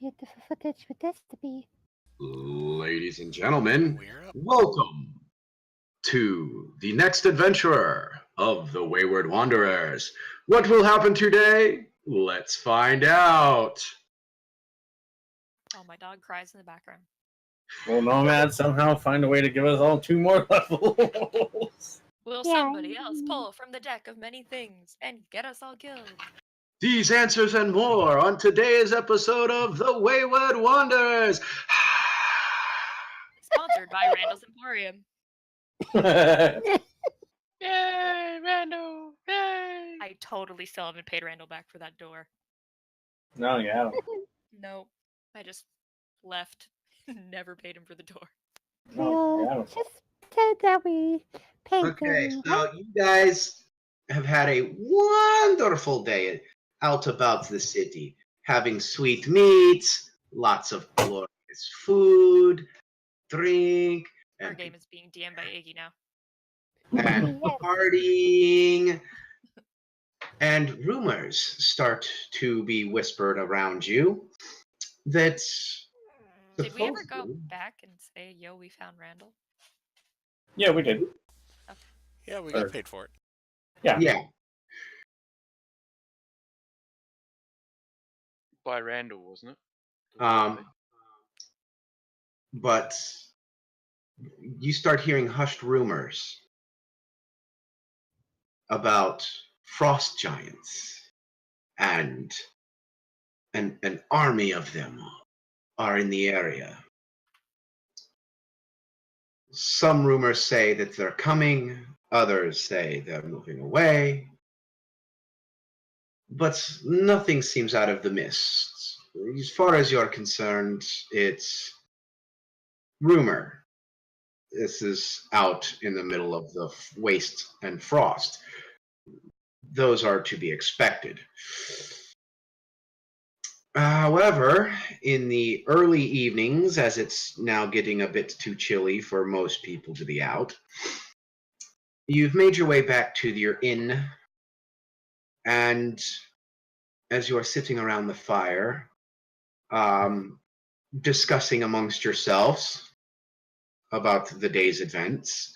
beautiful footage would this to be? Ladies and gentlemen, We're up. welcome to the next adventurer of the Wayward Wanderers. What will happen today? Let's find out. Oh, my dog cries in the background. Will Nomad somehow find a way to give us all 2 more levels? Will Yeah. somebody else pull from the deck of many things and get us all killed? These answers and more on today's episode of the Wayward Wanderers. Sponsored by Randall's Emporium. Yay, Randall! Yay! I totally still haven't paid Randall back for that door. No, yeah. Nope. I just left. Never paid him for the door. No, yeah. We'll just pretend that we paid Okay, them. so you guys have had a wonderful day out about the city, having sweet meats, lots of glorious food, drink, Our and, game is being DM'd by Iggy now. and Yes. partying. And rumors start to be whispered around you that Did we ever go supposedly- back and say, yo, we found Randall? Yeah, we did. Yeah, we got paid for it. Yeah. By Randall, wasn't it? But you start hearing hushed rumors about frost giants, and an army of them are in the area. Some rumors say that they're coming, others say they're moving away, but nothing seems out of the mist. As far as you're concerned, it's rumor. This is out in the middle of the waste and frost. Those are to be expected. However, in the early evenings, as it's now getting a bit too chilly for most people to be out, you've made your way back to your inn, and as you are sitting around the fire, discussing amongst yourselves about the day's events,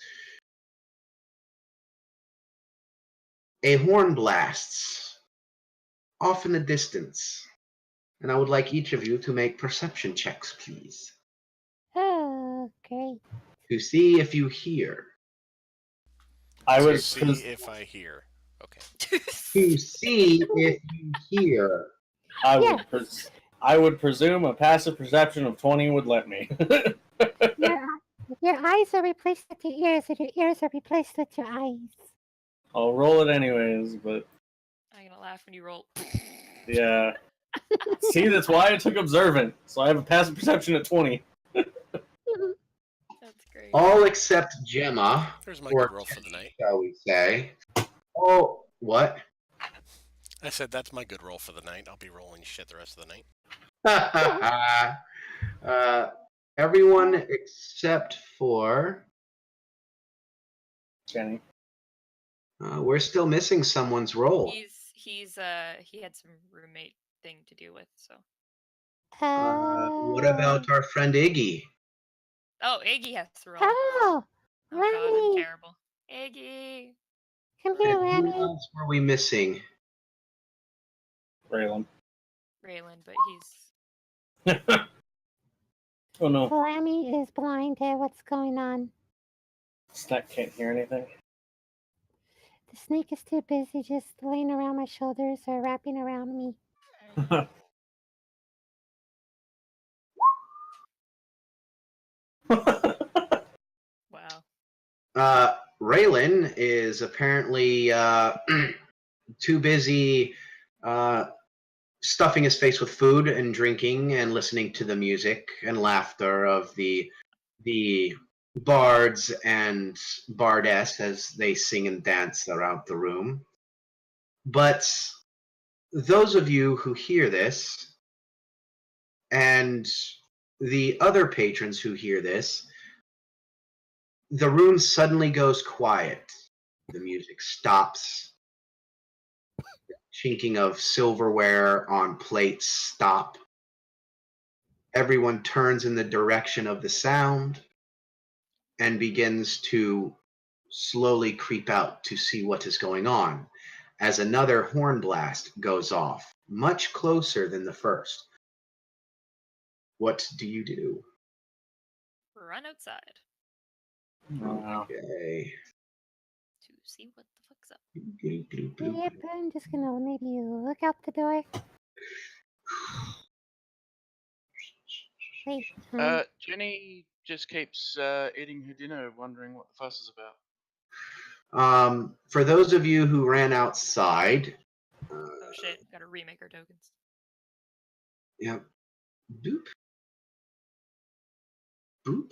a horn blasts off in the distance, and I would like each of you to make perception checks, please, Oh, great. to see if you hear. I To would see if I hear. Okay. To see if you hear. I would presume a passive perception of 20 would let me. Your eyes are replaced with your ears, and your ears are replaced with your eyes. I'll roll it anyways, but I'm gonna laugh when you roll. yeah. See, that's why I took observant. So I have a passive perception at 20. That's great. All except Gemma, There's my or good roll for the night. shall we say. Oh, what? I said that's my good roll for the night. I'll be rolling shit the rest of the night. Everyone except for... Jenny. we're still missing someone's roll. He had some roommate thing to do with, so. What about our friend Iggy? Oh, Iggy has to roll. Oh, Oh god, I'm Remy. terrible. Iggy! Come here, And who Remy. else were we missing? Raylan. Raylan, but he's... Oh no. Remy is blind there. What's going on? Snack can't hear anything. The snake is too busy just laying around my shoulders or wrapping around me. Wow. Raylan is apparently too busy stuffing his face with food and drinking and listening to the music and laughter of the bards and bardess as they sing and dance around the room. But those of you who hear this, and the other patrons who hear this, the room suddenly goes quiet. The music stops. The chinking of silverware on plates stop. everyone turns in the direction of the sound and begins to slowly creep out to see what is going on as another horn blast goes off, much closer than the first. What do you do? Run outside Wow. Okay. to see what the fuck's up. Yep, I'm just gonna maybe look out the door. Wait, Jenny just keeps eating her dinner, wondering what the fuss is about. For those of you who ran outside, Oh shit, gotta remake our tokens. yep. Boop. Boop.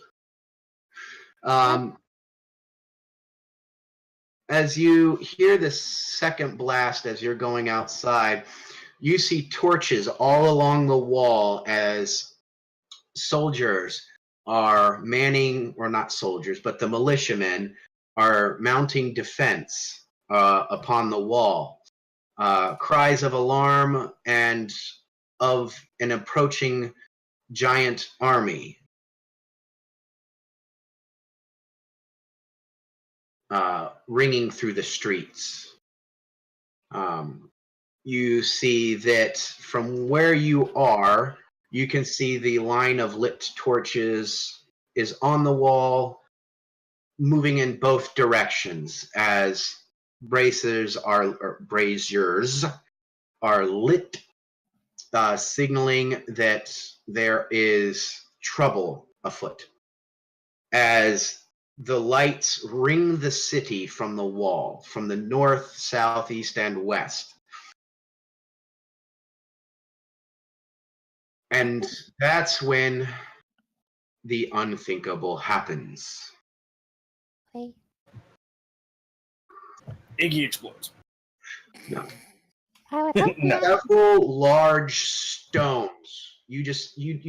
As you hear the second blast as you're going outside, you see torches all along the wall as soldiers are manning, or not soldiers, but the militiamen are mounting defense upon the wall. Cries of alarm and of an approaching giant army. Ringing through the streets. You see that from where you are, you can see the line of lit torches is on the wall, moving in both directions as braziers are lit, signaling that there is trouble afoot. As the lights ring the city from the wall, from the north, south, east, and west. And that's when the unthinkable happens. wait. Iggy explodes. No. I would hope No. not. Several large stones. You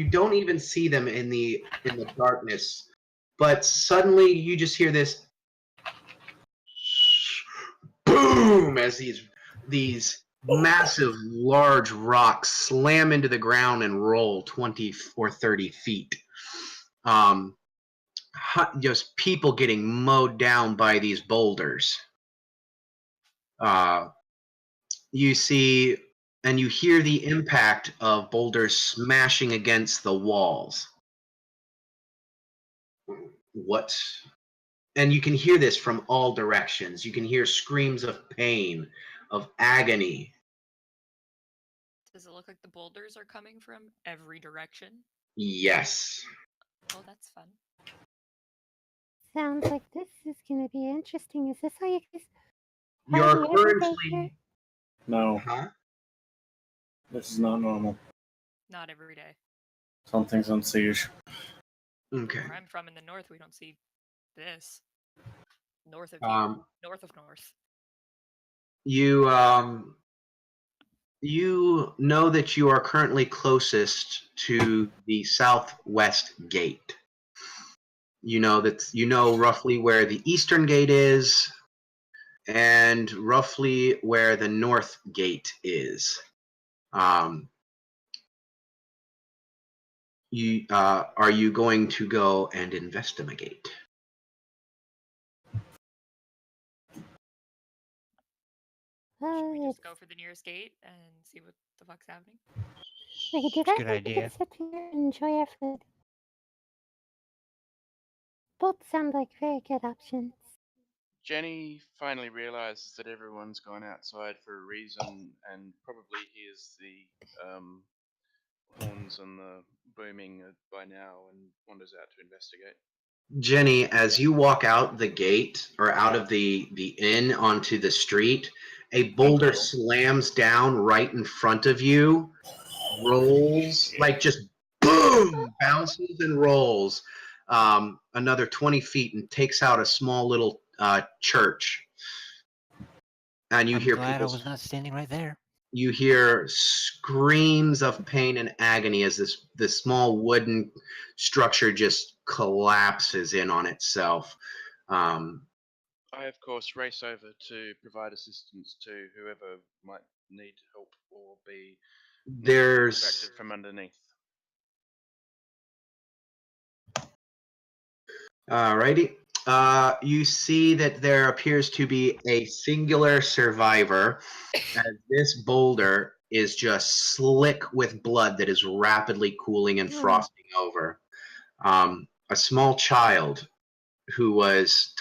don't even see them in the darkness, but suddenly you just hear this boom as these massive large rocks slam into the ground and roll 20 or 30 feet. Just people getting mowed down by these boulders. You see and you hear the impact of boulders smashing against the walls. What? And you can hear this from all directions. You can hear screams of pain, of agony. Does it look like the boulders are coming from every direction? Yes. Oh, that's fun. Sounds like this is gonna be interesting. Is this how you guys You're party every day here? currently. No, Huh? this is not normal. Not every day. Something's on siege. Okay. Where I'm from in the north, we don't see this. North of you. North of north. You know that you are currently closest to the southwest gate. You know roughly where the eastern gate is and roughly where the north gate is. Are you going to go and investigate? Should we just It's, go for the nearest gate and see what the fuck's happening? we could do It's a that. good Or we could idea. sit here and enjoy our food. Both sound like very good options. Jenny finally realizes that everyone's gone outside for a reason and probably hears the horns and the booming by now and wanders out to investigate. Jenny, as you walk out the gate or out of the inn onto the street, a boulder slams down right in front of you, rolls, like just boom, bounces and rolls another 20 feet and takes out a small little church. And you I'm hear glad I people, was not standing right there. you hear screams of pain and agony as this small wooden structure just collapses in on itself. I, of course, race over to provide assistance to whoever might need help or be There's extracted from underneath. Alrighty. You see that there appears to be a singular survivor, as this boulder is just slick with blood that is rapidly cooling and frosting over. A small child who was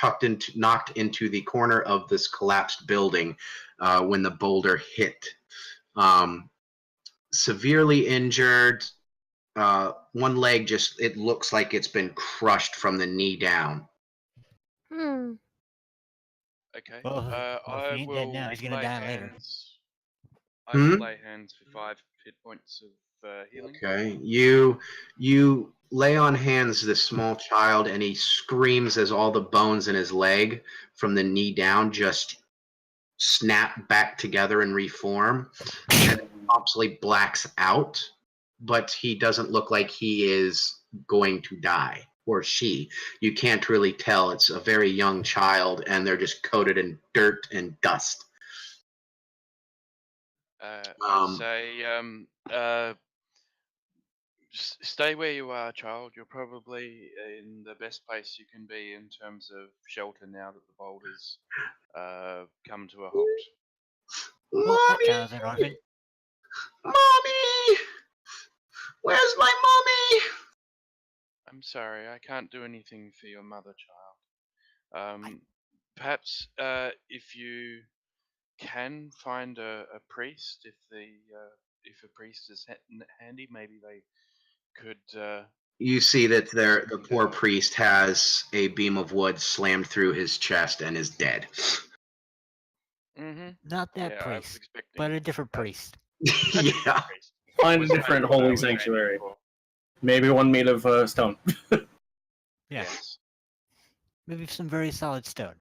knocked into the corner of this collapsed building when the boulder hit. Severely injured. One leg it looks like it's been crushed from the knee down. Okay. Well, if I he ain't will dead now, he's gonna lay die later. hands. I will lay hands for 5 hit points of healing. Okay. You lay on hands this small child, and he screams as all the bones in his leg from the knee down just snap back together and reform, and promptly blacks out. But he doesn't look like he is going to die, or she. You can't really tell. It's a very young child, and they're just coated in dirt and dust. I say, stay where you are, child. You're probably in the best place you can be in terms of shelter now that the boulders come to a halt. Well, that Mommy! child's an orphan. Mommy! Where's my mommy? I'm sorry, I can't do anything for your mother, child. Perhaps if you can find a priest, if a priest is handy, maybe they could. You see that the poor priest has a beam of wood slammed through his chest and is dead. Mm-hmm. Not that Yeah, I was priest, expecting but a different priest. Yeah. Find a Was different kind of what I holy was aiming sanctuary. for. Maybe one made of stone. Yeah, Yes. maybe some very solid stone.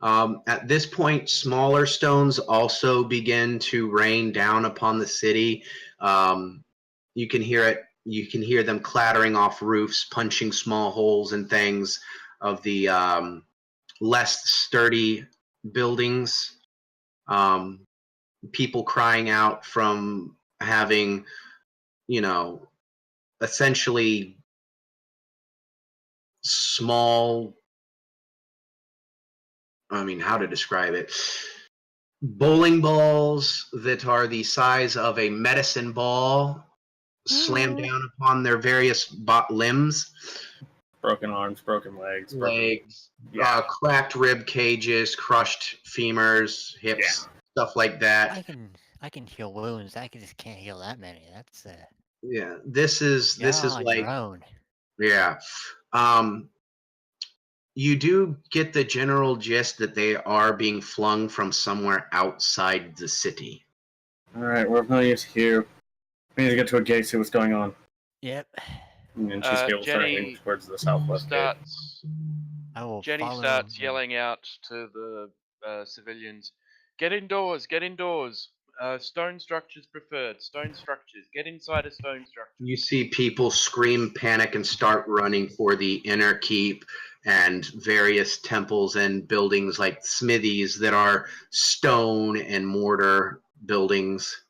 At this point, smaller stones also begin to rain down upon the city. You can hear it. You can hear them clattering off roofs, punching small holes in things of the less sturdy buildings. People crying out from having, essentially small, how to describe it? Bowling balls that are the size of a medicine ball slam down upon their various limbs. Broken arms, broken legs, Legs, cracked rib cages, crushed femurs, hips, stuff like that. I can heal wounds. I just can't heal that many. That's Yeah, this is on like, your own. yeah. You do get the general gist that they are being flung from somewhere outside the city. Alright, we're of no use here. We need to get to a gate, see what's going on. Yep. And she's able to start moving towards the southwest gate. Jenny starts yelling out to the civilians, "Get indoors! Get indoors! Stone structures preferred. Stone structures. Get inside a stone structure." You see people scream, panic, and start running for the inner keep and various temples and buildings like smithies that are stone and mortar buildings.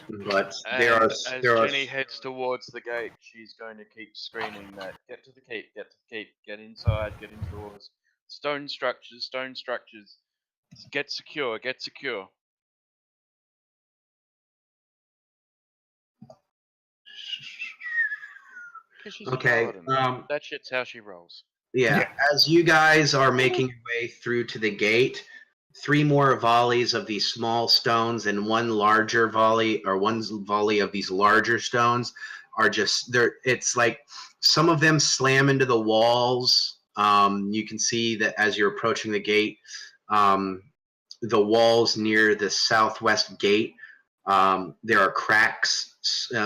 But as Jenny heads towards the gate, she's going to keep screaming that, "Get to the keep, get to the keep, get inside, get indoors. Stone structures, stone structures. Get secure, get secure." She's okay. a paladin. That shit's how she rolls. Yeah. As you guys are making your way through to the gate, 3 more volleys of these small stones and one volley of these larger stones are just there. It's like some of them slam into the walls. You can see that as you're approaching the gate, the walls near the southwest gate, there are cracks,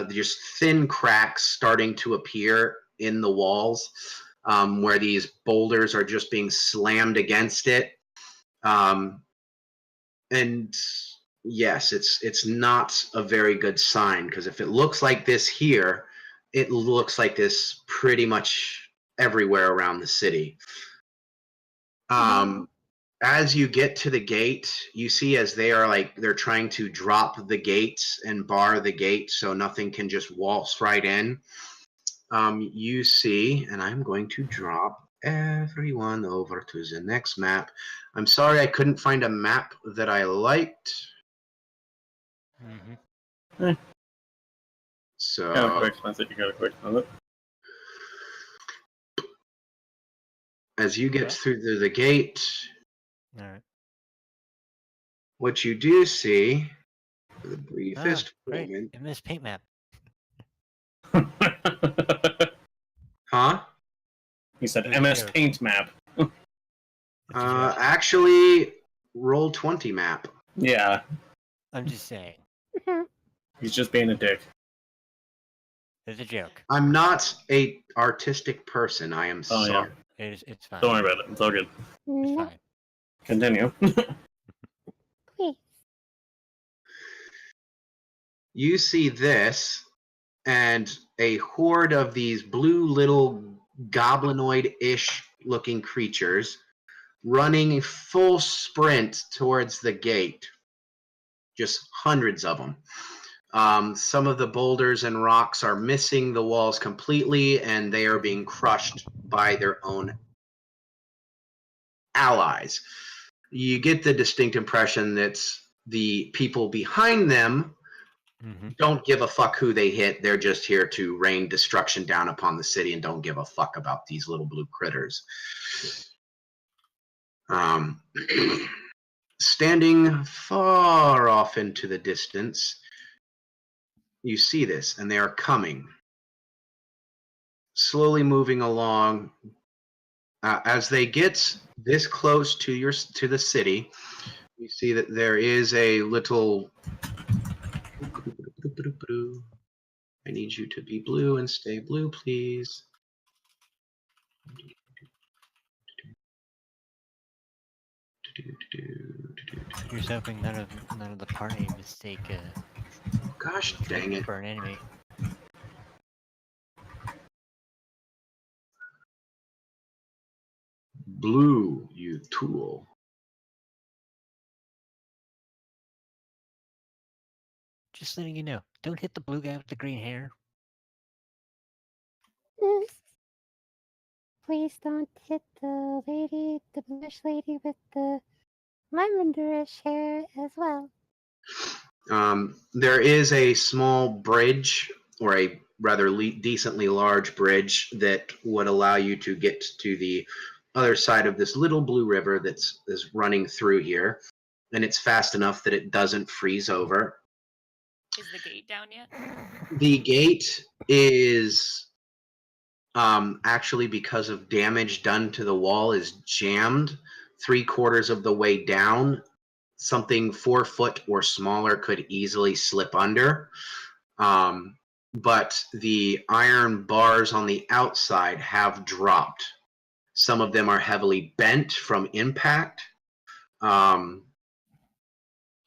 just thin cracks starting to appear in the walls, where these boulders are just being slammed against it. And yes, it's not a very good sign, because if it looks like this here, it looks like this pretty much everywhere around the city. As you get to the gate, you see as they're trying to drop the gates and bar the gate so nothing can just waltz right in. you see, and I'm going to drop everyone over to the next map. I'm sorry I couldn't find a map that I liked. Mm-hmm. So Kind of quick, you got a quick it. as you get through the gate, All right. what you do see, for the briefest Great. moment, MS Paint Map. huh? He said Good MS joke. Paint Map. It's a joke. Actually, roll 20 map. Yeah, I'm just saying. he's just being a dick. It's a joke. I'm not a artistic person. I am Oh, sorry. yeah. It's fine. Don't worry about it. It's all good. It's No, fine. Continue. please. You see this, and a horde of these blue little goblinoid-ish looking creatures running full sprint towards the gate. Just hundreds of them. Some of the boulders and rocks are missing the walls completely, and they are being crushed by their own allies. You get the distinct impression that the people behind them don't give a fuck who they hit. They're just here to rain destruction down upon the city and don't give a fuck about these little blue critters. Standing far off into the distance, you see this, and they are coming. Slowly moving along. As they get this close to the city, you see that there is a little... I need you to be blue and stay blue, please. Here's hoping none of the party mistake Gosh dang it. for an enemy. Blue, you tool. Just letting you know, don't hit the blue guy with the green hair. Please don't hit the bluish lady with the lavenderish hair as well. There is a small bridge, or a rather decently large bridge, that would allow you to get to the other side of this little blue river that's running through here. And it's fast enough that it doesn't freeze over. Is the gate down yet? The gate is actually, because of damage done to the wall, is jammed 3/4 of the way down. Something 4 foot or smaller could easily slip under. But the iron bars on the outside have dropped. Some of them are heavily bent from impact.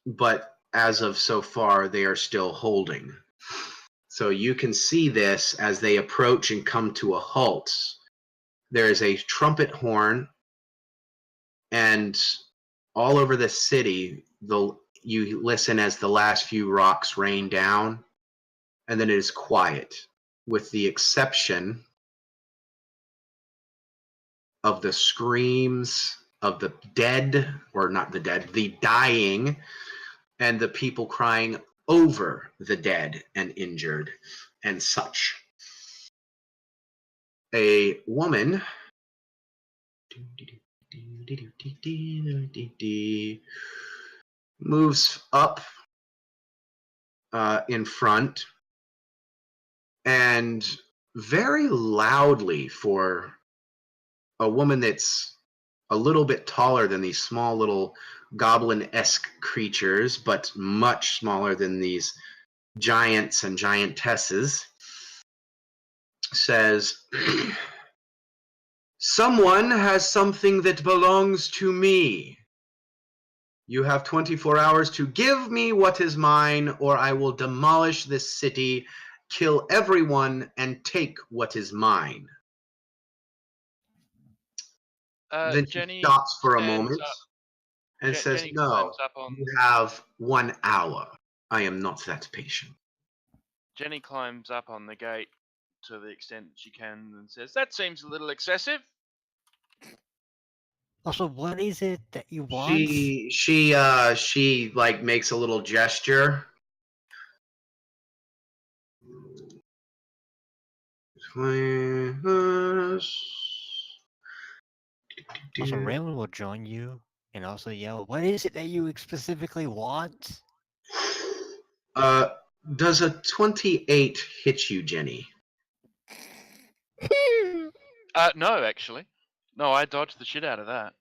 But as of so far, they are still holding. So you can see this as they approach and come to a halt. There is a trumpet horn, and all over the city, you listen as the last few rocks rain down, and then it is quiet, with the exception of the screams of the dead, or not the dead, the dying, and the people crying over the dead and injured and such. A woman moves up in front, and very loudly, for a woman that's a little bit taller than these small little goblin-esque creatures, but much smaller than these giants and giantesses, says, "Someone has something that belongs to me. You have 24 hours to give me what is mine, or I will demolish this city, kill everyone, and take what is mine." Then she Jenny stops for a stands moment up. and says, Jenny "No, climbs up on. you have 1 hour. I am not that patient." Jenny climbs up on the gate to the extent that she can and says, "That seems a little excessive." Also, what is it that you want? She like makes a little gesture. Also, Raymond will join you and also yell, "What is it that you specifically want?" Does a 28 hit you, Jenny? No, actually. No, I dodged the shit out of that.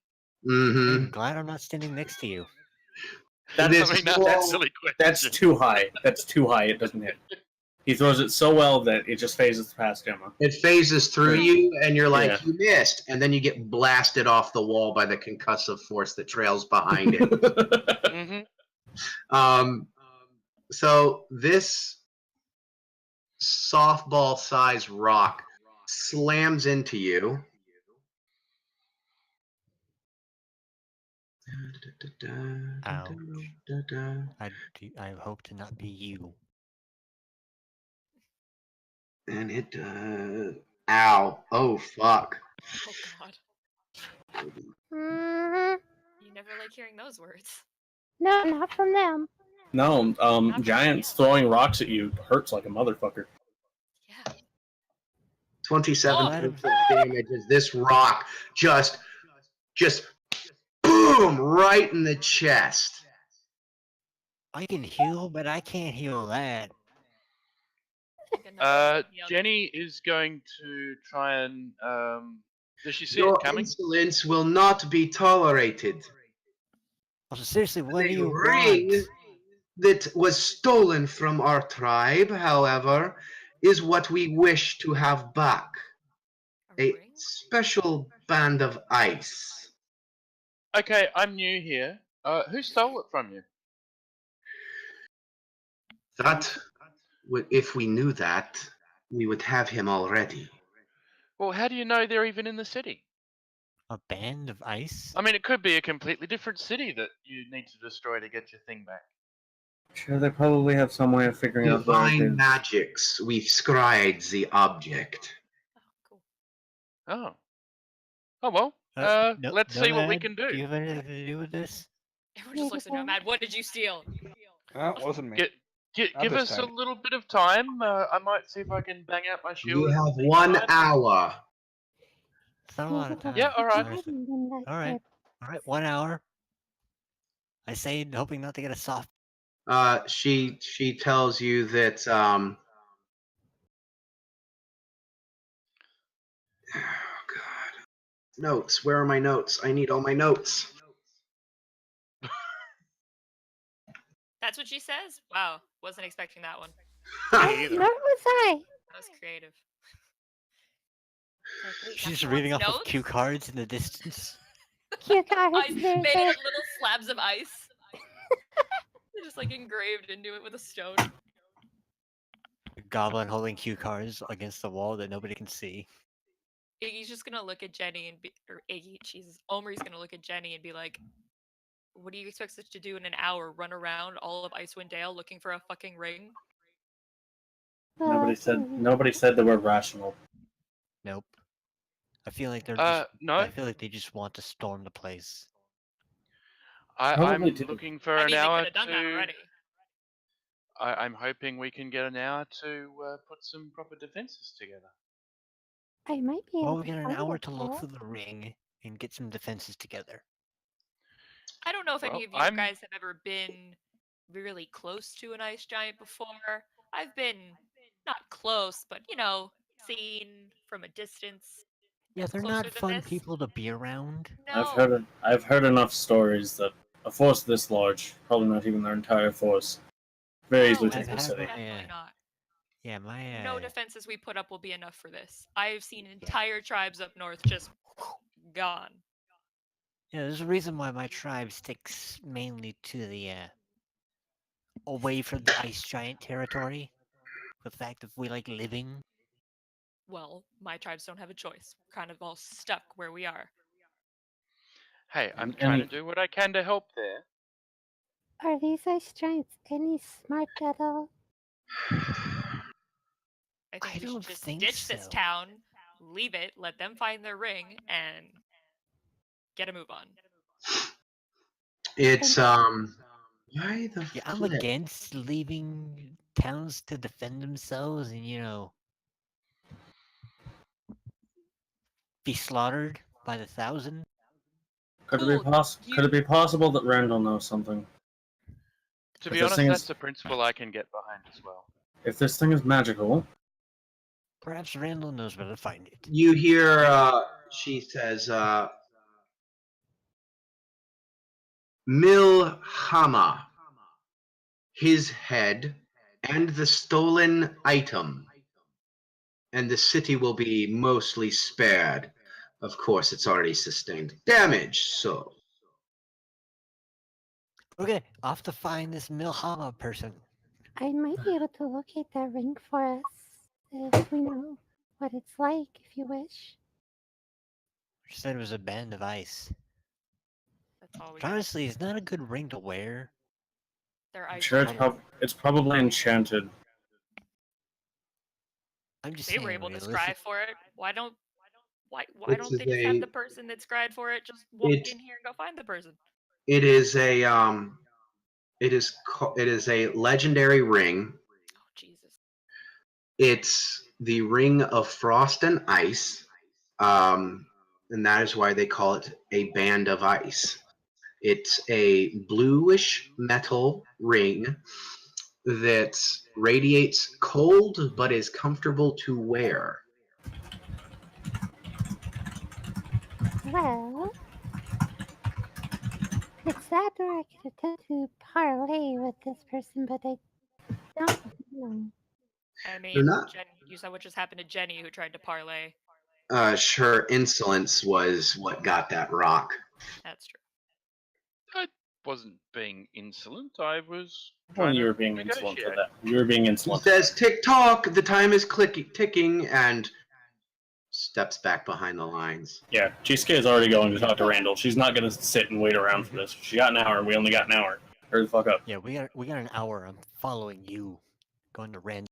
Mm-hmm. I'm glad I'm not standing next to you. I This mean, wall- that's a silly question. That's too high. That's too high. It doesn't hit. He throws it so well that it just phases past Emma. It phases through you, and you're like, Yeah. you missed, and then you get blasted off the wall by the concussive force that trails behind it. Mm-hmm. So this softball-sized rock slams into you. Ouch. I hope to not be you. And it ow. Oh, fuck. Oh God. Mhm. You never like hearing those words. No, not from them. No, giants throwing rocks at you hurts like a motherfucker. Yeah. 27 Oh. points of damage as this rock just boom right in the chest. I can heal, but I can't heal that. Jenny is going to try and. Does she see Your it coming? insolence will not be tolerated. Also, seriously, what do The you ring want? that was stolen from our tribe, however, is what we wish to have back. A ring? special band of ice. Okay, I'm new here. Who stole it from you? That, if we knew that, we would have him already. Well, how do you know they're even in the city? A band of ice? I mean, it could be a completely different city that you need to destroy to get your thing back. Sure, they probably have some way of figuring out where it Divine is. magics, we've scried the object. Oh, cool. Oh. Oh well. No, Let's see what we Nomad, can do. Do you have anything to do with this? Everyone just looks at Nomad. What did you steal? That wasn't me. Not Give this us time. a little bit of time. I might see if I can bang out my shield. You at have the same 1 time. hour. It's not a lot of time. Yeah, all right. Alright, 1 hour. I say, hoping not to get a soft. She tells you that oh god. Notes. Where are my notes? I need all my notes. That's what she says? Wow. Wasn't expecting that one. Me either. Nor was I. That was creative. Like, wait, She's that's just reading off notes? of cue cards in the distance. Cue cards. Ice There's made it a- of little slabs of ice. They're just like engraved into it with a stone. A goblin holding cue cards against the wall that nobody can see. Iggy's just gonna look at Jenny and be, or Iggy, Jesus, Omri's gonna look at Jenny and be like, "What do you expect us to do in an hour? Run around all of Icewind Dale looking for a fucking ring?" Nobody said the word rational. Nope. I feel like they're just. No. I feel like they just want to storm the place. I'm Probably do. looking for I an mean, they hour could have done that to. already. I'm hoping we can get an hour to put some proper defenses together. I might be able Well, we to got an find hour it, to look though. for the ring and get some defenses together. I don't know if any Well, of you guys have ever been really close to an ice giant before. I've been not close, but seen from a distance. Yeah, they're Closer not than fun this? people to be around. No. I've heard enough stories that a force this large, probably not even their entire force, very easily No, take the I've city. had definitely not. Yeah, my. No defenses we put up will be enough for this. I've seen entire tribes up north just gone. Yeah, there's a reason why my tribe sticks mainly to the away from the ice giant territory. The fact that we like living. Well, my tribes don't have a choice. We're kind of all stuck where we are. Hey, I'm And trying to any- do what I can to help there. Are these ice giants any smart at all? I I think I we don't should just think ditch this so. town, leave it, let them find their ring, and get a move on. It's why the Yeah, I'm flip? against leaving towns to defend themselves and, be slaughtered by the 1,000. Could Cool, Could it be possible that Randall knows something? To If be this honest, thing that's is- a principle I can get behind as well. If this thing is magical, Perhaps Randall knows where to find it. You hear she says Milhama, his head, and the stolen item, and the city will be mostly spared. Of course, it's already sustained damage, so. Okay, off to find this Milhama person. I might be able to locate that ring for us if we know what it's like, if you wish. She said it was a band of ice. That's all we Which got. honestly is not a good ring to wear. They're I'm ice sure giants. it's probably enchanted. I'm just They saying, were able to realistic. scry for it. Why don't It's they just have the person that scried for it just walk in here and go find the person? It is a it is a legendary ring. Oh Jesus. It's the ring of frost and ice, and that is why they call it a band of ice. It's a bluish metal ring that radiates cold but is comfortable to wear. Well, it's that or I could attempt to parlay with this person, but I don't know. I They're mean, not. you saw what just happened to Jenny who tried to parlay. Sure, insolence was what got that rock. That's true. I wasn't being insolent. I was Well, trying you to were being insolent to negotiate. that. You were being He insolent. says, "Tick tock, the time is ticking," and steps back behind the lines. Yeah, Chisuke is already going to talk to Randall. She's not going to sit and wait around for this. She got an hour, and we only got an hour. Hurry the fuck up. Yeah, we got an hour. I'm following you. Going to Randall.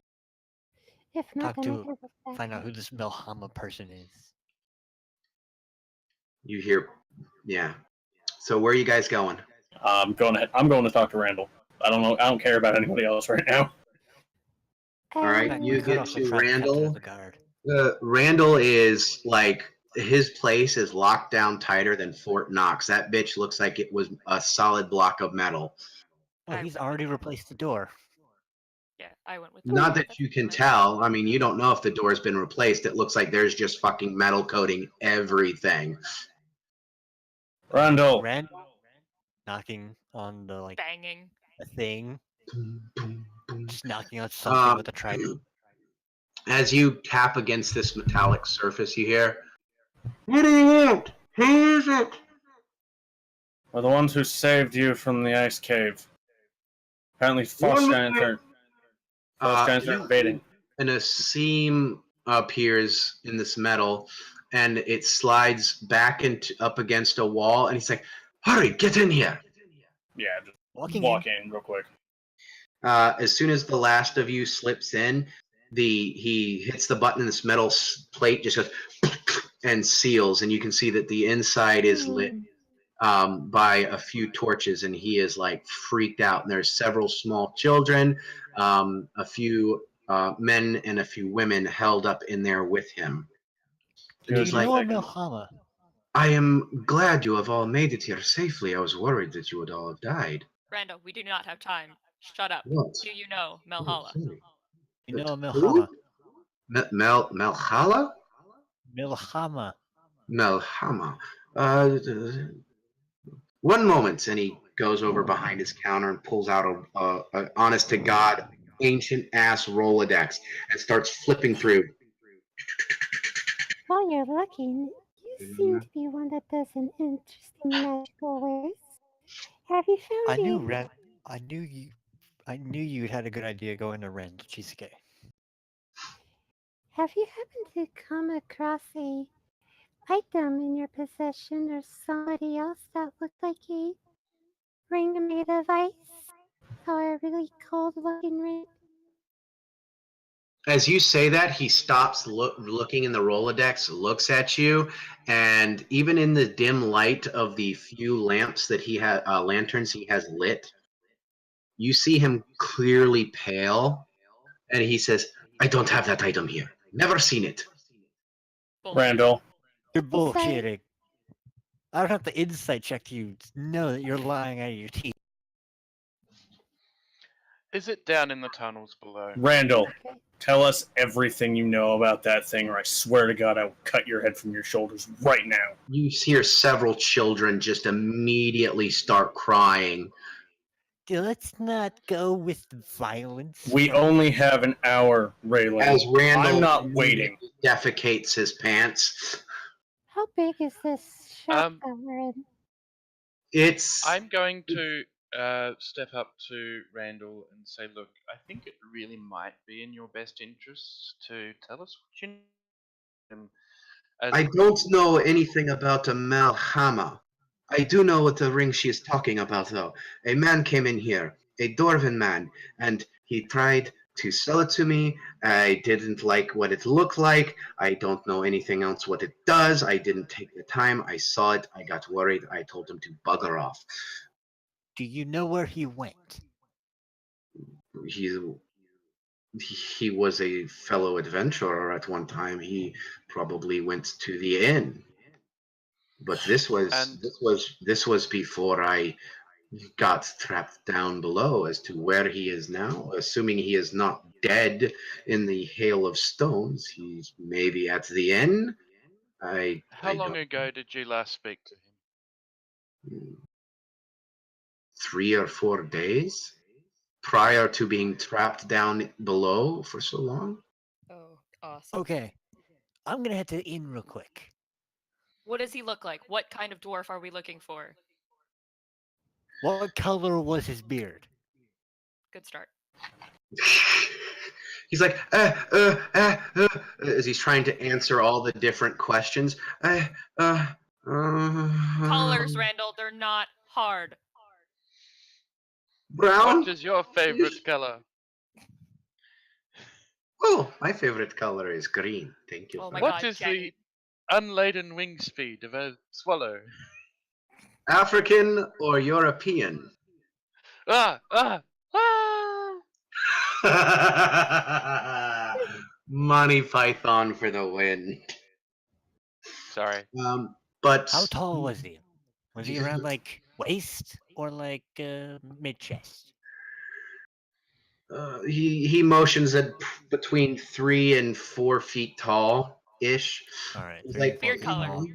If not, Talk then I to could look back. find out who this Milhama person is. You hear, yeah. So where are you guys going? I'm going to talk to Randall. I don't know. I don't care about anybody else right now. All right, Back, you cut get off the to captain Randall. of the guard. Randall is like, his place is locked down tighter than Fort Knox. That bitch looks like it was a solid block of metal. Oh, he's already replaced the door. Yeah, I went with Not that. that you can tell. I mean, you don't know if the door's been replaced. It looks like there's just fucking metal coating everything. Randall. Knocking on the banging a thing. Boom, boom, boom. Just knocking on something with a trident. As you tap against this metallic surface, you hear, "What do you want? Who is it?" We're the ones who saved you from the ice cave. Apparently, frost giants are invading. And a seam appears in this metal, and it slides back up against a wall. And he's like, "Hurry, get in here!" Yeah, just walk in real quick. As soon as the last of you slips in, he hits the button, and this metal plate just goes and seals, and you can see that the inside is lit by a few torches, and he is like freaked out. And there's several small children, a few men, and a few women held up in there with him. Do you know Milhama? I am glad you have all made it here safely. I was worried that you would all have died. Randall, we do not have time. Shut up. What? Do you know Melhala? You know Milhama? Melhala? Milhama. Melhama. One moment, and he goes over behind his counter and pulls out a honest to God, ancient ass Rolodex and starts flipping through. While you're looking, you seem to be one that does an interesting magical ways. Have you found I knew you had a good idea going to Randall Cheesecake. Have you happened to come across a item in your possession or somebody else that looked like a ring made of ice? Or a really cold looking ring? As you say that, he stops looking in the Rolodex, looks at you, and even in the dim light of the few lamps that he has, lanterns he has lit, you see him clearly pale, and he says, "I don't have that item here. Never seen it." Bullshit. Randall. You're It's bullshitting. I don't have to insight check you to know that you're lying out of your teeth. Is it down in the tunnels below? Randall, Okay. tell us everything you know about that thing, or I swear to God I will cut your head from your shoulders right now. You hear several children just immediately start crying. Let's not go with violence. We shall only have an hour, Raylan. As Randall I'm not waiting. defecates his pants. How big is this shop Um, that we're in? It's I'm going to step up to Randall and say, look, I think it really might be in your best interests to tell us what you know. I don't know anything about a Malhama. I do know what the ring she is talking about, though. A man came in here, a Dwarven man, and he tried to sell it to me. I didn't like what it looked like. I don't know anything else what it does. I didn't take the time. I saw it. I got worried. I told him to bugger off. Do you know where he went? He was a fellow adventurer at one time. He probably went to the inn. But this was before I got trapped down below. As to where he is now, assuming he is not dead in the hail of stones, he's maybe at the inn. How long ago did you last speak to him? 3 or 4 days prior to being trapped down below for so long. Oh, awesome. Okay. I'm gonna head to the inn real quick. What does he look like? What kind of dwarf are we looking for? What color was his beard? Good start. He's like, as he's trying to answer all the different questions. Colors, Randall, they're not hard. Brown? What is your favorite color? Oh, my favorite color is green. Thank you. Oh my What God, is Jenny. the unladen wing speed of a swallow? African or European? Monty Python for the win. Sorry. But How tall was he? Was he around like waist or like mid chest? He motions at between 3 and 4 feet tall ish. All right. He's 3 like, to 4 Beard feet color. tall.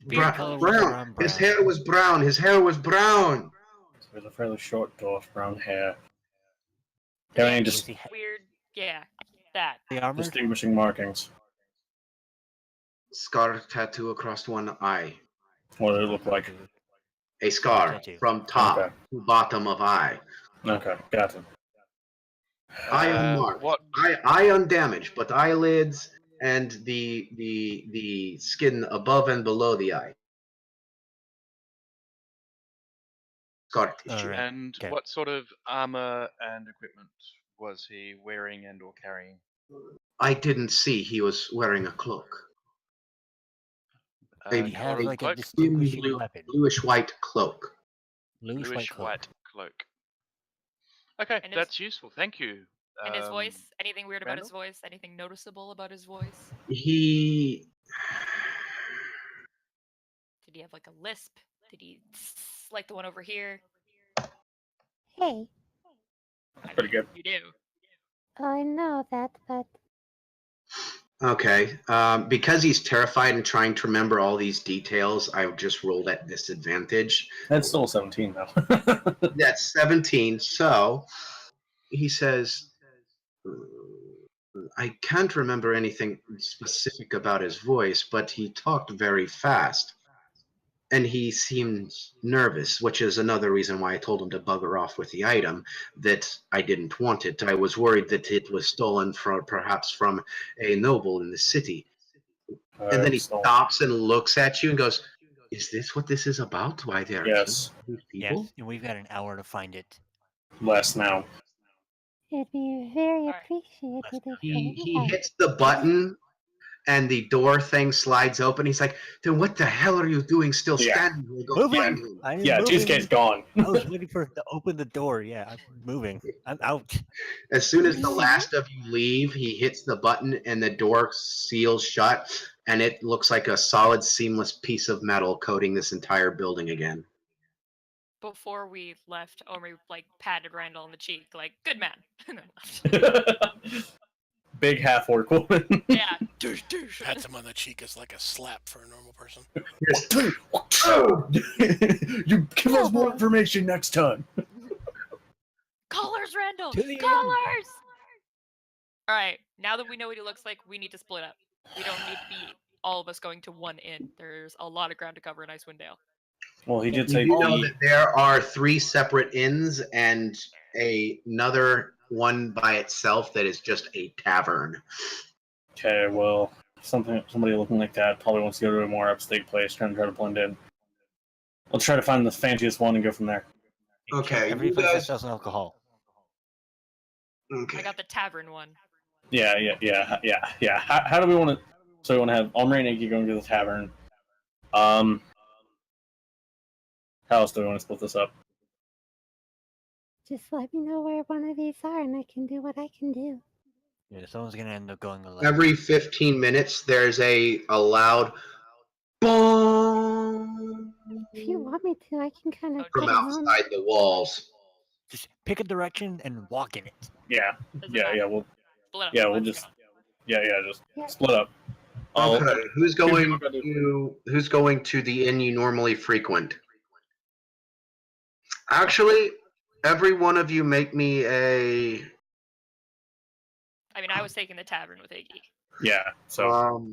Beard color color. was brown. His hair was brown. His hair was brown. So he has a fairly short, dwarf, brown hair. The Can I name just Was he weird. Yeah, that. the armored? distinguishing markings? Scar tattoo across one eye. What did it look like? A scar Tattoo. from top Okay. to bottom of eye. Okay, got it. Eye unmarked. What? Eye undamaged, but eyelids and the skin above and below the eye. Scar tissue. Alright. And Okay. what sort of armor and equipment was he wearing and or carrying? I didn't see he was wearing a cloak. He They had colour like a cloak? distinguishing weapon. Bluish white cloak. Bluish Bluish white white cloak. Okay, And his- that's useful. Thank you. And his voice? Anything weird about his Randall? voice? Anything noticeable about his voice? He Did he have like a lisp? Did he like the one over here? Hey, I Pretty mean, good. You do. I know that, but okay. Because he's terrified and trying to remember all these details, I just rolled at disadvantage. That's still 17 though. That's 17. So he says, I can't remember anything specific about his voice, but he talked very fast. And he seemed nervous, which is another reason why I told him to bugger off with the item, that I didn't want it. I was worried that it was stolen perhaps from a noble in the city. And then he stops and looks at you and goes, is this what this is about? Why they are Yes. killing these people? Yes, and we've got an hour to find it. Less now. It'd be very Alright. appreciated if He you help. hits the button, and the door thing slides open. He's like, "Then what the hell are you doing still Yeah. standing here? Go Moving. find him." I am Yeah, moving. Cheesecake's gone. I was waiting for to open the door. Yeah, I'm moving. I'm out. As soon as the Mhm. last of you leave, he hits the button, and the door seals shut, and it looks like a solid, seamless piece of metal coating this entire building again. Before we left, Omri like patted Randall on the cheek, like, "Good man," and then left. Big half orc woman. Yeah, douche, douche. Pats him on the cheek is like a slap for a normal person. You give us more information next time. Colors, Randall. To the end. Colors. All right. Now that we know what he looks like, we need to split up. We don't need to be all of us going to one inn. There's a lot of ground to cover in Icewind Dale. Well, he did You say do know that there are 3 separate inns and another one by itself that is just a tavern. Okay, well, somebody looking like that probably wants to go to a more upstate place, try to blend in. Let's try to find the fanciest one and go from there. Okay, Every you place that guys. sells alcohol. Okay. I got the tavern one. Yeah. How do we want to? So we want to have Omri and Iggy going to the tavern. How else do we want to split this up? Just let me know where one of these are, and I can do what I can do. Yeah, someone's gonna end up going alone. Every 15 minutes, there's a loud boom If you want me to, I can kind of Oh, from get on. outside the walls. Just pick a direction and walk in it. Yeah. Doesn't Yeah. matter. We'll Split up. we'll Let's just go. just Yeah. split up. Okay, who's going people to the inn you normally frequent? Actually, every one of you make me a I mean, I was taking the tavern with Iggy. Yeah. So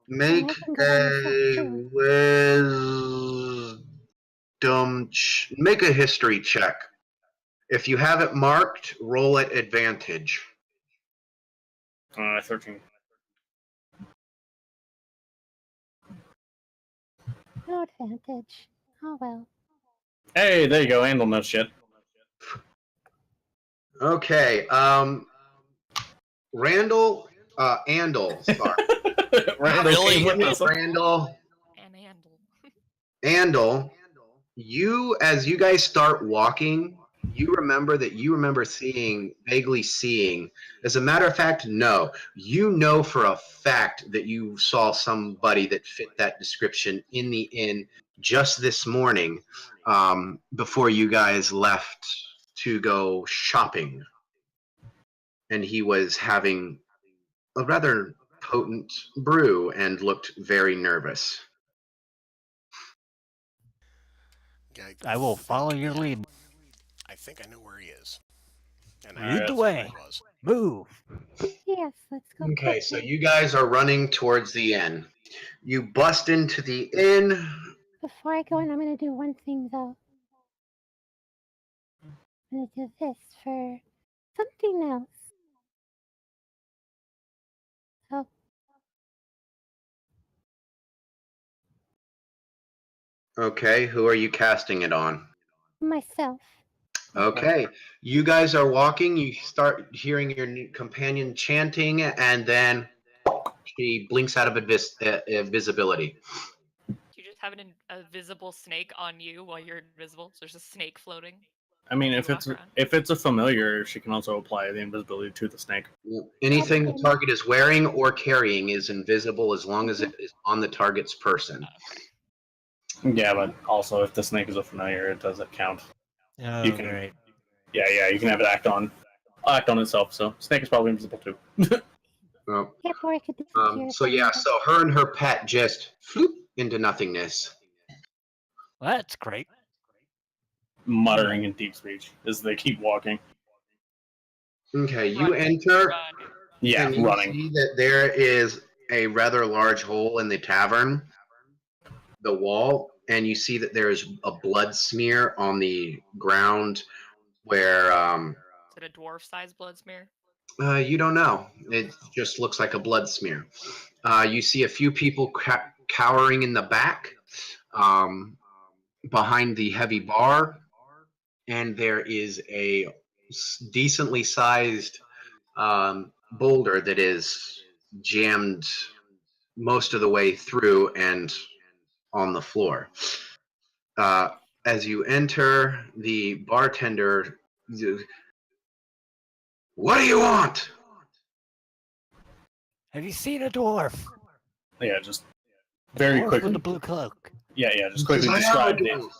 make can go by myself, a too. make a history check. If you have it marked, roll at advantage. 13. No advantage. Oh well. Hey, there you go. Andal knows shit. Okay, Andal, sorry. Randall Really? came with us. Randall, And Handle. Andal, as you guys start walking, you remember vaguely seeing. As a matter of fact, no. You know for a fact that you saw somebody that fit that description in the inn just this morning, before you guys left to go shopping. And he was having a rather potent brew and looked very nervous. Yeah, I will follow your lead. I think I know where he is. And Lead I the asked where he way. was. Move. Yes, let's go. Okay, so quickly. you guys are running towards the inn. You bust into the inn. Before I go in, I'm gonna do one thing though. I'm gonna do this for something else. Oh, Okay, who are you casting it on? myself. Okay, you guys are walking. You start hearing your companion chanting, and then she blinks out of invisibility. Do you just have an invisible snake on you while you're invisible? So there's a snake floating. I mean, You if walk around. it's a familiar, she can also apply the invisibility to the snake. Anything the target is wearing or carrying is invisible as long as it is on the target's person. Yeah, but also if the snake is a familiar, it doesn't count. Oh, You can- great. Yeah, you can have it act on itself. So snake is probably invisible too. Oh, Yeah, or I could disappear. so her and her pet just floop into nothingness. Well, that's great. Muttering in deep speech as they keep walking. Okay, you Run, enter. run. Yeah, And you running. see that there is a rather large hole in the tavern, the wall, and you see that there is a blood smear on the ground where Is it a dwarf-sized blood smear? you don't know. It just looks like a blood smear. You see a few people cowering in the back, behind the heavy bar, and there is a decently sized boulder that is jammed most of the way through and on the floor. As you enter, the bartender, what do you want? Have you seen a dwarf? Yeah, just very Dwarf quickly. with a blue cloak. Yeah, just quickly I am a describe it. dwarf.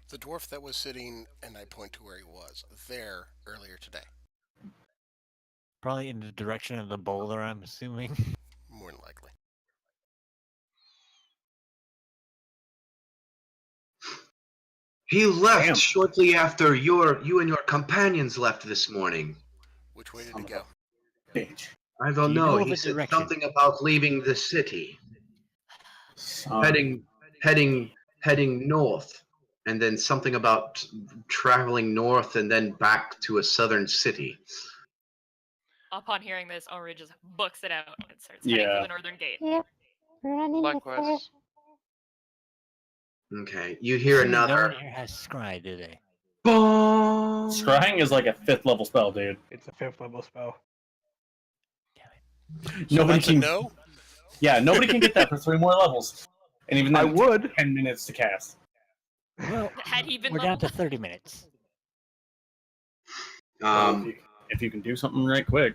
The dwarf that was sitting, and I point to where he was, there earlier today. Probably in the direction of the boulder, I'm assuming. More than likely. He left shortly after you and your companions left this morning. Which way did he go? Bitch. I don't Do you know. know He the said direction? something about leaving the city, Son. heading north, and then something about traveling north and then back to a southern city. Upon hearing this, Omri just books it out and starts heading for the northern gate. Yep. Running with her. Likewise. Okay, you hear See, no one another. here has scry, do they? Boom! Scrying is like a 5th level spell, dude. It's a 5th level spell. So Nobody that's a can. no? Yeah, nobody can get that for 3 more levels. And even then, I it takes would. 10 minutes to cast. Well, Had he been we're down level to 30 minutes. If you can do something right quick.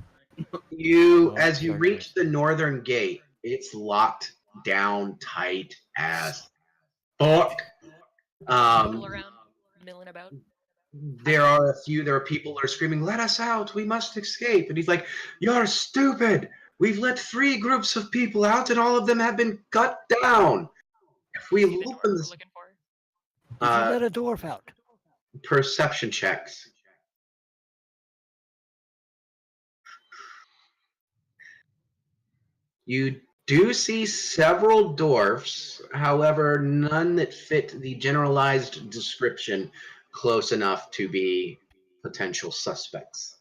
As you reach the northern gate, it's locked down tight as fuck. people around, milling about? There are people that are screaming, "Let us out! We must escape!" And he's like, "You're stupid! We've let 3 groups of people out, and all of them have been cut down. If we See the dwarf open we're this, looking for? Did you let a dwarf out? perception checks." You do see several dwarfs, however, none that fit the generalized description close enough to be potential suspects.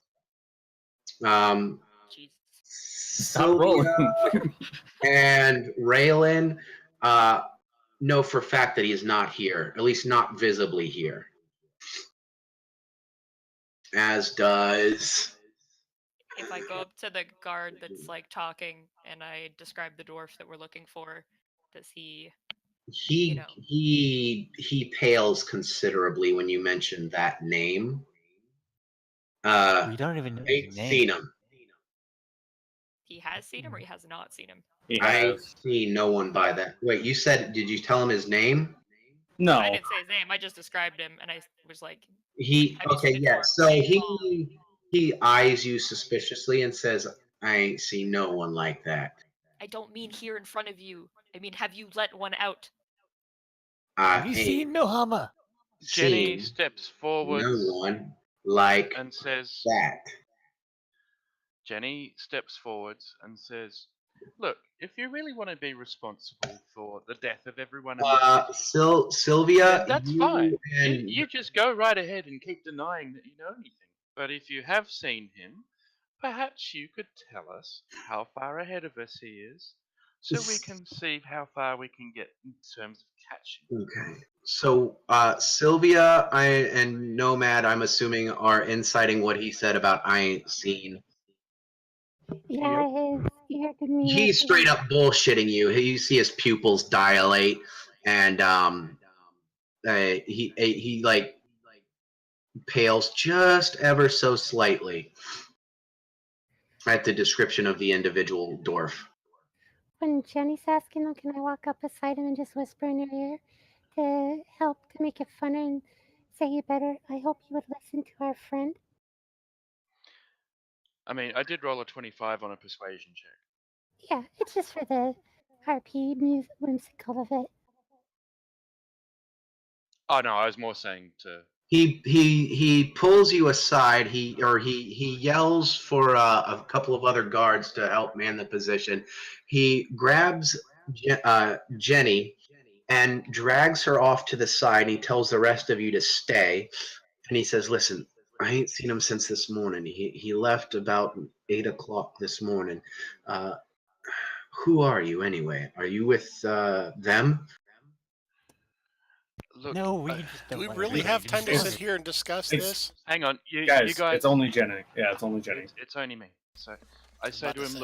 Jesus. Stop rolling. Sylvia and Raylan know for a fact that he is not here, at least not visibly here. As does... If I go up to the guard that's like talking and I describe the dwarf that we're looking for, does he? He pales considerably when you mention that name. We don't even know Ain't his name. seen him. He has seen him or he has not seen him? I ain't seen no one by that. Wait, you said, did you tell him his name? No. I didn't say his name. I just described him, and I was like, So he eyes you suspiciously and says, "I ain't seen no one like that." I don't mean here in front of you. I mean, have you let one out? Have you seen Nohama? Jenny steps forward. No one like and says that. Jenny steps forwards and says, "Look, if you really want to be responsible for the death of everyone in the city, Sylvia, then that's fine. You just go right ahead and keep denying that you know anything. But if you have seen him, perhaps you could tell us how far ahead of us he is, so we can see how far we can get in terms of catching." Okay. So Sylvia and Nomad, I'm assuming, are inciting what he said about "I ain't seen." Yeah, his ear demeanor. He's straight up bullshitting you. You see his pupils dilate, and he like pales just ever so slightly at the description of the individual dwarf. When Jenny's asking him, can I walk up beside him and just whisper in your ear to help to make it funner and say you better? I hope you would listen to our friend. I mean, I did roll a 25 on a persuasion check. Yeah, it's just for the RP whimsical of it. Oh no, I was more saying to. He pulls you aside. He yells for a couple of other guards to help man the position. He grabs Jenny and drags her off to the side. And he tells the rest of you to stay. And he says, "Listen, I ain't seen him since this morning. He left about 8 o'clock this morning. Who are you anyway? Are you with them?" Look, No, we just Do don't we let really everybody have time to discuss sit it. here and discuss It's- this? hang on, you Guys, guys. it's only Jenny. Yeah, it's only Jenny. It's only me. So I was say about to to him, say.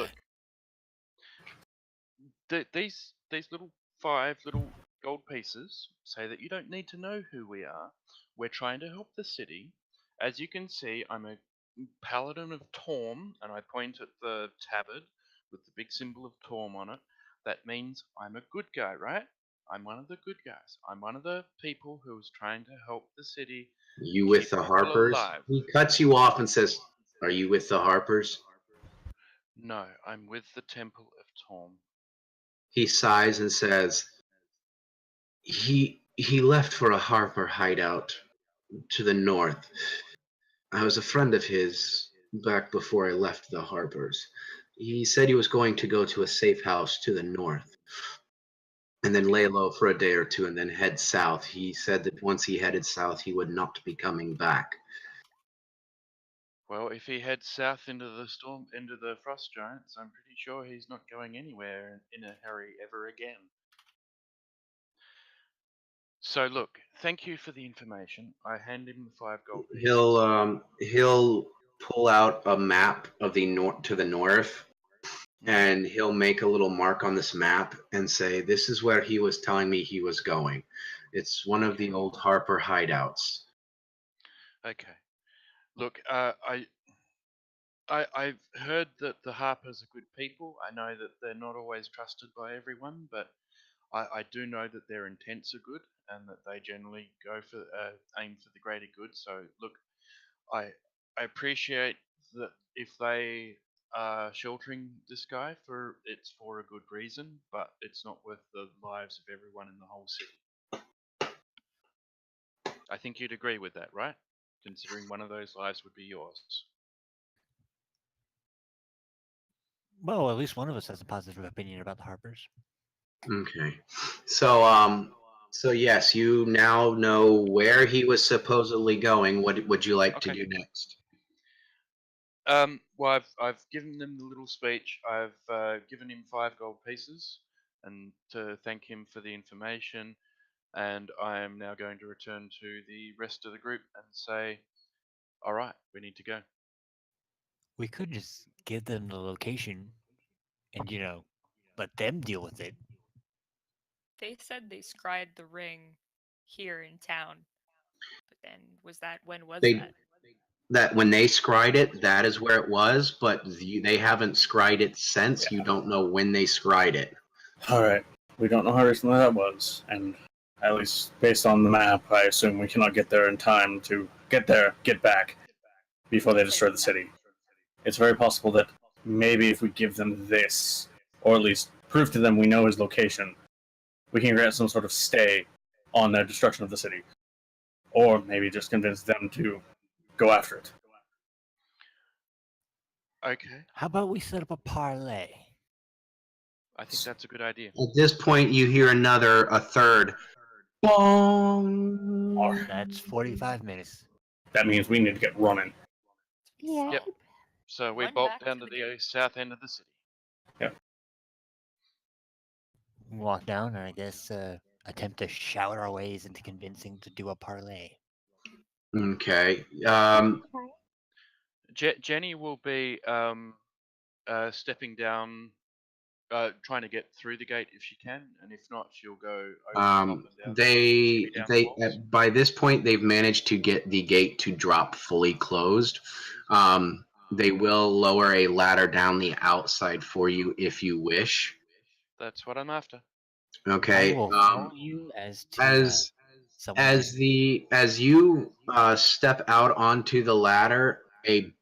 look, these little 5 little gold pieces say that you don't need to know who we are. We're trying to help the city. As you can see, I'm a paladin of Torm, and I point at the tabard with the big symbol of Torm on it. That means I'm a good guy, right? I'm one of the good guys. I'm one of the people who is trying to help the city. You with the people Harpers? alive. He cuts you off and says, "Are you with the Harpers?" No, I'm with the Temple of Torm. He sighs and says, He left for a Harper hideout to the north. I was a friend of his back before I left the Harpers. He said he was going to go to a safe house to the north and then lay low for a day or two and then head south. He said that once he headed south, he would not be coming back. Well, if he heads south into the frost giants, I'm pretty sure he's not going anywhere in a hurry ever again. So look, thank you for the information. I hand him the 5 gold pieces. He'll pull out a map of the north to the north, and he'll make a little mark on this map and say, "This is where he was telling me he was going. It's one of the old Harper hideouts." Okay. Look, I've heard that the Harpers are good people. I know that they're not always trusted by everyone, but I do know that their intents are good and that they generally go for aim for the greater good. So look, I appreciate that if they are sheltering this guy it's for a good reason, but it's not worth the lives of everyone in the whole city. I think you'd agree with that, right? Considering one of those lives would be yours. Well, at least one of us has a positive opinion about the Harpers. Okay. So yes, you now know where he was supposedly going. What would you like to Okay. do next? Well, I've given them the little speech. I've given him 5 gold pieces, and to thank him for the information. And I am now going to return to the rest of the group and say, "All right, we need to go." We could just give them the location and, let them deal with it. They said they scried the ring here in town. But then when was that? That when they scried it, that is where it was, but they haven't scried it since. Yeah. You don't know when they scried it. All right. We don't know how recently that was, and at least based on the map, I assume we cannot get there in time to get back before they destroy the city. It's very possible that maybe if we give them this, or at least prove to them we know his location, we can grant some sort of stay on their destruction of the city. Or maybe just convince them to go after it. Okay, How about we set up a parlay? I think that's a good idea. At this point, you hear a third, bong. That's 45 minutes. That means we need to get running. Yeah. Yep. So we Run bolt back down to to the the south end of the city. Walk down and I guess attempt to shout our ways into convincing to do a parlay. Okay. Jenny will be stepping down, trying to get through the gate if she can, and if not, she'll go over the top and down. They down the walls. by this point they've managed to get the gate to drop fully closed. They will lower a ladder down the outside for you if you wish. That's what I'm after. Okay. I will follow you as you step out onto the ladder, a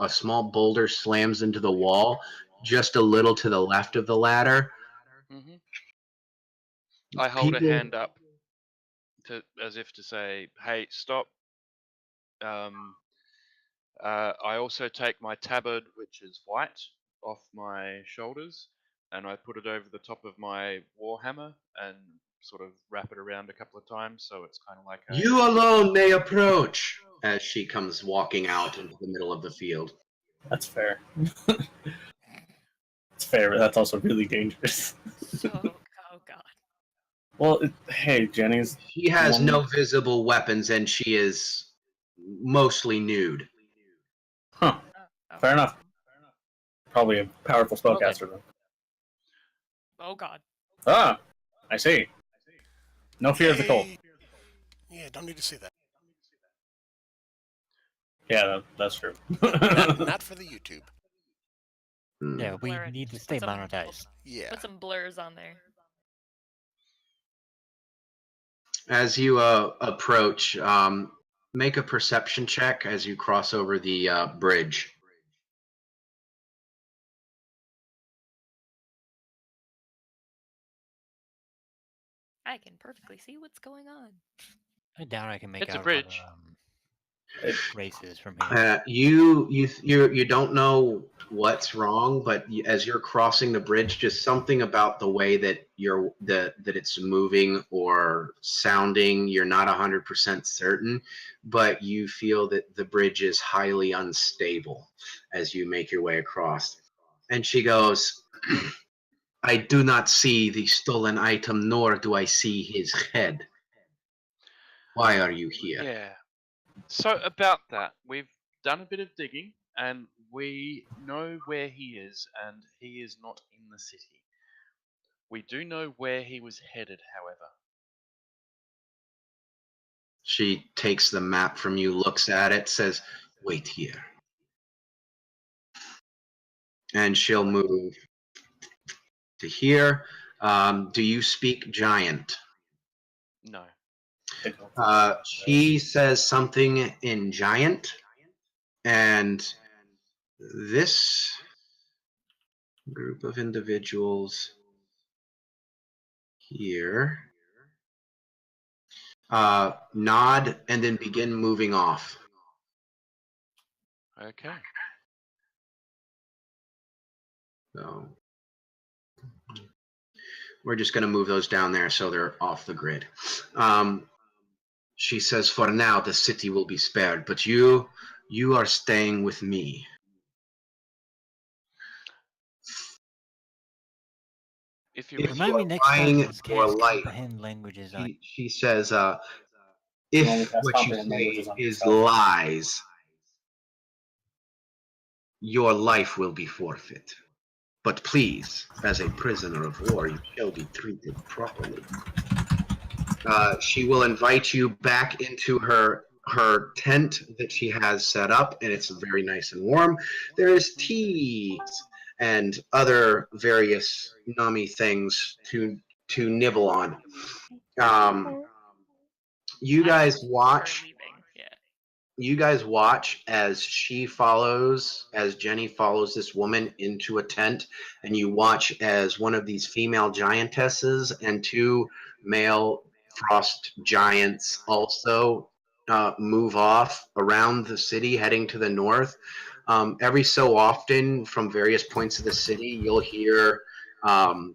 small boulder slams into the wall just a little to the left of the ladder. Mm-hmm. I hold a hand up as if to say, "Hey, stop." I also take my tabard, which is white, off my shoulders, and I put it over the top of my warhammer and sort of wrap it around a couple of times, so it's kind of like a... You alone may approach, as she comes walking out into the middle of the field. That's fair. It's fair, but that's also really dangerous. Oh god. Well, hey, Jenny's. She has one- no visible weapons, and she is mostly nude. Huh. Fair enough. Probably a powerful spellcaster then. Oh god. Ah, I see. No fear of the cold. Yeah, don't need to see that. Yeah, that's true. Not for the YouTube. Yeah, we Blur it. need to stay monetized. Yeah. Put some blurs on there. As you approach, make a perception check as you cross over the bridge. I can perfectly see what's going on. I doubt I can make It's a out bridge. races from here. You don't know what's wrong, but as you're crossing the bridge, just something about the way that that it's moving or sounding, you're not 100% certain, but you feel that the bridge is highly unstable as you make your way across. And she goes, I do not see the stolen item, nor do I see his head. Why are you here? Yeah. So about that, we've done a bit of digging, and we know where he is, and he is not in the city. We do know where he was headed, however. She takes the map from you, looks at it, says, wait here. And she'll move to here. Do you speak giant? No. She says something in giant, and this group of individuals here nod and then begin moving off. Okay. So we're just going to move those down there so they're off the grid. She says, for now, the city will be spared, but you are staying with me. If you If Remind me you are next time buying since your cats life, comprehend languages. she says, You only if cast what you comprehend languages say on is yourself. lies, your life will be forfeit. But please, as a prisoner of war, you shall be treated properly. She will invite you back into her tent that she has set up, and it's very nice and warm. There is tea and other various nummy things to nibble on. You guys watch. Yeah. You guys watch as Jenny follows this woman into a tent, and you watch as one of these female giantesses and two male frost giants also move off around the city, heading to the north. Every so often, from various points of the city, you'll hear the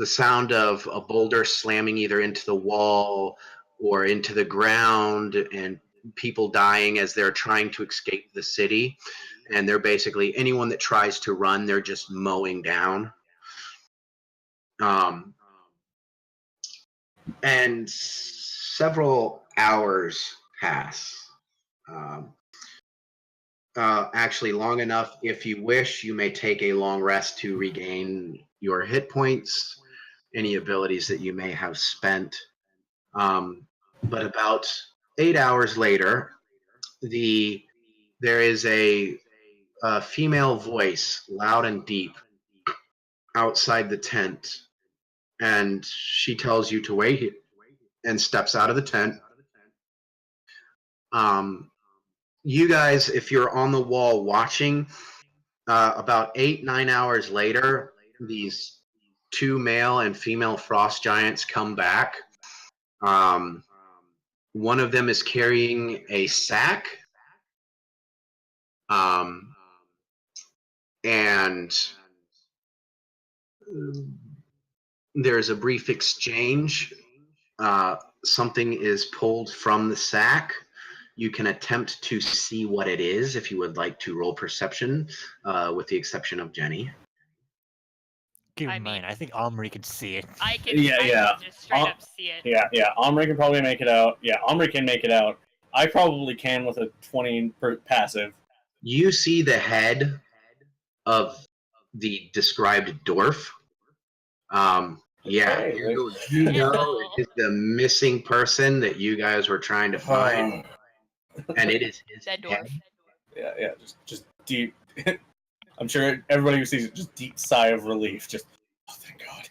sound of a boulder slamming either into the wall or into the ground, and people dying as they're trying to escape the city. And they're basically, anyone that tries to run, they're just mowing down. And several hours pass. Actually, long enough. If you wish, you may take a long rest to regain your hit points, any abilities that you may have spent. But about 8 hours later, there is a female voice, loud and deep, outside the tent, and she tells you to wait and steps out of the tent. You guys, if you're on the wall watching, about 8-9 hours later, these two male and female frost giants come back. One of them is carrying a sack. And there's a brief exchange. Something is pulled from the sack. You can attempt to see what it is if you would like to roll perception, with the exception of Jenny. Keep I in mind, mean- I think Omri can see it. I can, Yeah, I yeah. can just straight up see it. Yeah. Omri can probably make it out. Yeah, Omri can make it out. I probably can with a 20 passive. You see the head of the described dwarf. Yeah, Okay, you know it is the missing person that you guys were trying to find, and it is his Dead head. dwarf. Yeah, just deep. I'm sure everybody who sees it, just deep sigh of relief. Just, oh, thank God.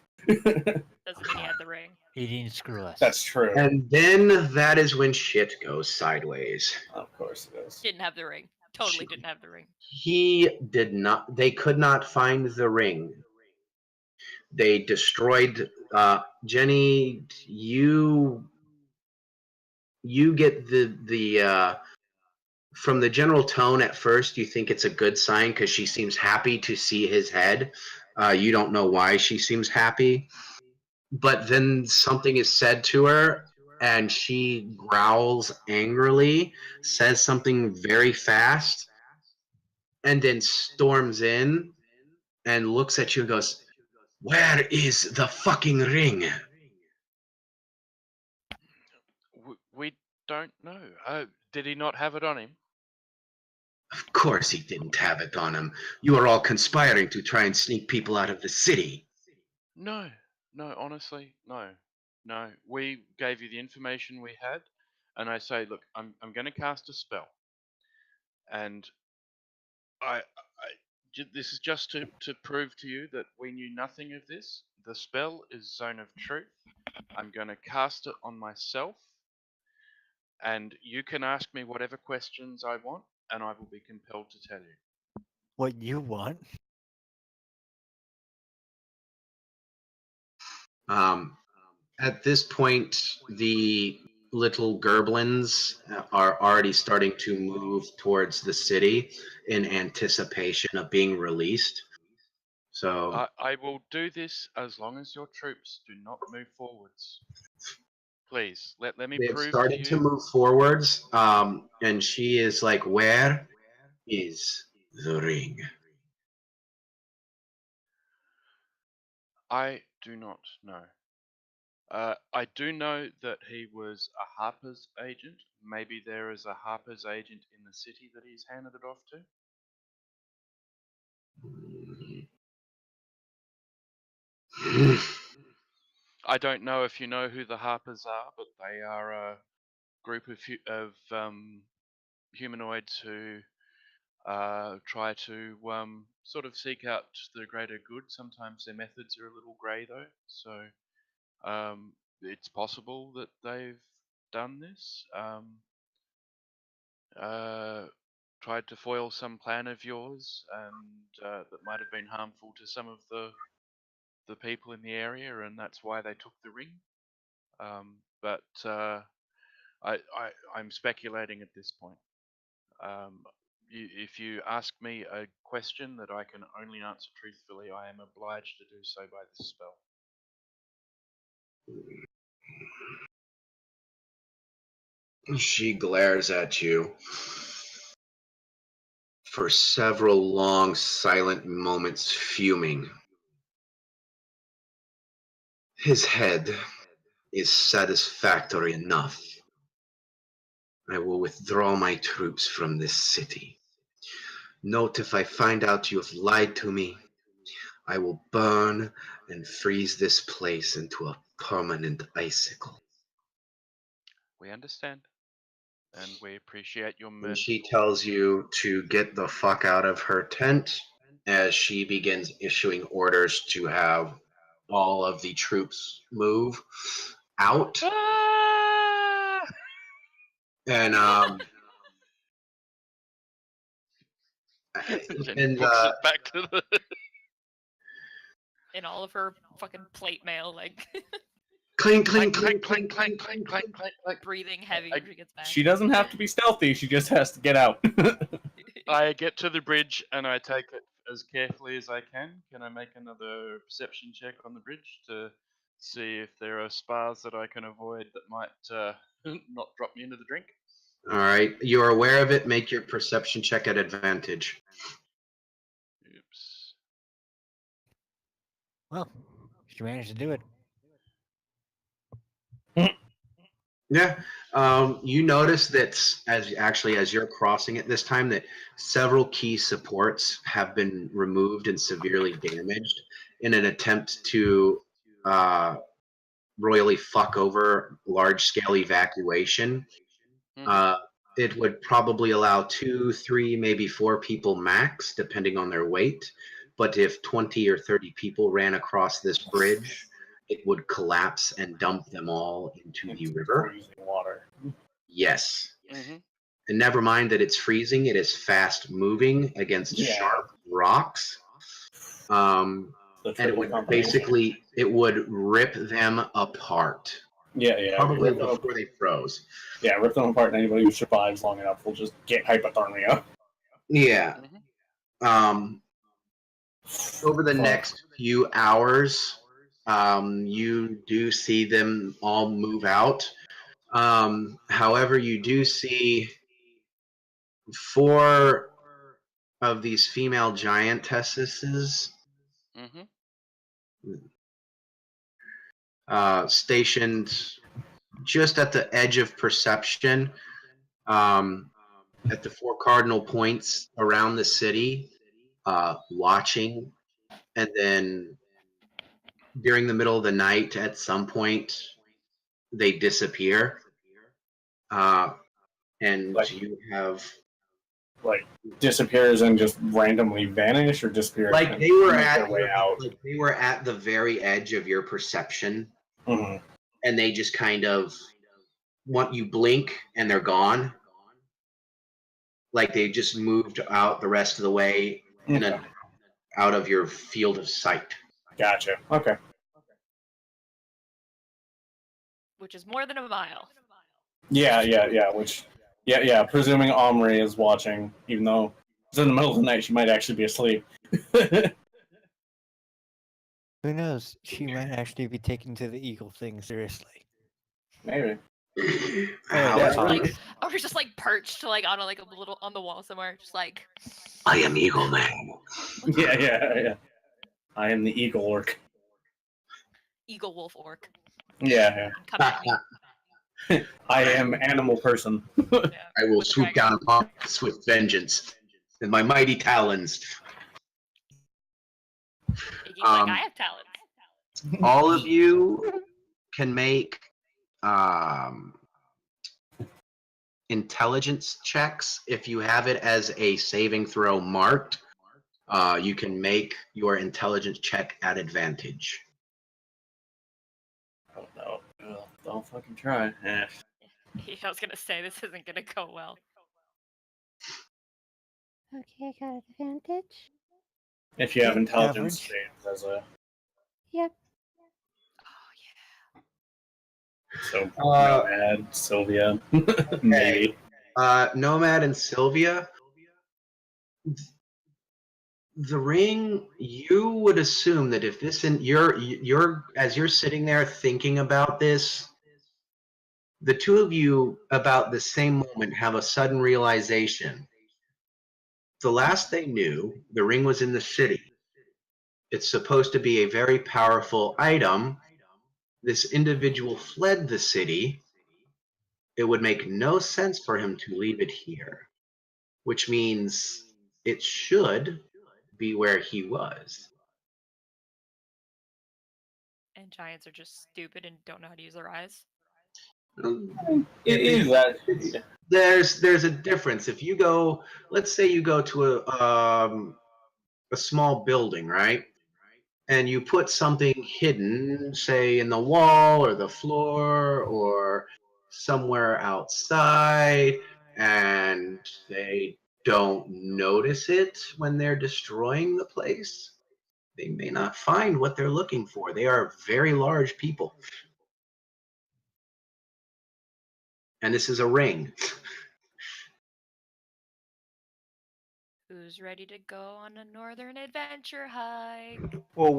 Doesn't mean he had the ring. He didn't screw us. That's true. And then that is when shit goes sideways. Of course it is. Didn't have the ring. Totally didn't have the ring. He did not. They could not find the ring. They destroyed. Jenny, you get the from the general tone at first. You think it's a good sign because she seems happy to see his head. You don't know why she seems happy, but then something is said to her, and she growls angrily, says something very fast, and then storms in and looks at you and goes, "Where is the fucking ring?" We don't know. Did he not have it on him? Of course he didn't have it on him. You are all conspiring to try and sneak people out of the city. No, honestly, no. We gave you the information we had, and I say, look, I'm going to cast a spell, and this is just to prove to you that we knew nothing of this. The spell is Zone of Truth. I'm going to cast it on myself, and you can ask me whatever questions I want, and I will be compelled to tell you. What you want? At this point, the little gerblins are already starting to move towards the city in anticipation of being released. So I will do this as long as your troops do not move forwards. Please, let me they've prove started to you. to move forwards, and she is like, "Where is the ring?" I do not know. I do know that he was a Harper's agent. Maybe there is a Harper's agent in the city that he's handed it off to. I don't know if you know who the Harpers are, but they are a group of humanoids who try to sort of seek out the greater good. Sometimes their methods are a little grey, though, so it's possible that they've done this. Tried to foil some plan of yours, and that might have been harmful to some of the people in the area, and that's why they took the ring. But I'm speculating at this point. If you ask me a question that I can only answer truthfully, I am obliged to do so by this spell. She glares at you for several long, silent moments, fuming. His head is satisfactory enough. I will withdraw my troops from this city. Note, if I find out you have lied to me, I will burn and freeze this place into a permanent icicle. We understand, and we appreciate your And mercy. she tells you to get the fuck out of her tent as she begins issuing orders to have all of the troops move out. Ah! And Jenny books it back to the In all of her fucking plate mail, like clink, clank, clink, clank, clink, clank, clink, clank, clank, clank, clank. breathing heavy when she gets back. She doesn't have to be stealthy. She just has to get out. I get to the bridge and I take it as carefully as I can. Can I make another perception check on the bridge to see if there are spars that I can avoid that might not drop me into the drink? All right, you're aware of it. Make your perception check at advantage. Oops. Well, she managed to do it. Yeah. You notice that as you're crossing it this time, that several key supports have been removed and severely damaged in an attempt to royally fuck over large-scale evacuation. It would probably allow 2, 3, maybe 4 people max, depending on their weight. But if 20 or 30 people ran across this bridge, it would collapse and dump them all into the river. Freezing water. Yes. Mm-hmm. And never mind that it's freezing, it is fast moving against sharp rocks. And it would it would rip them apart. Yeah. Probably before they froze. Yeah, rip them apart, and anybody who survives long enough will just get hypothermia. Yeah. Over the next few hours, you do see them all move out. However, you do see 4 of these female giantesses stationed just at the edge of perception, at the 4 cardinal points around the city, watching. And then during the middle of the night, at some point, they disappear. And you have disappears and just randomly vanish, or disappear like they were at their way out. Like they were at the very edge of your perception, and they just kind of you blink and they're gone. Like they just moved out the rest of the way out of your field of sight. Gotcha. Okay. Which is more than a mile. Yeah. Presuming Omri is watching, even though it's in the middle of the night, she might actually be asleep. Who knows? She might actually be taken to the eagle thing seriously. Maybe. Or just like perched like on a little on the wall somewhere, just like I am Eagle Man. Yeah. I am the eagle orc. Eagle wolf orc. Yeah. Come at me. I am animal person. I will swoop down upon us with vengeance in my mighty talons. I have talents. All of you can make intelligence checks. If you have it as a saving throw marked, you can make your intelligence check at advantage. Oh no. Don't fucking try. I was gonna say, this isn't gonna go well. Okay, I got advantage. If you have intelligence saved as a... Yep. So, Nomad, Sylvia, maybe. Nomad and Sylvia, the ring, you would assume that if this you're as you're sitting there thinking about this, the two of you about the same moment have a sudden realization. The last they knew, the ring was in the city. It's supposed to be a very powerful item. This individual fled the city. It would make no sense for him to leave it here, which means it should be where he was. And giants are just stupid and don't know how to use their eyes. There's a difference. If you go, let's say you go to a small building, right? And you put something hidden, say in the wall or the floor or somewhere outside, and they don't notice it when they're destroying the place, they may not find what they're looking for. They are very large people. And this is a ring. Who's ready to go on a northern adventure hike? Whoa.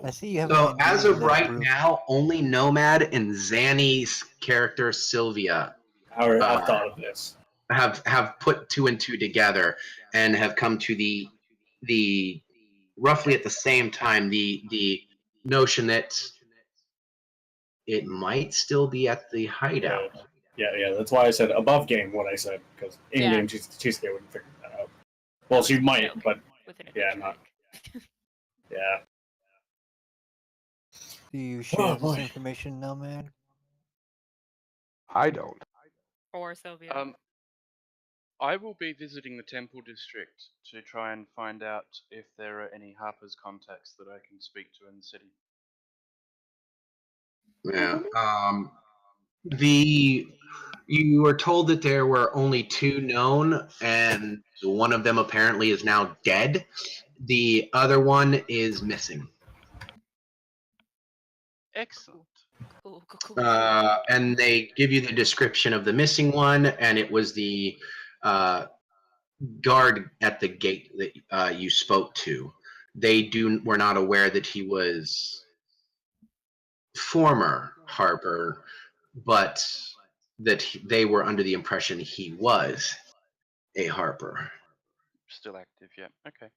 I see you have. So as of right now, only Nomad and Zanny's character Sylvia I've thought of this. Have put 2 and 2 together and have come to the roughly at the same time, the notion that it might still be at the hideout. Yeah. That's why I said above game what I said, because in Yeah. game Cheesecake wouldn't figure that out. Well, she might, but with an yeah, adventure not. link. Yeah. Do you share this information, Nomad? I don't. Or Sylvia. I will be visiting the Temple District to try and find out if there are any Harper's contacts that I can speak to in the city. Yeah. You were told that there were only 2 known, and one of them apparently is now dead. The other one is missing. Excellent. Cool. And they give you the description of the missing one, and it was the guard at the gate that you spoke to. They were not aware that he was former Harper, but that they were under the impression he was a Harper. Still active, yeah. Okay.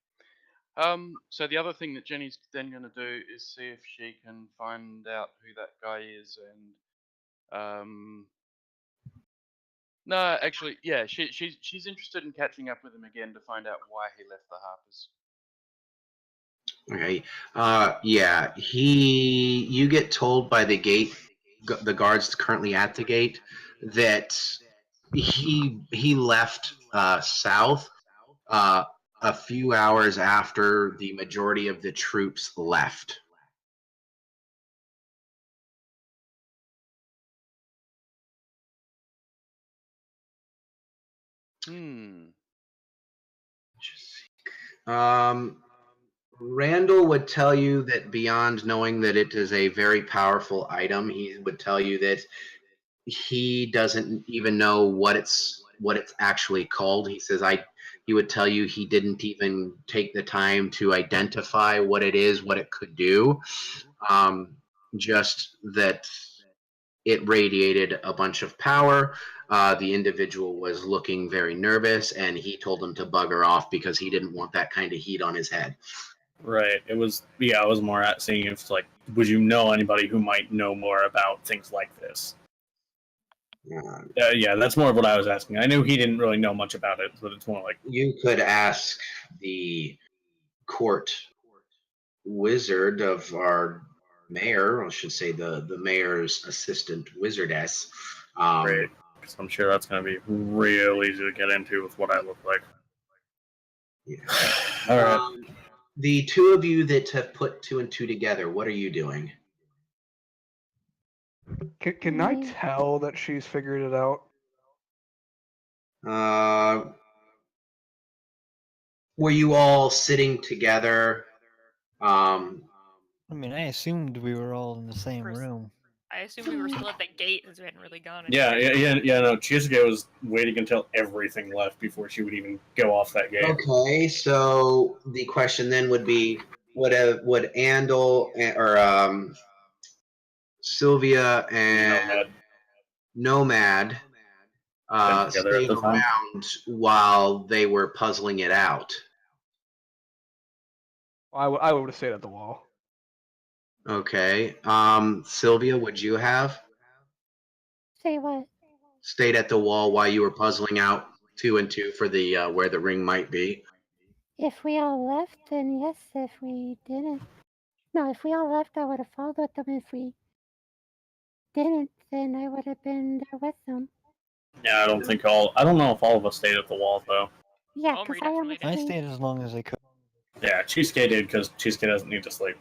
So the other thing that Jenny's then going to do is see if she can find out who that guy is, and no, actually, yeah, she's interested in catching up with him again to find out why he left the Harpers. Okay. Yeah. You get told by the gate, the guards currently at the gate, that he left south a few hours after the majority of the troops left. Randall would tell you that beyond knowing that it is a very powerful item, he would tell you that he doesn't even know what it's actually called. He says he would tell you he didn't even take the time to identify what it is, what it could do. Just that it radiated a bunch of power. The individual was looking very nervous, and he told him to bugger off because he didn't want that kind of heat on his head. Right. It was I was more at seeing if would you know anybody who might know more about things like this? Yeah, that's more of what I was asking. I knew he didn't really know much about it, but it's more like you could ask the court wizard of our mayor, or I should say the mayor's assistant wizardess. Great, because I'm sure that's going to be real easy to get into with what I look like. Yeah. All right. The 2 of you that have put 2 and 2 together, what are you doing? Can I tell that she's figured it out? Were you all sitting together? I mean, I assumed we were all in the same room. I assumed we were still at the gate because we hadn't really gone Yeah. anywhere. No, Chisuke was waiting until everything left before she would even go off that gate. Okay, so the question then would be, would Andal or Sylvia and Nomad stay around while they were puzzling it out? I would have stayed at the wall. Okay. Sylvia, would you have? Say what? Stayed at the wall while you were puzzling out 2 and 2 for the where the ring might be? If we all left, then yes. If we didn't, no. If we all left, I would have followed with them. If we didn't, then I would have been there with them. Yeah, I don't know if all of us stayed at the wall though. Yeah, because I stayed as long as I could. Yeah, Cheesecake did because Cheesecake doesn't need to sleep.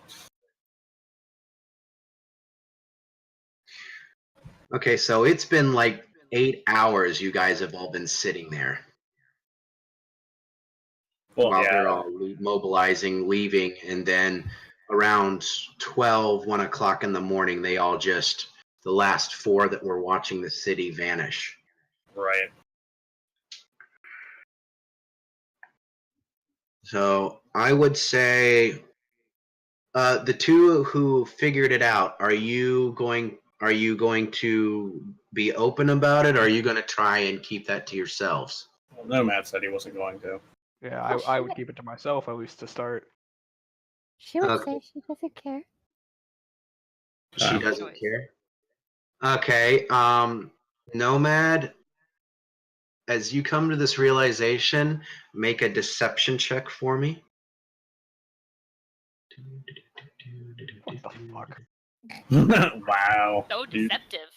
Okay, so it's been like 8 hours you guys have all been sitting there. Well, while yeah. they're all mobilizing, leaving, and then around 1 o'clock in the morning, they all just, the last 4 that were watching the city vanish. Right. So I would say the 2 who figured it out, are you going to be open about it, or are you going to try and keep that to yourselves? Well, Nomad said he wasn't going to. Yeah, I would keep it to myself, at least to start. She would Okay. say she doesn't care. She doesn't care. Okay. Nomad, as you come to this realization, make a deception check for me. What the fuck? Wow. So dude. deceptive.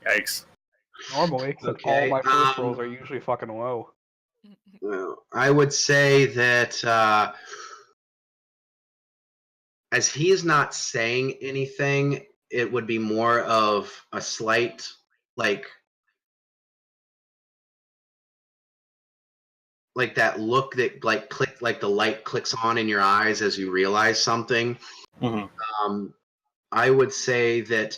Yikes. Normally, except all Okay, my first rolls are usually fucking low. Well, I would say that as he is not saying anything, it would be more of a slight, like that look that like the light clicks on in your eyes as you realize something. Mm-hmm. I would say that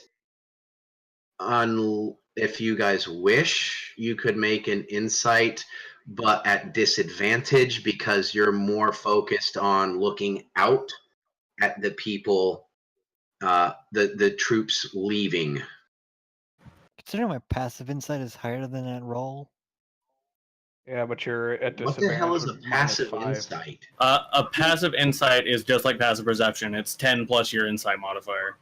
if you guys wish, you could make an insight, but at disadvantage because you're more focused on looking out at the people, the troops leaving. Considering my passive insight is higher than that roll. Yeah, but you're at What the hell disadvantage is a with passive -5. insight? A passive insight is just like passive perception. It's 10 plus your insight modifier.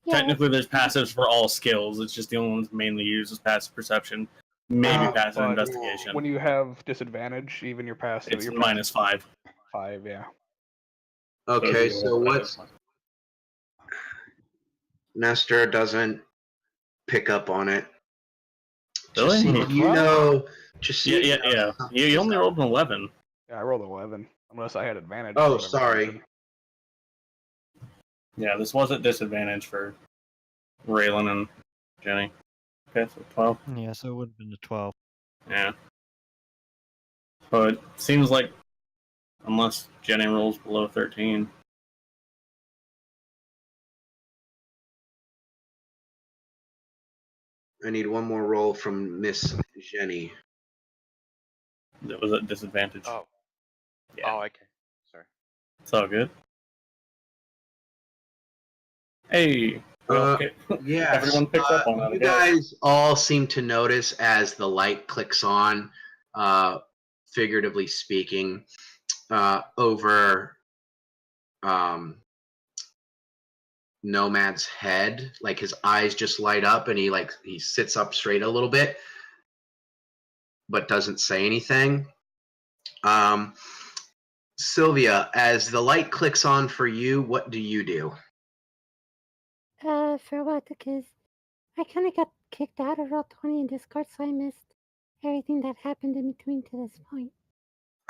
Yeah, Technically, there's passives for all skills. It's just the only ones mainly used as passive perception. Maybe passive But investigation. when you have disadvantage, even your passive, It's your -5. 5, yeah. Okay, so what's Nestor doesn't pick up on it. Really? Yeah. You only rolled an 11. Yeah, I rolled 11. Unless I had advantage. Oh, for whatever sorry. reason. Yeah, this was at disadvantage for Raylan and Jenny. Okay, so 12. Yeah, so it would have been a 12. Yeah. But seems like unless Jenny rolls below 13. I need one more roll from Miss Jenny. That was at disadvantage. Oh. Yeah. Oh, okay. Sorry. It's all good. Hey. Yeah. Everyone picks up on that. You guys all seem to notice as the light clicks on, figuratively speaking, over Nomad's head. Like his eyes just light up, and he sits up straight a little bit, but doesn't say anything. Sylvia, as the light clicks on for you, what do you do? For what? Because I kind of got kicked out of Roll20 and Discord, so I missed everything that happened in between to this point.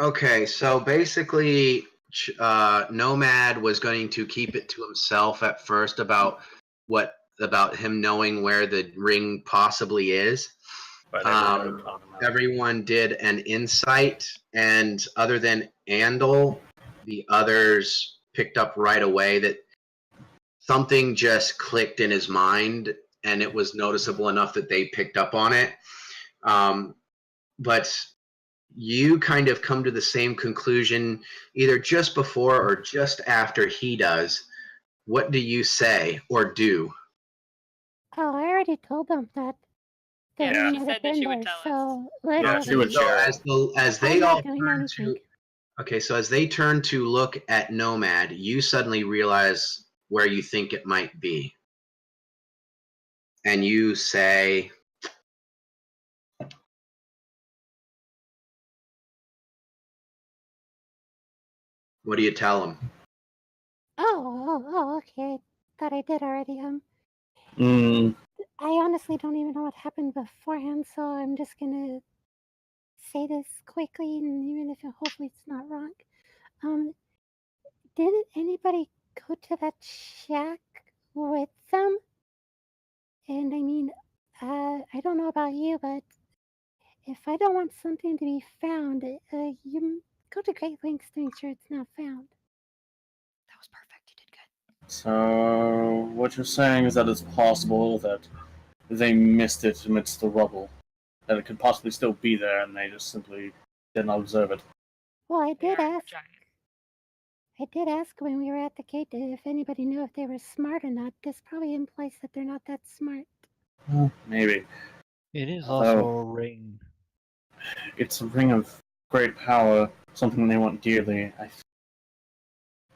Okay, so basically, Nomad was going to keep it to himself at first about him knowing where the ring possibly is. But everyone did an insight, and other than Andal, the others picked up right away that something just clicked in his mind, and it was noticeable enough that they picked up on it. But you kind of come to the same conclusion either just before or just after he does. What do you say or do? Oh, I already told them that. Yeah, she said that she would tell us. She would share. As they I'm all not doing turn anything. Okay, so as they turn to look at Nomad, you suddenly realize where you think it might be. And you say, what do you tell them? Oh, okay. I thought I did already. I honestly don't even know what happened beforehand, so I'm just gonna say this quickly, and even if hopefully it's not wrong. Didn't anybody go to that shack with them? And I mean, I don't know about you, but if I don't want something to be found, you go to great lengths to make sure it's not found. That was perfect. You did good. So, what you're saying is that it's possible that they missed it amidst the rubble. That it could possibly still be there and they just simply didn't observe it. Well, I did ask. I did ask when we were at the gate if anybody knew if they were smart or not. This probably implies that they're not that smart. Maybe. It is also a ring. It's a ring of great power, something they want dearly.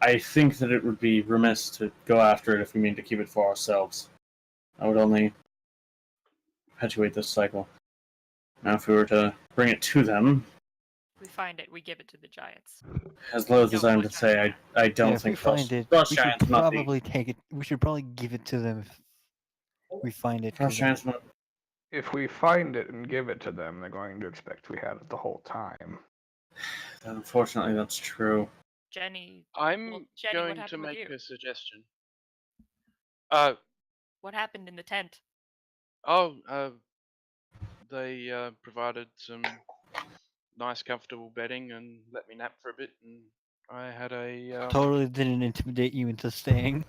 I think that it would be remiss to go after it if we mean to keep it for ourselves. I would only perpetuate this cycle. Now, if we were to bring it to them, We find it, we give it to the giants. as loath as Don't I am to push say, on I don't Yeah, if we think find it, frost we should giants not be. probably take it. We should probably give it to them if we find it. 'cause Frost giants not. If we find it and give it to them, they're going to expect we had it the whole time. Unfortunately, that's true. Jenny, I'm well, Jenny, what going to happened with make you? a suggestion. What happened in the tent? They provided some nice, comfortable bedding and let me nap for a bit, and I had a totally didn't intimidate you into staying.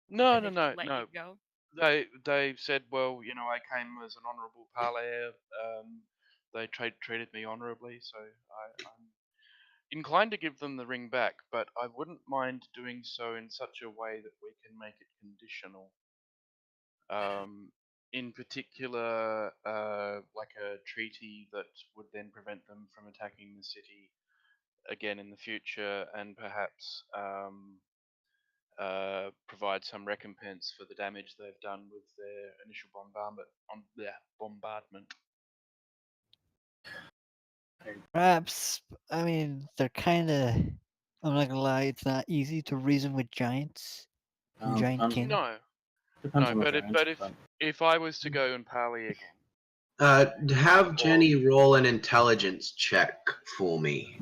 No, Did no, they no, just let no. you go? They said, well, I came as an honourable parley. They treated me honourably, so I'm inclined to give them the ring back, but I wouldn't mind doing so in such a way that we can make it conditional. In particular, like a treaty that would then prevent them from attacking the city again in the future, and perhaps provide some recompense for the damage they've done with their initial bombardment. Perhaps, I mean, they're kind of. I'm not gonna lie, it's not easy to reason with giants. And giant kin. No, Depends no, on the but giants, if I was to go and parley again, Have Jenny roll an intelligence check for me.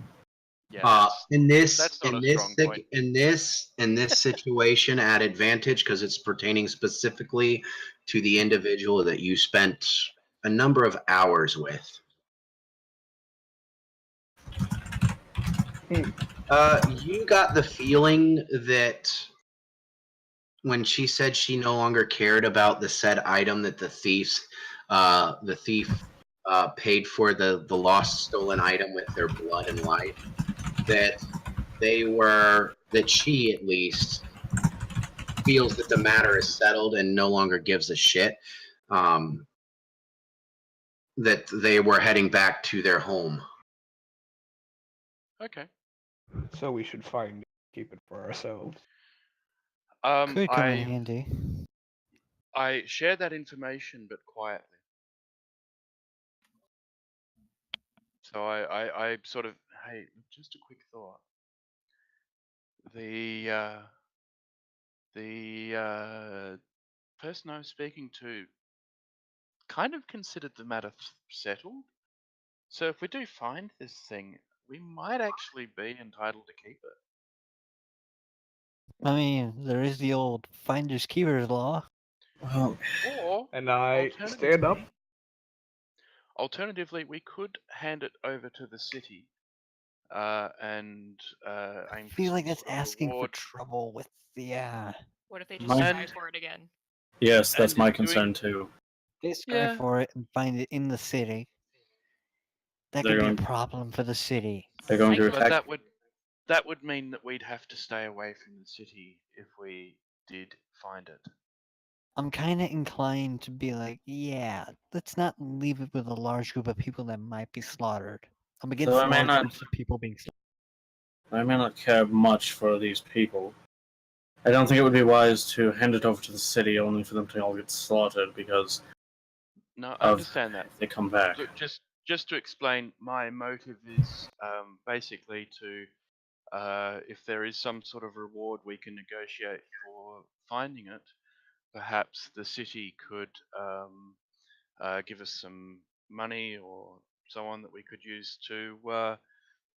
yeah, In this that's not a strong point. in this situation at advantage, because it's pertaining specifically to the individual that you spent a number of hours with. You got the feeling that when she said she no longer cared about the said item that the thief paid for the lost stolen item with their blood and life, that she at least feels that the matter is settled and no longer gives a shit. That they were heading back to their home. Okay. So we should find it, keep it for ourselves. Could come in handy. I share that information, but quietly. So I sort of, hey, just a quick thought. The person I was speaking to kind of considered the matter settled. So if we do find this thing, we might actually be entitled to keep it. I mean, there is the old finders keepers law. Well, Or and I stand up. Alternatively, we could hand it over to the city, and I feel like that's asking for trouble with the. What if they just scry for it again? Yes, that's my concern too. They scry for it and find it in the city. That could be a problem for the city. They're going to But attack. that would mean that we'd have to stay away from the city if we did find it. I'm kind of inclined to be like, yeah, let's not leave it with a large group of people that might be slaughtered. I'm against large groups of people being slaughtered. I may not care much for these people. I don't think it would be wise to hand it over to the city only for them to all get slaughtered because. No, I understand that. If they come back. Look, just to explain, my motive is basically to, if there is some sort of reward we can negotiate for finding it, perhaps the city could give us some money or so on that we could use to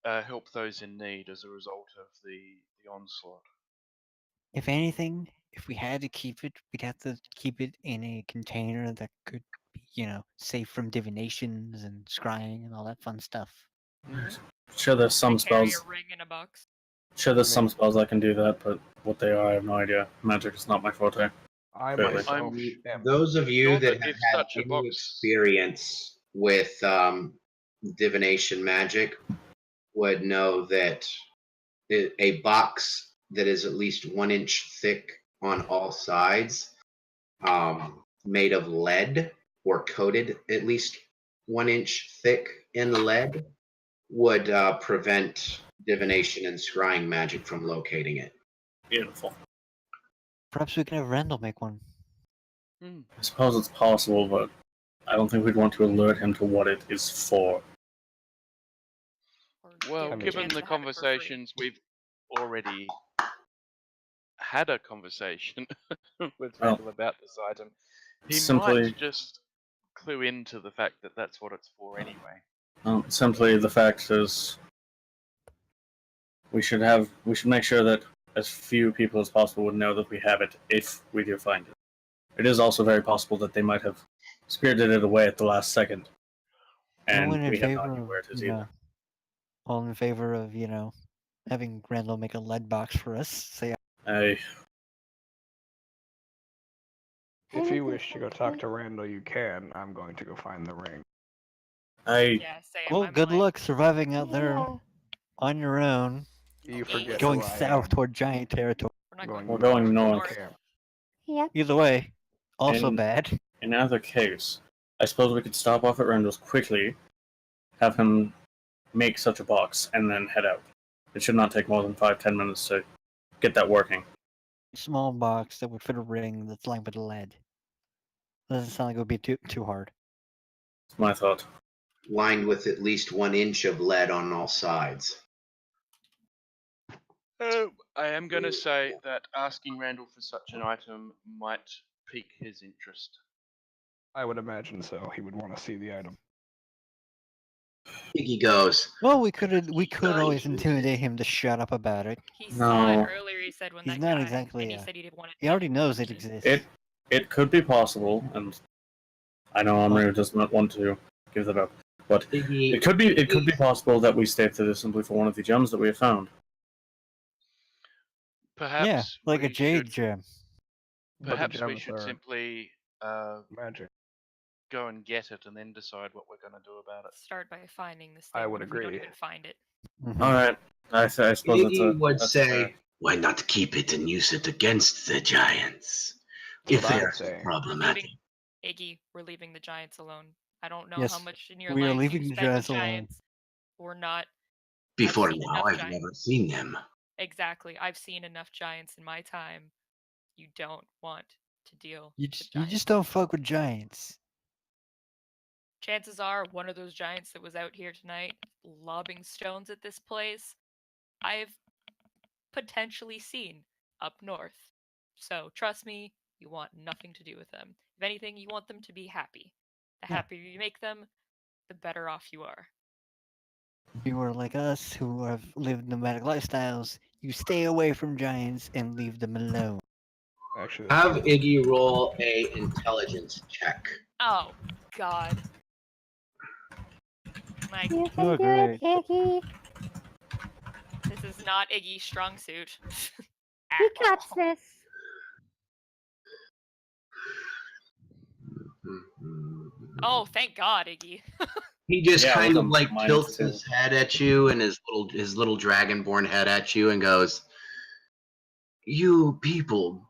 help those in need as a result of the onslaught. If anything, if we had to keep it, we'd have to keep it in a container that could be, safe from divinations and scrying and all that fun stuff. Sure, there's some Carry spells. a ring in a box. Sure, there's some spells that can do that, but what they are, I have no idea. Magic is not my forte. Those of you that have had any experience with divination magic would know that a box that is at least 1 inch thick on all sides, made of lead or coated at least 1 inch thick in lead, would prevent divination and scrying magic from locating it. Beautiful. Perhaps we can have Randall make one. Hmm. I suppose it's possible, but I don't think we'd want to alert him to what it is for. Or Well, give him a given chance the to have it for free. conversations we've already had a conversation with Well, Randall about this item, he simply, might just clue into the fact that that's what it's for anyway. simply the fact is, we should make sure that as few people as possible would know that we have it if we do find it. It is also very possible that they might have spirited it away at the last second, and All in we have no favor idea of, where it is you either. know, all in favor of, having Randall make a lead box for us. Say, I If you wish to go talk to Randall, you can. I'm going to go find the ring. Yeah, same. well, I'm good like, luck surviving out there Yeah. on your own, You forget going who I south am. toward giant territory. we're not Going We're going going north. north. Camp. Yep. Either way, also And- bad. In either case, I suppose we could stop off at Randall's quickly, have him make such a box, and then head out. It should not take more than 5-10 minutes to get that working. Small box that would fit a ring that's lined with lead. Doesn't sound like it would be too hard. That's my thought. Lined with at least 1 inch of lead on all sides. I am going to say that asking Randall for such an item might pique his interest. I would imagine so. He would want to see the item. Iggy goes, Well, we could always intimidate him to shut up about it. He saw it No. earlier. He said when He's that not guy, exactly, and he said he didn't want it. He already knows it exists. It could be possible, and I know Amru does not want to give that up, but Iggy, it could be possible that we stayed to this simply for one of the gems that we have found. Perhaps Yeah, like a we jade should, gem. But the perhaps we gems should are simply magic. go and get it and then decide what we're going to do about it. Start by finding this I thing. would What if we don't agree. even find it? Mhm. All right, I suppose Iggy would that's say, fair. why not keep it and use it against the giants? That's If what they I'm are so saying. problematic. Iggy, we're leaving the giants alone. I don't know Yes, how much in your we are life leaving you the spent giants with alone. giants or not. Before seen now, enough I've giants. never seen them. Exactly. I've seen enough giants in my time. You don't want to deal You with just giants. don't fuck with giants. Chances are one of those giants that was out here tonight lobbing stones at this place, I've potentially seen up north. So trust me, you want nothing to do with them. If anything, you want them to be happy. The Yeah. happier you make them, the better off you are. If you are like us who have lived nomadic lifestyles, you stay away from giants and leave them alone. Actually, that's Have true. Iggy roll a intelligence check. Oh, God. My, You Oh, can do it, great. Iggy. this is not Iggy's strong suit. He At got all. this. Oh, thank God, Iggy. He just Yeah, kind with of a like minus tilts 2. his head at you and his little dragonborn head at you and goes, "You people,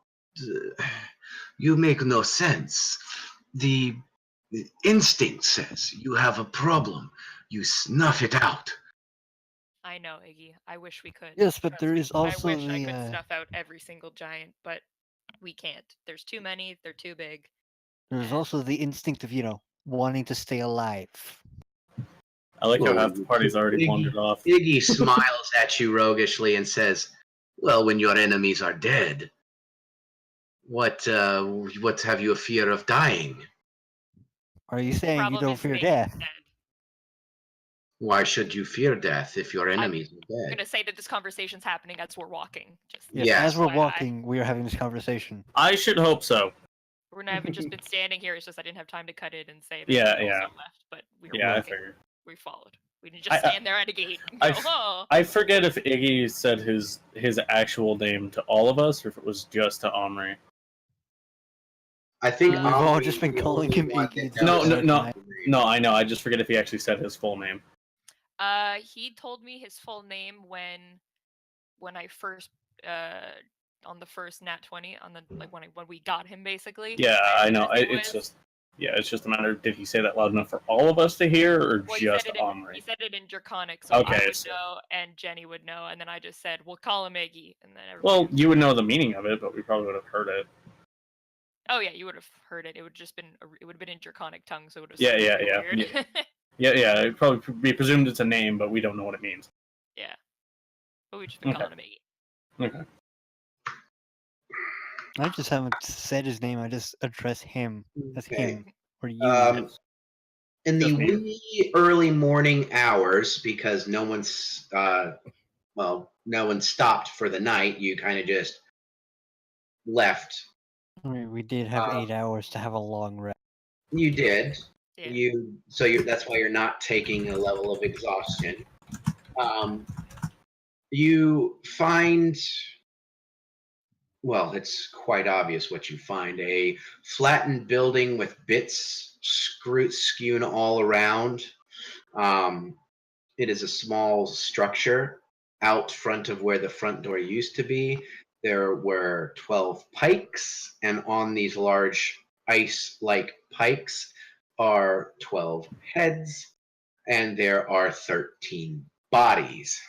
you make no sense. The instinct says you have a problem. You snuff it out." I know, Iggy. I wish we could. Yes, but Trust there me. is also I wish I the, could snuff out every single giant, but we can't. There's too many. They're too big. there's also the instinct of, wanting to stay alive. I like how Whoa, half the party's already wandered off. Iggy smiles at you roguishly and says, "Well, when your enemies are dead, what have you a fear of dying? Are you saying you Problem don't is fear making death? them dead. Why should you fear death if your enemies are I'm dead?" gonna say that this conversation's happening as we're walking. Just Yes, Yes. as we're FYI. walking, we are having this conversation. I should hope so. We're not just been standing here. It's just I didn't have time to cut it and say that Yeah, we yeah. also left, but we were Yeah, I walking. figured. We followed. We didn't just stand there at a gate and go, oh. I forget if Iggy said his actual name to all of us or if it was just to Omri. I think We've all Omri just been is the calling only him one Iggy that the No, knows no, his no. name. No, I know. I just forget if he actually said his full name. He told me his full name when I first on the first Nat 20 on the when we got him basically. Yeah, I I asked know. what his name It's was, just Yeah, it's just a matter of, did he say that loud enough for all of us to hear, or Well, just he Omri? said it in Draconic, so I Okay, would so- know and Jenny would know, and then I just said, "We'll call him Iggy," and then everybody. Well, you would know the meaning of it, but we probably would have heard it. Oh yeah, you would have heard it. It would just been it would have been in Draconic tongue, so it would have. Yeah, sounded yeah, weird. Yeah, it'd probably be presumed it's a name, but we don't know what it means. Yeah, but we just been calling him Iggy. Okay. I just haven't said his name. I just address him as Okay. him or you. In the Just me. wee early morning hours, because no one's no one stopped for the night. You kind of just left. I mean, we did have 8 hours to have a long rest. You did. Yeah. That's why you're not taking a level of exhaustion. You find, well, it's quite obvious what you find: a flattened building with bits skewn all around. It is a small structure out front of where the front door used to be. There were 12 pikes, and on these large ice-like pikes are 12 heads, and there are 13 bodies,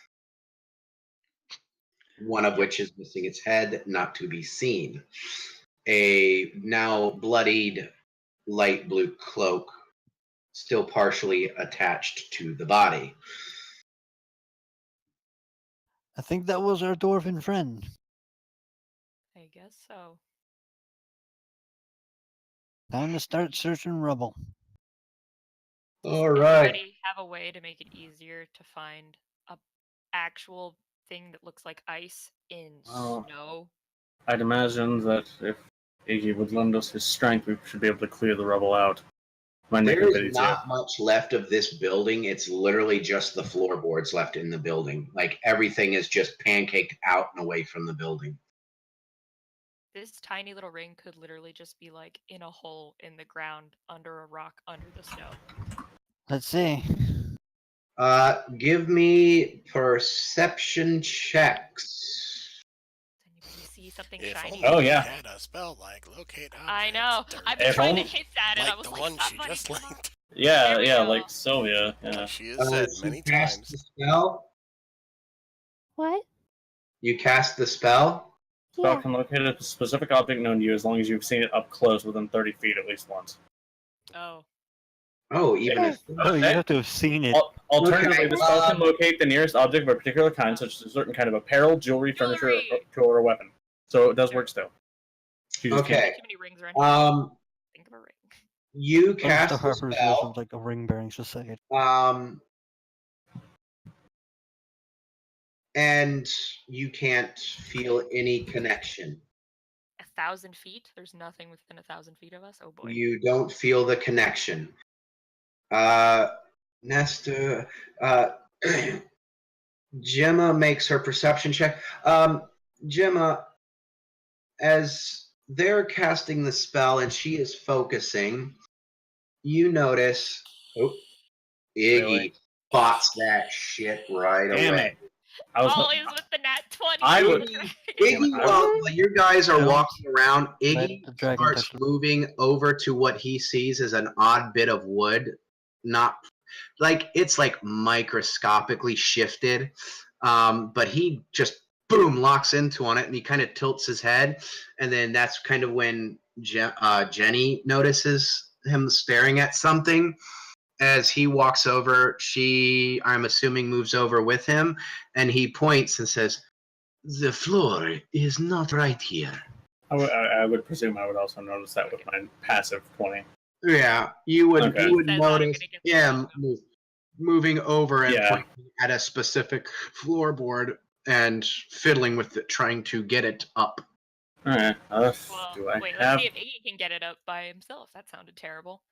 one of which is missing its head, not to be seen. A now bloodied light blue cloak still partially attached to the body. I think that was our dwarven friend. I guess so. Time to start searching rubble. All Does right. anybody have a way to make it easier to find a actual thing that looks like ice in snow? I'd imagine that if Iggy would lend us his strength, we should be able to clear the rubble out. There is not much left of this building. It's literally just the floorboards left in the building. Like, everything is just pancaked out and away from the building. This tiny little ring could literally just be like in a hole in the ground under a rock under the snow. Let's see. Give me perception checks. Does anybody see something If shiny? only Oh, we yeah. had a spell like locate objects. I know. dirt, I've been If trying to only- hit that, and I like was the like, one she somebody just come on. linked. Yeah, There we yeah, go. like Sylvia. Yeah. She has said So many you cast times. the spell? What? You cast the spell? Spell Yeah. can locate a specific object known to you as long as you've seen it up close within 30 feet at least once. Oh. Oh, even Yeah. if Oh, you have to have seen it. Alternatively, Okay, the spell can locate the nearest object of a particular kind, such as a certain kind of apparel, jewelry, furniture, or a weapon. So it does work still. You just Okay. Too many rings around here. Think of a ring. You Mr. cast the Harper's spell. wasn't like a ring-bearing society. And you can't feel any connection. 1,000 feet? There's nothing within 1,000 feet of us? Oh boy. You don't feel the connection. Nesta, Gemma makes her perception check. Gemma, as they're casting the spell and she is focusing, you notice, Iggy Really? spots that shit right Damn away. it. I was Always with the nat 20. I would- Iggy, while you guys are walking around, Let Iggy the dragon starts touch them. moving over to what he sees as an odd bit of wood. Not like it's like microscopically shifted, but he just boom locks into on it, and he kind of tilts his head, and then that's kind of when Jenny notices him staring at something. As he walks over, she, I'm assuming, moves over with him, and he points and says, "The floor is not right here." I would presume I would also notice that with my passive 20. Yeah, you would Okay. you would Says I'm notice gonna get the him moving over and Yeah. pointing at a specific floorboard and fiddling with it, trying to get it up. Alright, Well, do I wait, have... let's see if Iggy can get it up by himself. That sounded terrible.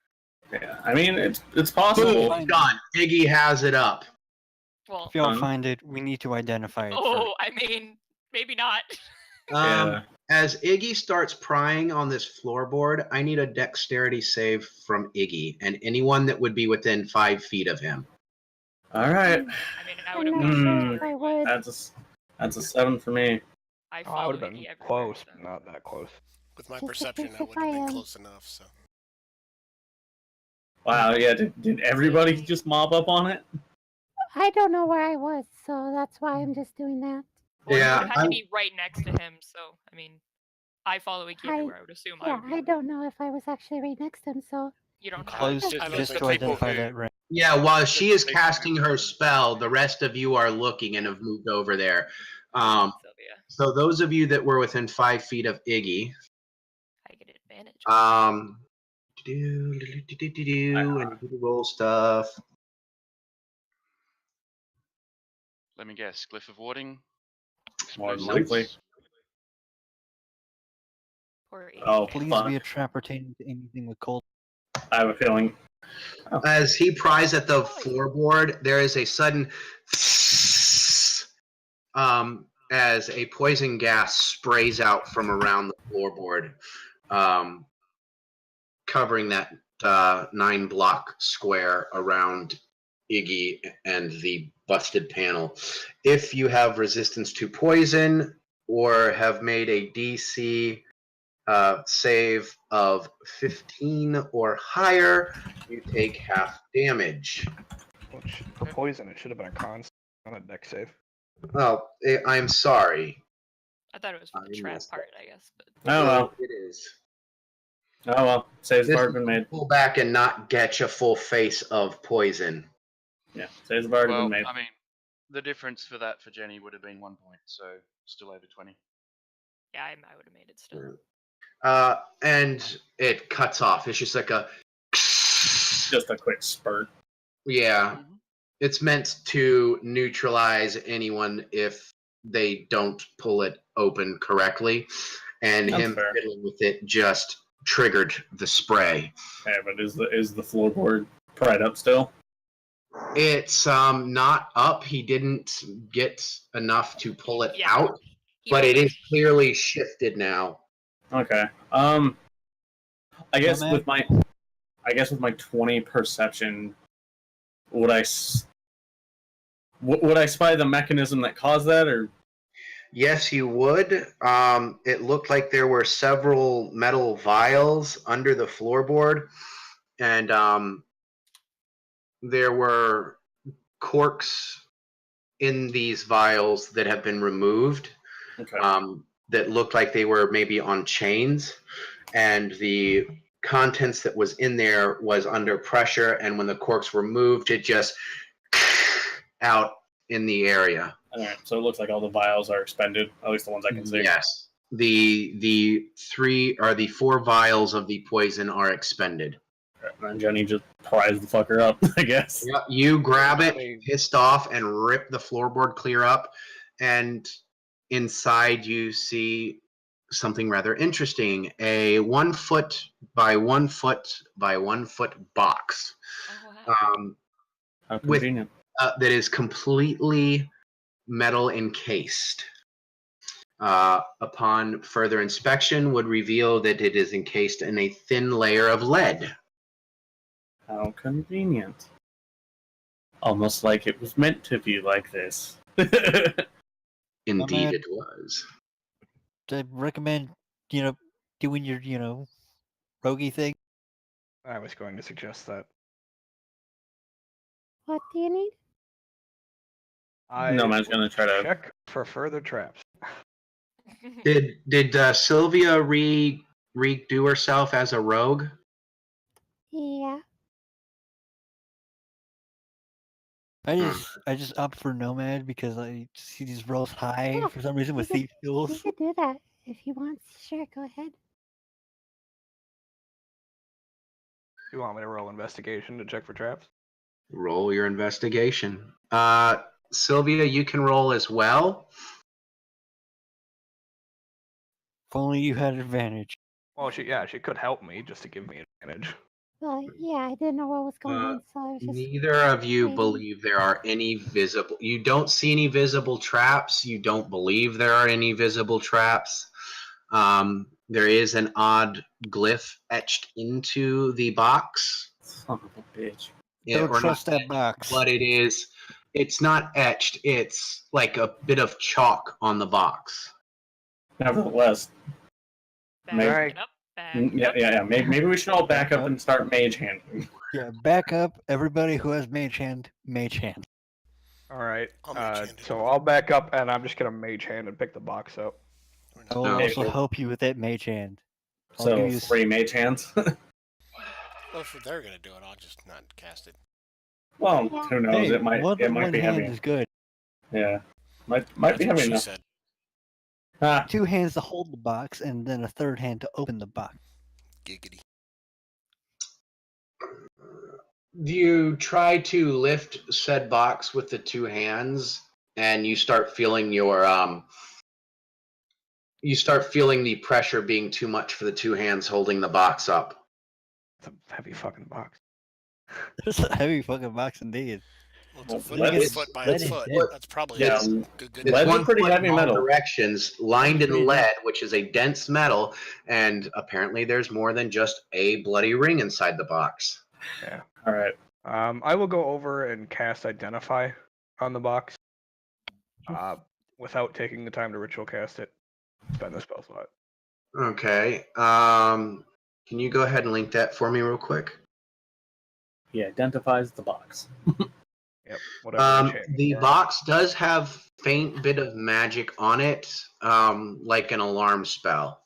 Yeah, I mean, it's possible. Boom, done. Iggy has it up. Well, If y'all Fun. find it, we need to identify it first. oh, I mean, maybe not. Yeah. As Iggy starts prying on this floorboard, I need a dexterity save from Iggy and anyone that would be within 5 feet of him. Alright. I mean, I would I'm have not gone sure for if I it, would. That's a 7 for me. I I follow would have been Iggy everywhere. close, so. but not that close. With my Just in perception, case I if would have I been am- close enough. So Wow, yeah, did everybody just mob up on it? I don't know where I was, so that's why I'm just doing that. Well, you Yeah, would have had to be right next to him, so I mean, I follow Iki everywhere. I would assume I Yeah, would be. I don't know if I was actually right next to him, so You don't know. Close I look just at to people identify who- that right. Yeah, while she is Just casting her people- spell, the rest of you are looking and have moved over there. Sylvia, So those of you that were within 5 feet of Iggy, I get advantage. and you do the roll stuff. Let me guess. Glyph of Warding? More than Explosives? likely. Poor Iggy. Oh, Please fuck. be a trap pertaining to anything with cold. I have a feeling. As he pries at the floorboard, there is a sudden as a poison gas sprays out from around the floorboard, covering that 9-block square around Iggy and the busted panel. If you have resistance to poison or have made a DC save of 15 or higher, you take half damage. For poison, it should have been a con, not a deck save. Well, I'm sorry. I thought it was for the I trap missed part, I guess. But Oh well. It is. Oh well. Saves This have already been made. pull back and not get a full face of poison. Yeah, saves have already Well, been made. I mean, the difference for that for Jenny would have been 1 point, so still over 20. yeah, I would have made it still. And it cuts off. It's just like a. Just a quick spurt. Yeah. It's meant to neutralize anyone if they don't pull it open correctly. And That's him fair. fiddling with it just triggered the spray. Okay, but is the floorboard pried up still? It's not up. He didn't get enough to pull it Yeah. out, but it is clearly shifted now. Okay. I guess man. with my 20 perception, would I spy the mechanism that caused that, or? Yes, you would. It looked like there were several metal vials under the floorboard, and there were corks in these vials that have been removed. Okay. That looked like they were maybe on chains, and the contents that was in there was under pressure, and when the corks were moved, it just out in the area. Alright, so it looks like all the vials are expended, at least the ones I can see. Yes. The 4 vials of the poison are expended. And Jenny just pries the fucker up, I guess. Yep, you grab it, pissed off, and rip the floorboard clear up, and inside you see something rather interesting: a 1 foot by 1 foot by 1 foot box. Oh, wow. How With- convenient. That is completely metal encased. Upon further inspection, would reveal that it is encased in a thin layer of lead. How convenient. Almost like it was meant to be like this. Indeed, man. it was. I recommend, doing your, roguey thing. I was going to suggest that. What do you need? No man's gonna try to. Check for further traps. Did Sylvia redo herself as a rogue? Yeah. I just opt for Nomad because I see these rolls high Yeah, for some reason with you thief You skills. could do that if you want. Sure, go ahead. You want me to roll investigation to check for traps? Roll your investigation. Sylvia, you can roll as well. If only you had advantage. Well, she could help me just to give me advantage. Well, yeah, I didn't know what was going on, so I was just. Neither of you waiting. believe there are any visible. You don't see any visible traps. You don't believe there are any visible traps. There is an odd glyph etched into the box. Son of a bitch. Don't Or trust not that box. But it is. It's not etched. It's like a bit of chalk on the box. Nevertheless. Backing Maybe- it up. Backing Yeah, up. yeah, yeah. Maybe we should all back up and start mage handling. Yeah, back up, everybody who has mage hand, mage hand. All right. I'll mage hand it. So I'll back up, and I'm just gonna mage hand and pick the box up. We're I not will Okay. also help you with that mage hand. I'll So give you 3 mage hands. Well, if they're gonna do it, I'll just not cast it. Well, who knows? Hey, It might one be hand heavy. is good. Yeah, might That's be what heavy she enough. said. Ah, 2 hands to hold the box, and then a third hand to open the box. Giggity. You try to lift said box with the 2 hands, and you start feeling the pressure being too much for the 2 hands holding the box up. It's a heavy fucking box. It's a heavy fucking box indeed. Well, it's a foot Then by you a get foot by lead its is foot. dead. That's probably yeah, good. It's Lead's 1 pretty foot heavy in all metal. directions, lined in Pretty lead, dense. which is a dense metal, and apparently there's more than just a bloody ring inside the box. Yeah. all right. I will go over and cast Identify on the box. Without taking the time to ritual cast it. Spend the spell slot. Okay. Can you go ahead and link that for me real quick? He identifies the box. Yep. Whatever. The box does have faint bit of magic on it, like an alarm spell.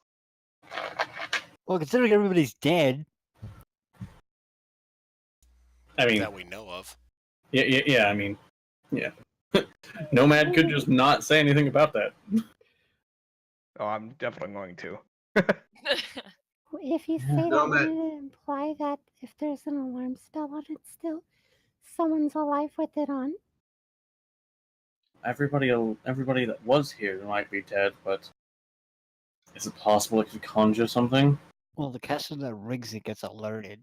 Well, considering everybody's dead, I mean, that we know of. yeah. I mean, yeah. Nomad could just not say anything about that. Oh, I'm definitely going to. If you say that, Nomad. wouldn't it imply that if there's an alarm spell on it still, someone's alive with it on? Everybody that was here might be dead, but is it possible it could conjure something? well, the caster that rigs it gets alerted.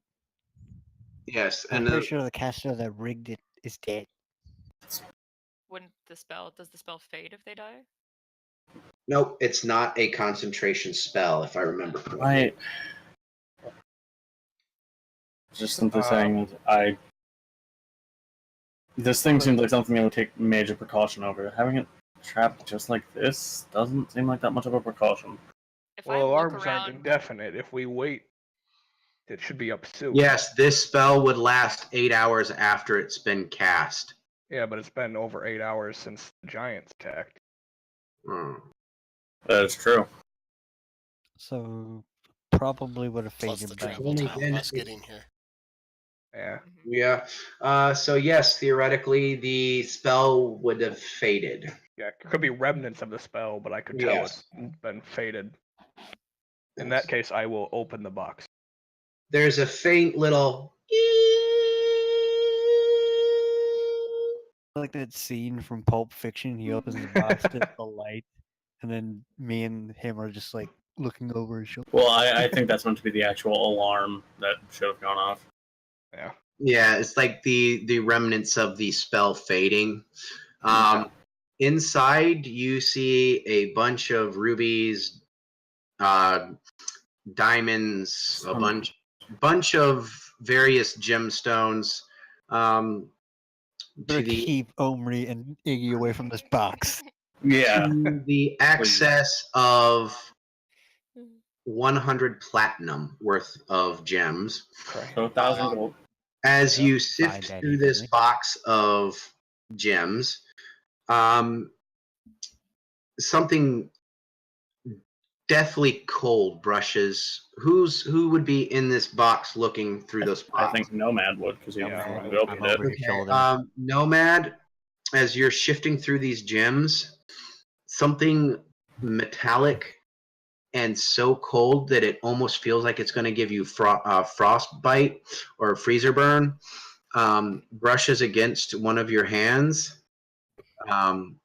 Yes, I'm and pretty sure the caster that rigged it is dead. Wouldn't does the spell fade if they die? nope, it's not a concentration spell, if I remember correctly. Right. Just simply saying that this thing seems like something that would take major precaution over. Having it trapped just like this doesn't seem like that much of a precaution. If Well, I look alarms aren't around, indefinite. If we wait, it should be up soon. Yes, this spell would last 8 hours after it's been cast. Yeah, but it's been over 8 hours since the giants attacked. Hmm. That is true. So probably would have Plus faded the by travel Only time then of us it- getting here. Yeah. Yeah. So yes, theoretically, the spell would have faded. Yeah, it could be remnants of the spell, but I could tell Yes. it's been faded. In Yes. that case, I will open the box. There's a faint little. like that scene from Pulp Fiction. He opens the box to the light, and then me and him are just like looking over his shoulder. Well, I think that's meant to be the actual alarm that should have gone off. Yeah. Yeah, it's like the remnants of the spell fading. Inside, you see a bunch of rubies, diamonds, a bunch of various gemstones. Better keep Omri and Iggy away from this box. Yeah. To the excess of 100 platinum worth of gems. So 1,000 gold. As Yep, you buy sift that through this easily. box of gems, something deathly cold brushes. Who would be in this box looking through this box? I think Nomad would, because he Yeah, only opened I'm over it. his shoulder. Nomad, as you're shifting through these gems, something metallic and so cold that it almost feels like it's going to give you frostbite or freezer burn, brushes against one of your hands, and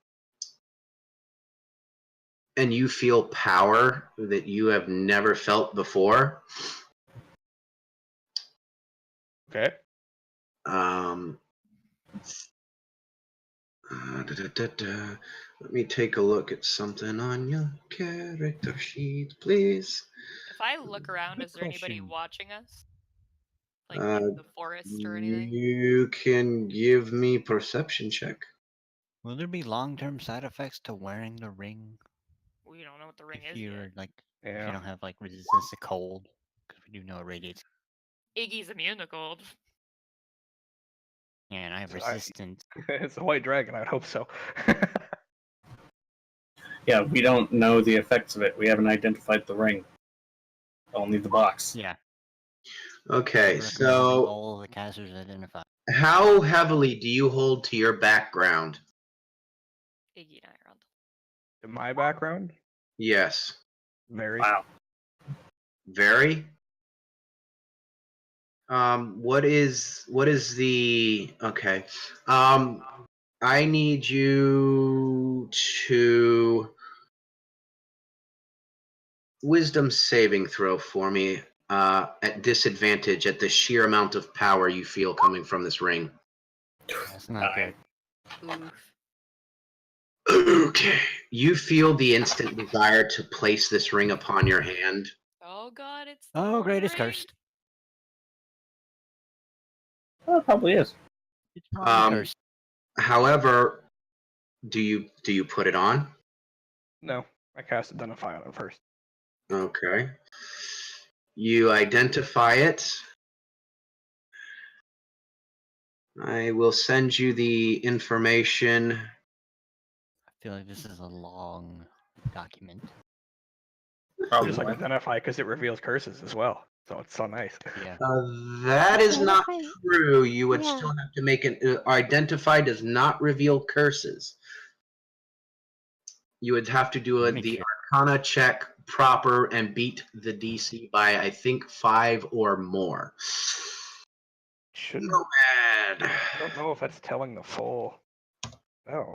you feel power that you have never felt before. Okay. Let me take a look at something on your character sheet, please. if I look around, Good is there anybody question. watching us? Like in the forest or anything? You can give me perception check. Will there be long-term side effects to wearing the ring We don't know what the ring if is you're yet. like if you Yeah. don't have like resistance to cold? Because we do know it radiates. Iggy's immune to cold. Yeah, and I have I- resistance. It's a white dragon. I'd hope so. Yeah, we don't know the effects of it. We haven't identified the ring. Only the box. Yeah. Okay, Recommend so all the casters identify. how heavily do you hold to your background? Iggy and I are on the In my background, Yes. very. Wow. Very? What is the okay? I need you to wisdom saving throw for me at disadvantage at the sheer amount of power you feel coming from this ring. That's not good. Oof. Okay. You feel the instant desire to place this ring upon your hand. Oh god, it's the Oh, one great, it's ring. cursed. Oh, it probably is. It's probably cursed. However, do you put it on? No, I cast Identify on it first. Okay. You identify it. I will send you the information. I feel like this is a long document. I Probably. just like Identify because it reveals curses as well. So it's so nice. Yeah. That is not Identify- true. You would yeah. still have to make an identify does not reveal curses. You would have to do Make the sure. Arcana check proper and beat the DC by I think 5 or more. Shouldn't. Nomad. I don't know if that's telling the full. Oh.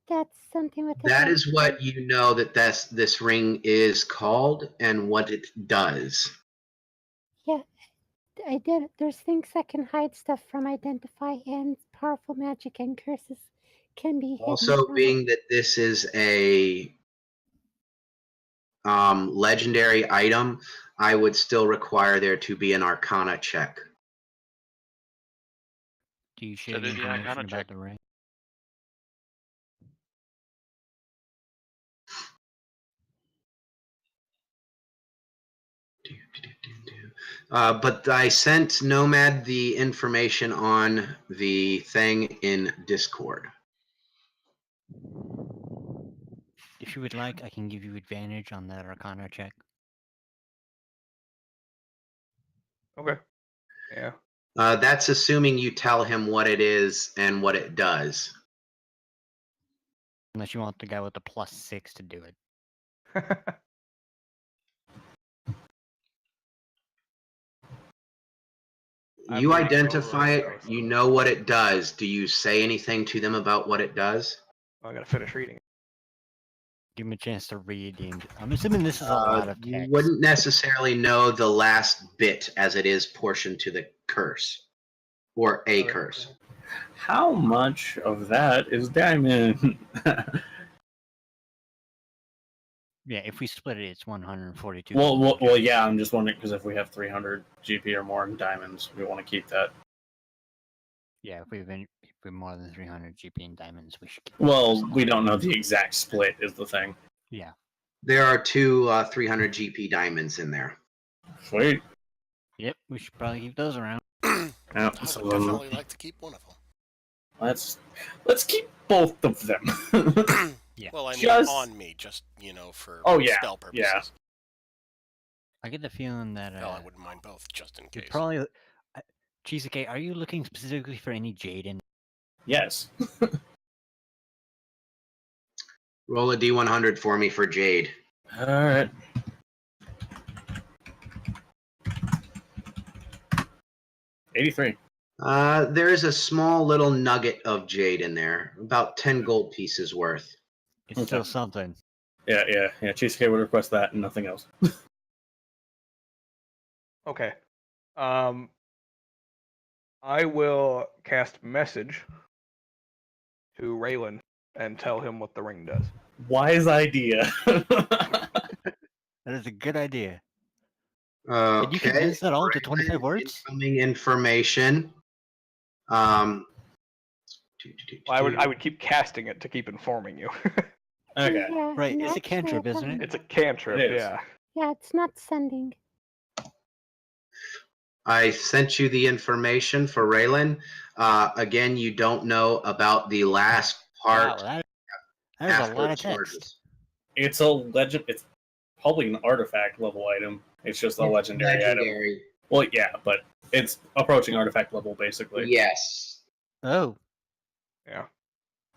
That's something with the That is Identify. what you know that this ring is called and what it does. Yeah, I did. There's things that can hide stuff from Identify, and powerful magic and curses can be hidden Also, from being that this is a legendary item, I would still require there to be an Arcana check. Do you share do the the Arcana information check. about the ring? But I sent Nomad the information on the thing in Discord. If you would like, I can give you advantage on that Arcana check. Okay. Yeah. That's assuming you tell him what it is and what it does. Unless you want the guy with the +6 to do it. I'm You reading identify it, over, so- you know what it does. Do you say anything to them about what it does? I gotta finish reading. Give him a chance to read. I'm assuming this is a lot of You text. wouldn't necessarily know the last bit as it is portioned to the curse or a Okay. curse. How much of that is diamond? Yeah, if we split it, it's 142. well, yeah. I'm just wondering because if we have 300 GP or more in diamonds, we want to keep that. Yeah, if we're more than 300 GP in diamonds, we should keep it. Well, we don't know the exact split. Is the thing. Yeah. There are two 300 GP diamonds in there. Sweet. Yep, we should probably keep those around. Yeah, I would so definitely like to keep one of them. let's keep both of them. Yeah. Well, I mean, Just- on me, just, for Oh, yeah, spell purposes. yeah. I get the feeling that Hell, I wouldn't mind both, just in we case. probably. Cheesecake, are you looking specifically for any jade in? Yes. Roll a D100 for me for Jade. All right. 83. There is a small little nugget of jade in there, about 10 gold pieces worth. It's Okay. still something. Yeah. Cheesecake would request that and nothing else. Okay. I will cast message to Raylan and tell him what the ring does. Wise idea. That is a good idea. Okay. Can you condense that all into 25 words? Incoming information. Well, I would keep casting it to keep informing you. Okay. Yeah, Right, and it's a actually, cantrip, isn't it? It's a cantrip, It is. yeah. Yeah, it's not sending. I sent you the information for Raylan. Again, you don't know about the last part Wow, that is a after lot of it text. charges. It's a legend. It's probably an artifact level item. It's just a legendary item. Legendary. Well, yeah, but it's approaching artifact level basically. Yes. Oh, Yeah.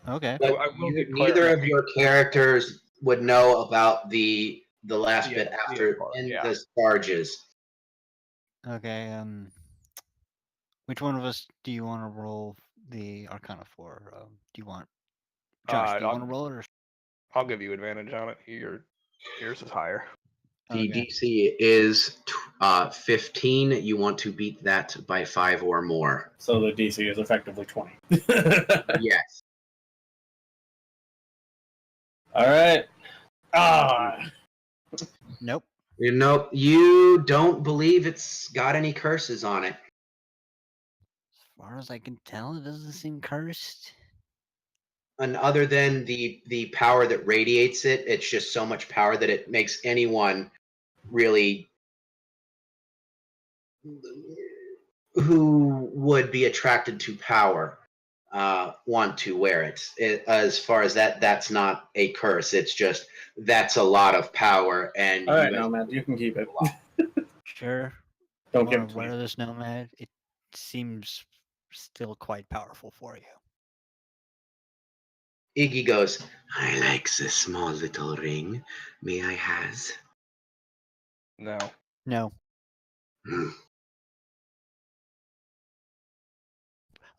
okay. But I will get neither of your characters would know about the last Yeah, bit the after end part, in yeah. the charges. Okay. Which one of us do you want to roll the Arcana for? Do you want Josh? Do you want to roll it, or I'll give you advantage on it. Yours is higher. The Okay. DC is 15. You want to beat that by 5 or more. So the DC is effectively 20. Yes. All right. Nope. Nope. You don't believe it's got any curses on it. As far as I can tell, it doesn't seem cursed. And other than the power that radiates it, it's just so much power that it makes anyone really who would be attracted to power want to wear it. As far as that's not a curse. It's just that's a lot of power. And All right, Nomad, you can keep it. Sure. Don't More give it to aware me. of this Nomad. It seems still quite powerful for you. Iggy goes, I like the small little ring. May I has? No. No. Hmm.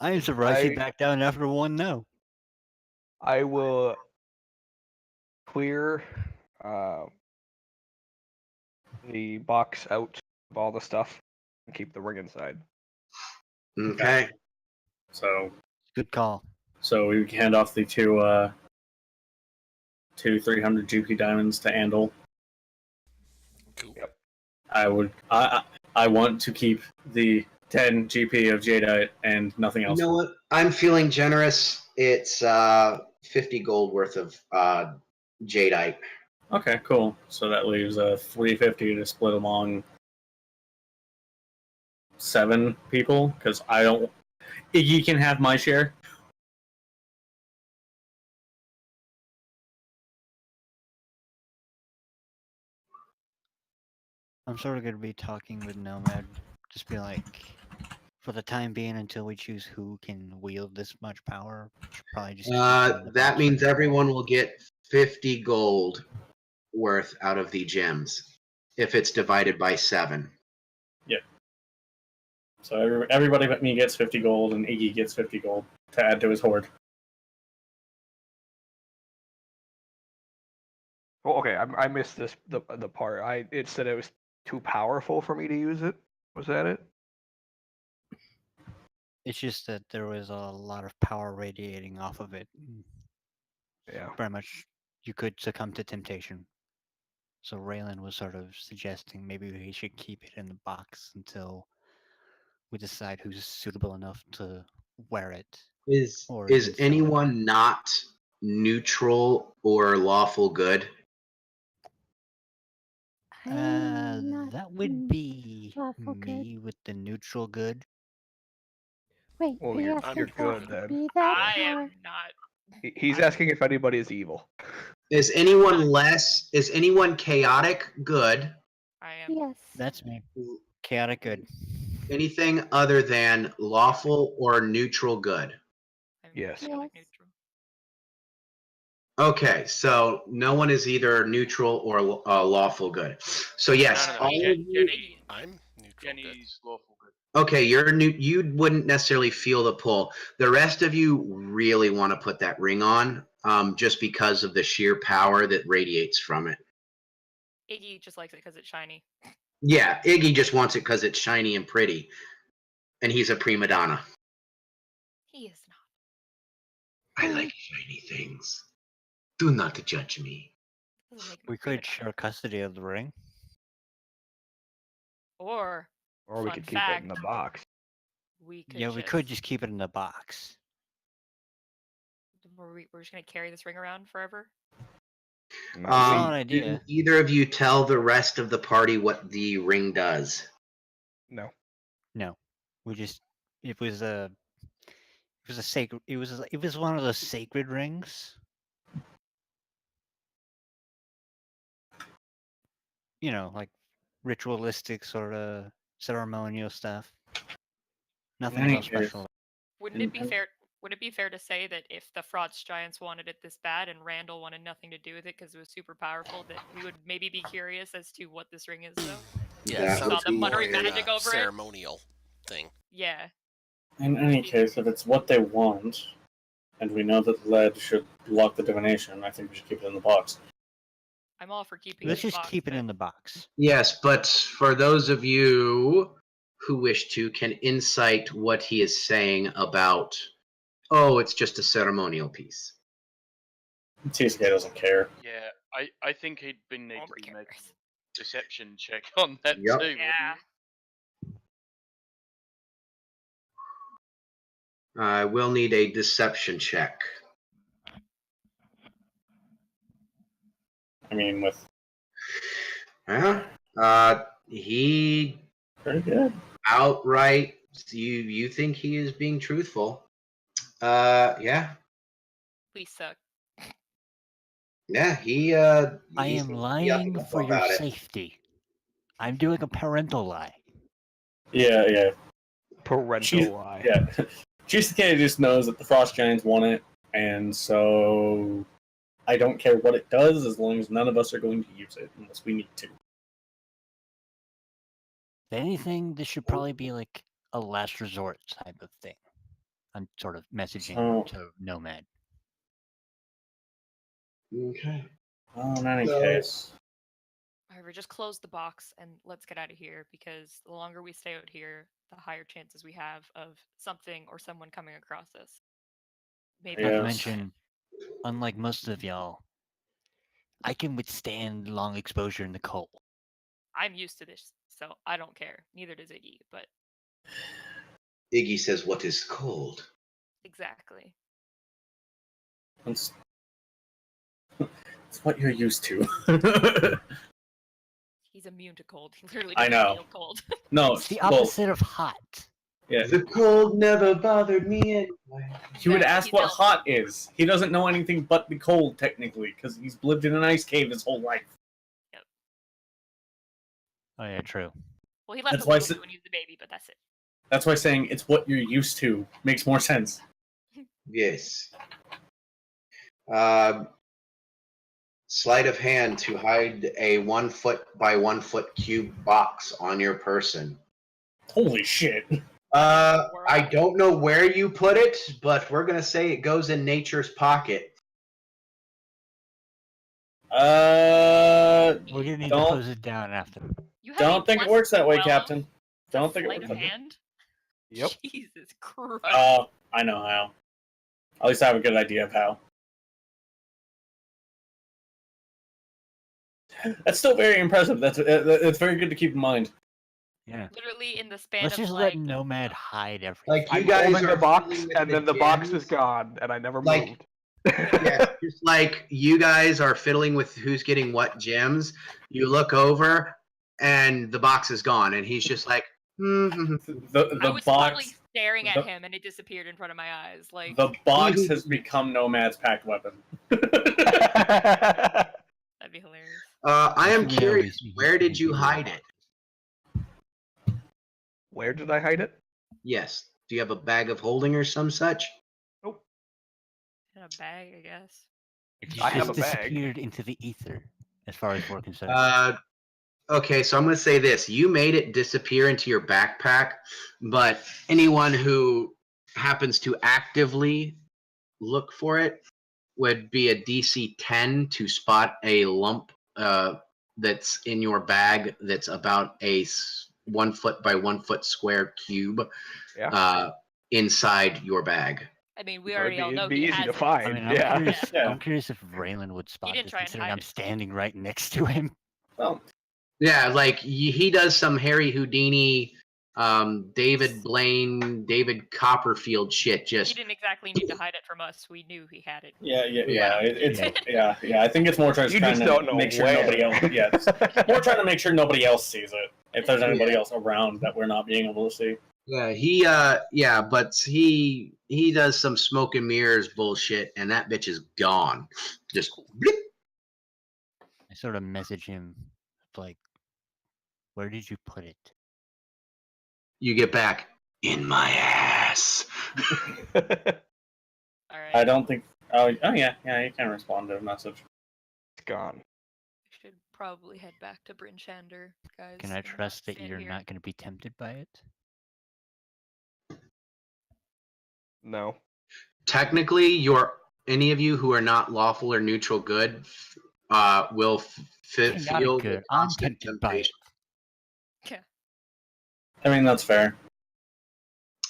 I am surprised he backed down after one no. I will clear the box out of all the stuff and keep the ring inside. Okay. So good call. So we hand off the two 300 GP diamonds to Andal. Cool. Yep. I want to keep the 10 GP of Jadeite and nothing else. You know what? I'm feeling generous. It's 50 gold worth of jadeite. Okay, cool. So that leaves 350 to split among 7 people, because I don't. Iggy can have my share. I'm sort of going to be talking with Nomad. Just be like, for the time being, until we choose who can wield this much power, we should probably just keep it in the That box means for now. everyone will get 50 gold worth out of the gems if it's divided by 7. Yep. So everybody but me gets 50 gold, and Iggy gets 50 gold to add to his hoard. Well, okay, I missed the part. It said it was too powerful for me to use it. Was that it? It's just that there was a lot of power radiating off of it. Yeah. Very much, you could succumb to temptation. So Raylan was sort of suggesting maybe we should keep it in the box until we decide who's suitable enough to wear it. Is anyone not neutral or lawful good? That would be lawful me with the neutral good. Wait, Well, are you you're asking good for then. me that? I or- am not. He's asking if anybody is evil. Is anyone chaotic good? I am. Yes. That's me. Chaotic good. Anything other than lawful or neutral good? I'm Yes. chaotic neutral. Okay, so no one is either neutral or lawful good. So yes, No. all of you. I'm neutral Jenny's lawful good. Okay, you're new. You wouldn't necessarily feel the pull. The rest of you really want to put that ring on, just because of the sheer power that radiates from it. Iggy just likes it because it's shiny. Yeah, Iggy just wants it because it's shiny and pretty, and he's a prima donna. He is not. I like shiny things. Do not judge me. Doesn't make him We a prima could donna. share custody of the ring. Or Or we fun could keep fact, it in the box. we could Yeah, we could just keep it in the box. We're just gonna carry this ring around forever. Solid idea. Do either of you tell the rest of the party what the ring does? No. No, we just it was a sacred. It was one of those sacred rings. You know, like ritualistic sort of ceremonial stuff. Nothing any real case, special. Wouldn't it be fair? Would it be fair to say that if the Frost Giants wanted it this bad and Randall wanted nothing to do with it because it was super powerful, that we would maybe be curious as to what this ring is, though? Yeah, That some would Saw them be muttering weird. magic over it. ceremonial thing. Yeah. in any case, if it's what they want, and we know that lead should block the divination, I think we should keep it in the box. I'm all for keeping Let's it in the just box, keep it but in the box. Yes, but for those of you who wish to, can insight what he is saying about, oh, it's just a ceremonial piece. TSK doesn't care. Yeah, I think he'd need to Nobody be making cares. a deception check on that Yep. too, wouldn't Yeah. I will need a deception check. I mean, with Yeah. He pretty good. outright, you think he is being truthful. Yeah. We suck. Yeah, he I he am seems to be up lying and up for your about it. safety. I'm doing a parental lie. Yeah. Parental She- lie. Yeah. GCK just knows that the Frost Giants want it, and so I don't care what it does as long as none of us are going to use it unless we need to. If anything, this should probably be like a last resort type of thing. I'm sort of messaging So- to Nomad. Okay. Well, in any So- case, However, just close the box and let's get out of here, because the longer we stay out here, the higher chances we have of something or someone coming across us. Maybe Yeah. Not to not. mention, unlike most of y'all, I can withstand long exposure in the cold. I'm used to this, so I don't care. Neither does Iggy, but Iggy says, "What is cold?" exactly. it's what you're used to. He's immune to cold. He literally I doesn't know. feel cold. No, It's the well, opposite of hot. yeah. The cold never bothered me anyway. He would Exactly, ask he's what elf. hot is. He doesn't know anything but the cold, technically, because he's lived in an ice cave his whole life. Oh yeah, true. Well, he left That's a why little I bit when he was a baby, but that's it. That's why saying it's what you're used to makes more sense. Yes. Sleight of hand to hide a 1 foot by 1 foot cube box on your person. Holy shit. I don't know where you put it, but we're gonna say it goes in nature's pocket. We're gonna need to Don't- close it down after. You have Don't a think it plus works that way, 12 Captain. Don't think it sleight works of that way. hand? Yep. Jesus Christ. I know how. At least I have a good idea of how. That's still very impressive. That's very good to keep in mind. Yeah. Literally in the span Let's of just like let Nomad hide everything. Like you I'm guys holding are the box, dealing with and then the box is gems. gone, and I never Like- moved. Yeah, just like you guys are fiddling with who's getting what gems. You look over, and the box is gone, and he's just like, The I was literally box staring at the- him and it disappeared in front of my eyes. Like the box has become Nomad's packed weapon. that'd be hilarious. I am You know curious, he's- where did you hide it? Where did I hide it? Yes. Do you have a bag of holding or some such? In a bag, I guess. It I have just a bag. disappeared into the ether, as far as we're concerned. Okay, so I'm going to say this. You made it disappear into your backpack, but anyone who happens to actively look for it would be a DC 10 to spot a lump that's in your bag that's about a 1 foot by 1 foot square cube Yeah. inside your bag. I mean, we It'd already be- all it'd know be he easy has to it. find. I mean, Yeah. Yeah. I'm curious if Raylan would spot didn't this, try and considering hide I'm it. standing right next to him. Well, Yeah, like he does some Harry Houdini, David Blaine, David Copperfield shit. He Just didn't exactly need to hide it from us. We knew he had it. yeah. Yeah. Yeah. I think it's more just You trying just to don't know make sure where. nobody else. Yeah, it's more trying to make sure nobody else sees it If there's anybody else around that we're not being able to see. Yeah, but he does some smoke and mirrors bullshit, and that bitch is gone. Just blip. I sort of message him, like, where did you put it? You get back in my ass. All right. I don't think. Oh yeah, you can respond to a message. It's gone. We should probably head back to Bryn Shander, guys. Can I and trust that stay you're here. not going to be tempted by it? No. Technically, any of you who are not lawful or neutral good will Chaotic feel the good. I'm constant tempted by it. temptation. Yeah. I mean, that's fair.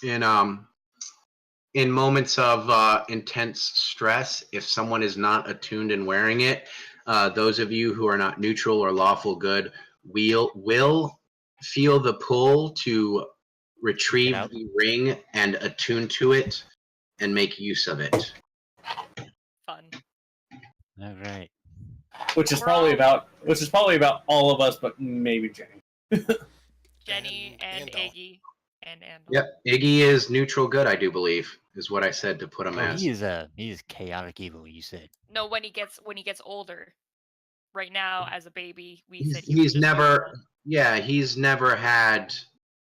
In moments of intense stress, if someone is not attuned and wearing it, those of you who are not neutral or lawful good will feel the pull to retrieve out. the ring and attune to it and make use of it. Fun. All right. Which is probably about all of us, but maybe Jenny. Jenny and Andal. Iggy and Andal. Yep, Iggy is neutral good, I do believe, is what I said to put him Oh, as. he is chaotic evil. You said. No, when he gets older. Right now, as a baby, we said he was He's just never, yeah, he's never had.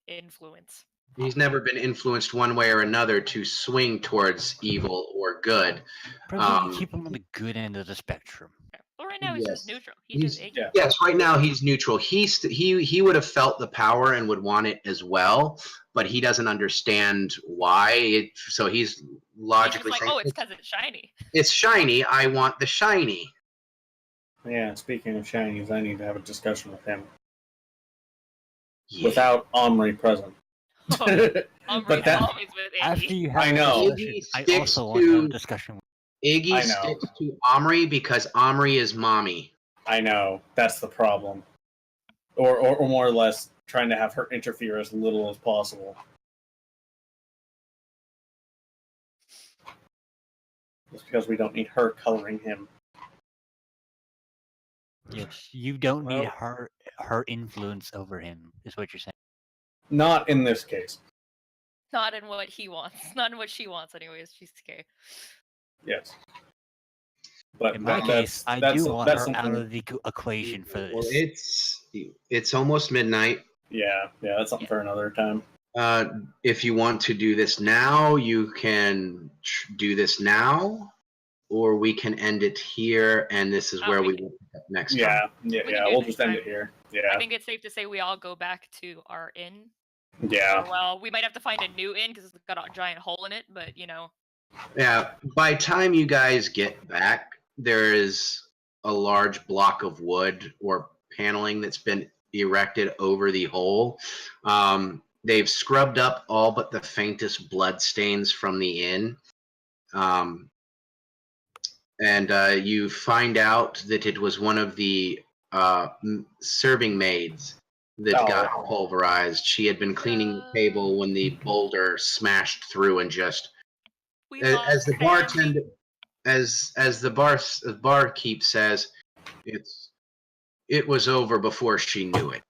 influence. He's never been influenced one way or another to swing towards evil or good. Probably keep him on the good end of the spectrum. Well, right now he's Yes. just neutral. He's just Iggy. Yeah. Yes, right now he's neutral. He would have felt the power and would want it as well, but he doesn't understand why. So he's He's just logically like, saying, oh, it's because it's shiny. it's shiny. I want the shiny. Yeah. Speaking of shinies, I need to have a discussion with him Yeah. without Omri present. Omri's that- always with After Iggy. you have I a know. discussion, Iggy I sticks also want to have a to- discussion. Iggy I know. sticks to Omri because Omri is mommy. I know that's the problem, or more or less trying to have her interfere as little as possible. Just because we don't need her coloring him. Yes, you don't need Well- her influence over him. Is what you're saying. Not in this case. Not in what he wants. Not in what she wants, anyways. She's okay. Yes. But In my case, I do want her out of the equation for Well, this. it's almost midnight. Yeah, that's something for another time. If you want to do this now, you can do this now, or we can end it here, and this is where we will pick up next time. Yeah. We can do We'll it just next end time. it here. I Yeah, think it's safe to say we all go back to our inn. yeah. Or, well, we might have to find a new inn because it's got a giant hole in it, but you know. Yeah, by time you guys get back, there is a large block of wood or paneling that's been erected over the hole. They've scrubbed up all but the faintest blood stains from the inn. And you find out that it was one of the serving maids that got pulverized. She had been cleaning the table when the boulder smashed through and just... We As lost the Sandy. bartender, as the barkeep says, it was over before she knew it.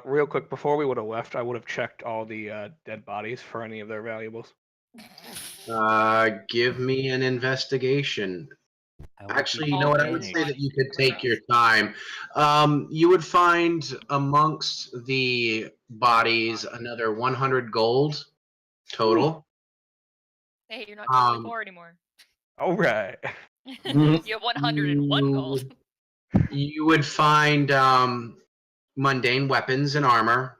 Real quick, before we would have left, I would have checked all the dead bodies for any of their valuables. Give me an investigation. Actually, you know what? I would say advantage. that you could take your time. You would find amongst the bodies another 100 gold total. Hey, you're not totally Um, poor anymore. All right. You have 101 gold. You would find mundane weapons and armor.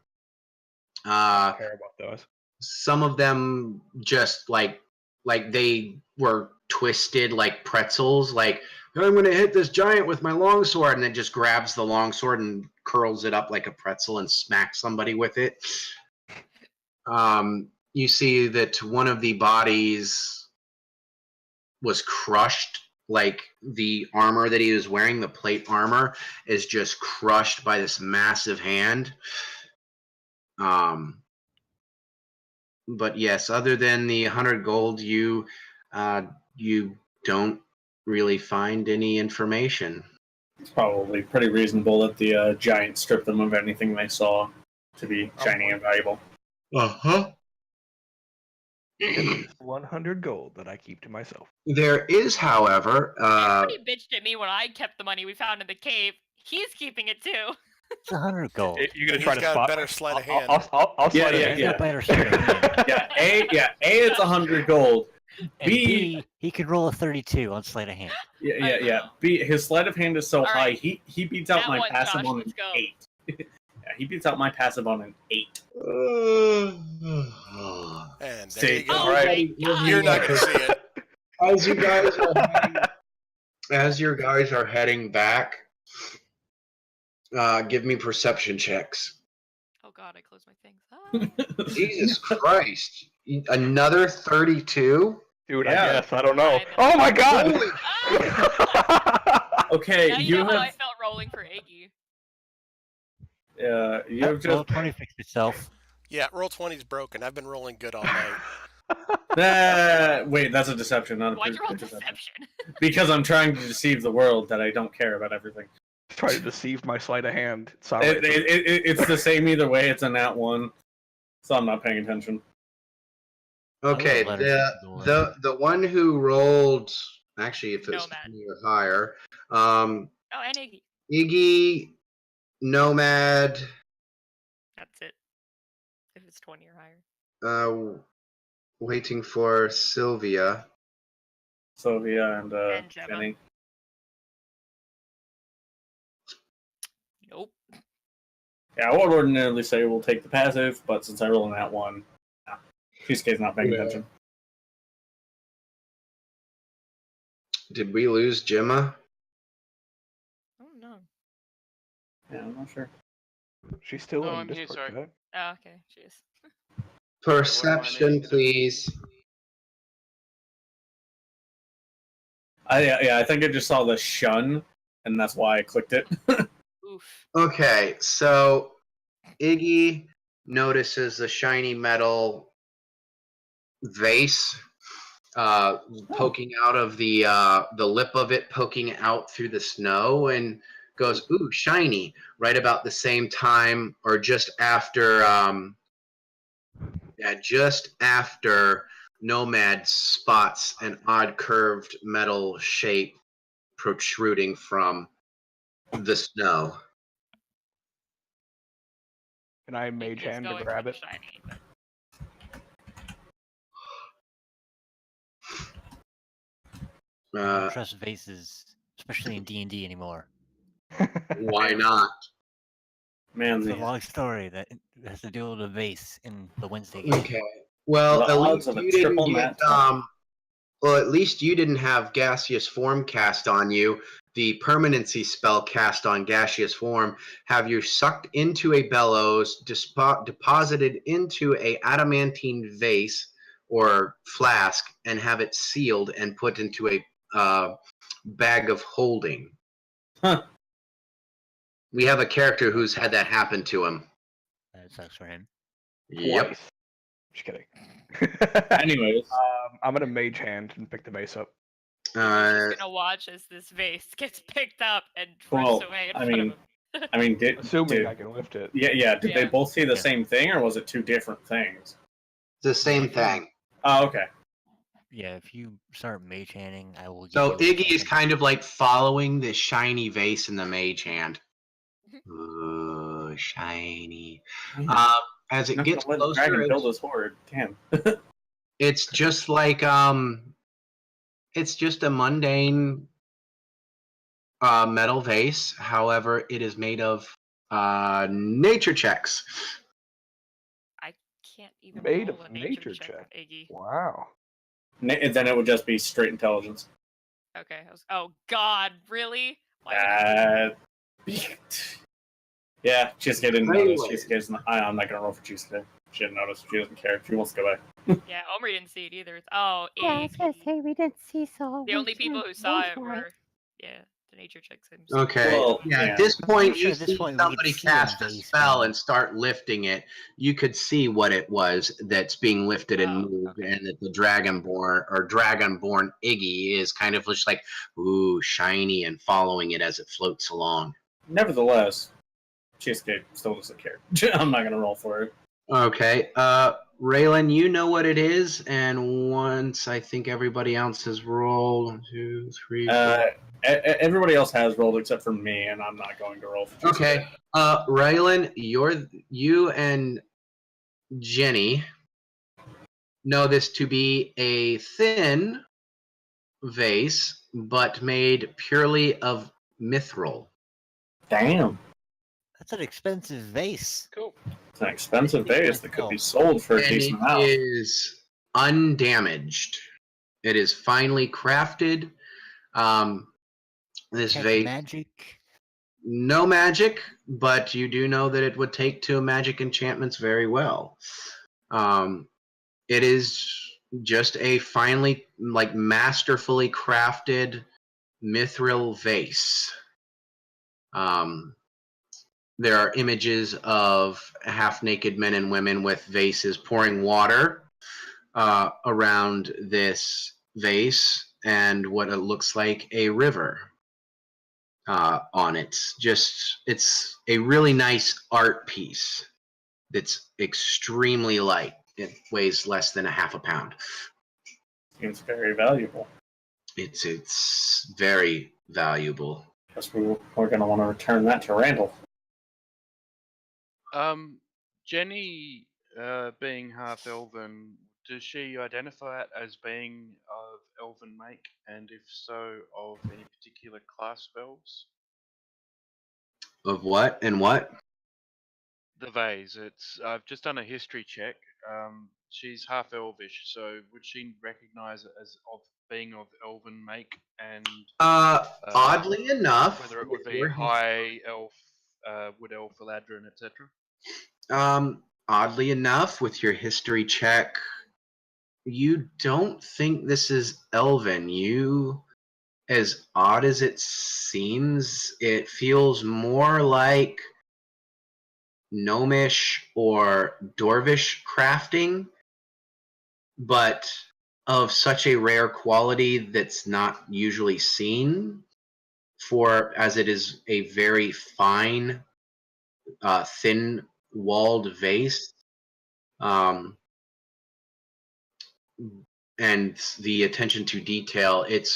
I don't care about those. Some of them just like they were twisted like pretzels. Like, I'm going to hit this giant with my longsword, and then just grabs the longsword and curls it up like a pretzel and smacks somebody with it. You see that one of the bodies was crushed. Like, the armor that he was wearing, the plate armor, is just crushed by this massive hand. But yes, other than the 100 gold, you don't really find any information. It's probably pretty reasonable that the giant stripped them of anything they saw to be shiny and valuable. Uh-huh. It's 100 gold that I keep to myself. There is, however, Everybody bitched at me when I kept the money we found in the cave. He's keeping it too. It's 100 gold. You're gonna And try he's to got a spot better me? sleight of hand. I'll slide Yeah, it yeah, in. yeah. A better sleight of hand. A, it's 100 gold. And B, B, he could roll a 32 on sleight of hand. yeah. B, his sleight of hand is so All high, right. he beats out That my one, passive Josh, on let's an go. 8. Yeah, he beats out my passive on an 8. And See, there you go. Oh all right. my god! You're not going to see it. As you guys are as your guys are heading back, give me perception checks. Oh god, I closed my things. Ah. Jesus Christ. Another 32? Dude, Yeah. I guess. I don't know. I know. Oh my god! Holy Ah! Okay, Now you you know how I have felt rolling for Iggy. you have Roll just 20 fix yourself. Yeah, roll 20's broken. I've been rolling good all night. wait, that's a deception, not a Why'd you roll perception. deception? Because I'm trying to deceive the world that I don't care about everything. Try to deceive my sleight of hand. It's all right. It's the same either way. It's a nat 1, so I'm not paying attention. Okay, I would let her the one who rolled, actually, if it's Nomad. 20 or higher, Oh, and Iggy. Iggy, Nomad, That's it. If it's 20 or higher. waiting for Sylvia. Sylvia and Gemma. Jenny. Nope. Yeah, I would ordinarily say we'll take the passive, but since I roll in that one, Cheesecake's not paying attention. Did we lose Gemma? Oh no. Yeah, I'm not sure. She's still Oh, in I'm here, Discord. sorry. Chat. Oh, okay. She is. Perception, please. I think I just saw the shun, and that's why I clicked it. Oof. Okay, so Iggy notices the shiny metal vase poking out of the lip of it, poking out through the snow, and goes, "Ooh, shiny!" Right about the same time, or just after, just after Nomad spots an odd curved metal shape protruding from the snow. Can I mage Iggy's hand to going grab for it? the shiny, but I don't trust vases, especially in D&D anymore. Why not? Man, It's a the long story that has to do with a vase in the Wednesday game. Okay. Well, The at odds least of a you didn't triple get nat 20. well, at least you didn't have gaseous form cast on you. The permanency spell cast on gaseous form have you sucked into a bellows, deposited into a adamantine vase or flask, and have it sealed and put into a bag of holding. Huh. We have a character who's had that happen to him. That sucks for him. Yep. Twice. Just kidding. Anyways, I'm gonna mage hand and pick the vase up. he's just gonna watch as this vase gets picked up and Well, drifts away in I front mean, of him. I mean, Assuming I can lift it. Did they Yeah. both see the Yeah. same thing, or was it two different things? The same thing. Oh, okay. Yeah, if you start mage handing, I will give So you a Iggy is second. kind of like following this shiny vase in the mage hand. Ooh, shiny. As it Not gets gonna let the dragon closer, build his horde. Damn. it's just like it's just a mundane metal vase. However, it is made of nature checks. I can't even Made roll of a nature check check. on Iggy. Wow. And then it would just be straight intelligence. Okay. Oh God, really? Why would you Yeah, Cheesecake didn't Anyway. notice. Cheesecake's not, I'm not gonna roll for Cheesecake. She didn't notice. She doesn't care. She wants to go back. Yeah, Omri didn't see it either. Oh, Yeah, I was gonna Iggy. say we didn't see, so The we only people can't who saw roll it for were, yeah, the nature check seems. Okay. Well, yeah, yeah. at this point, sure you at this see point we could somebody see a cast a vase spell being- and start lifting it. You could see what it was that's being lifted and Oh, moved, okay. and that the dragonborn Iggy is kind of just like, ooh, shiny, and following it as it floats along. Nevertheless, Cheesecake still doesn't care. I'm not gonna roll for it. Okay, Raylan, you know what it is, and once I think everybody else has rolled, 1, 2, 3, 4. Everybody else has rolled except for me, and I'm not going to roll for Cheesecake. Okay, Raylan, you and Jenny know this to be a thin vase, but made purely of mithril. Damn. That's an expensive vase. Cool. It's an expensive vase that could be Mithril. sold for a And decent it amount. is undamaged. It is finely crafted. This Catch vase, magic. no magic, but you do know that it would take to magic enchantments very well. It is just a finely, masterfully crafted mithril vase. There are images of half-naked men and women with vases pouring water around this vase, and what it looks like a river on it. It's a really nice art piece that's extremely light. It weighs less than a half a pound. Seems very valuable. It's very valuable. Guess we're going to want to return that to Randall. Jenny, being half elven, does she identify it as being of elven make, and if so, of any particular class spells? Of what and what? The vase. I've just done a history check. She's half elvish, so would she recognize it as of being of elven make? And Oddly enough, whether it would be your high elf, wood elf, eladrin, etc. Oddly enough, with your history check, you don't think this is elven. As odd as it seems, it feels more like gnomish or dwarvish crafting, but of such a rare quality that's not usually seen, as it is a very fine, thin-walled vase. And the attention to detail, it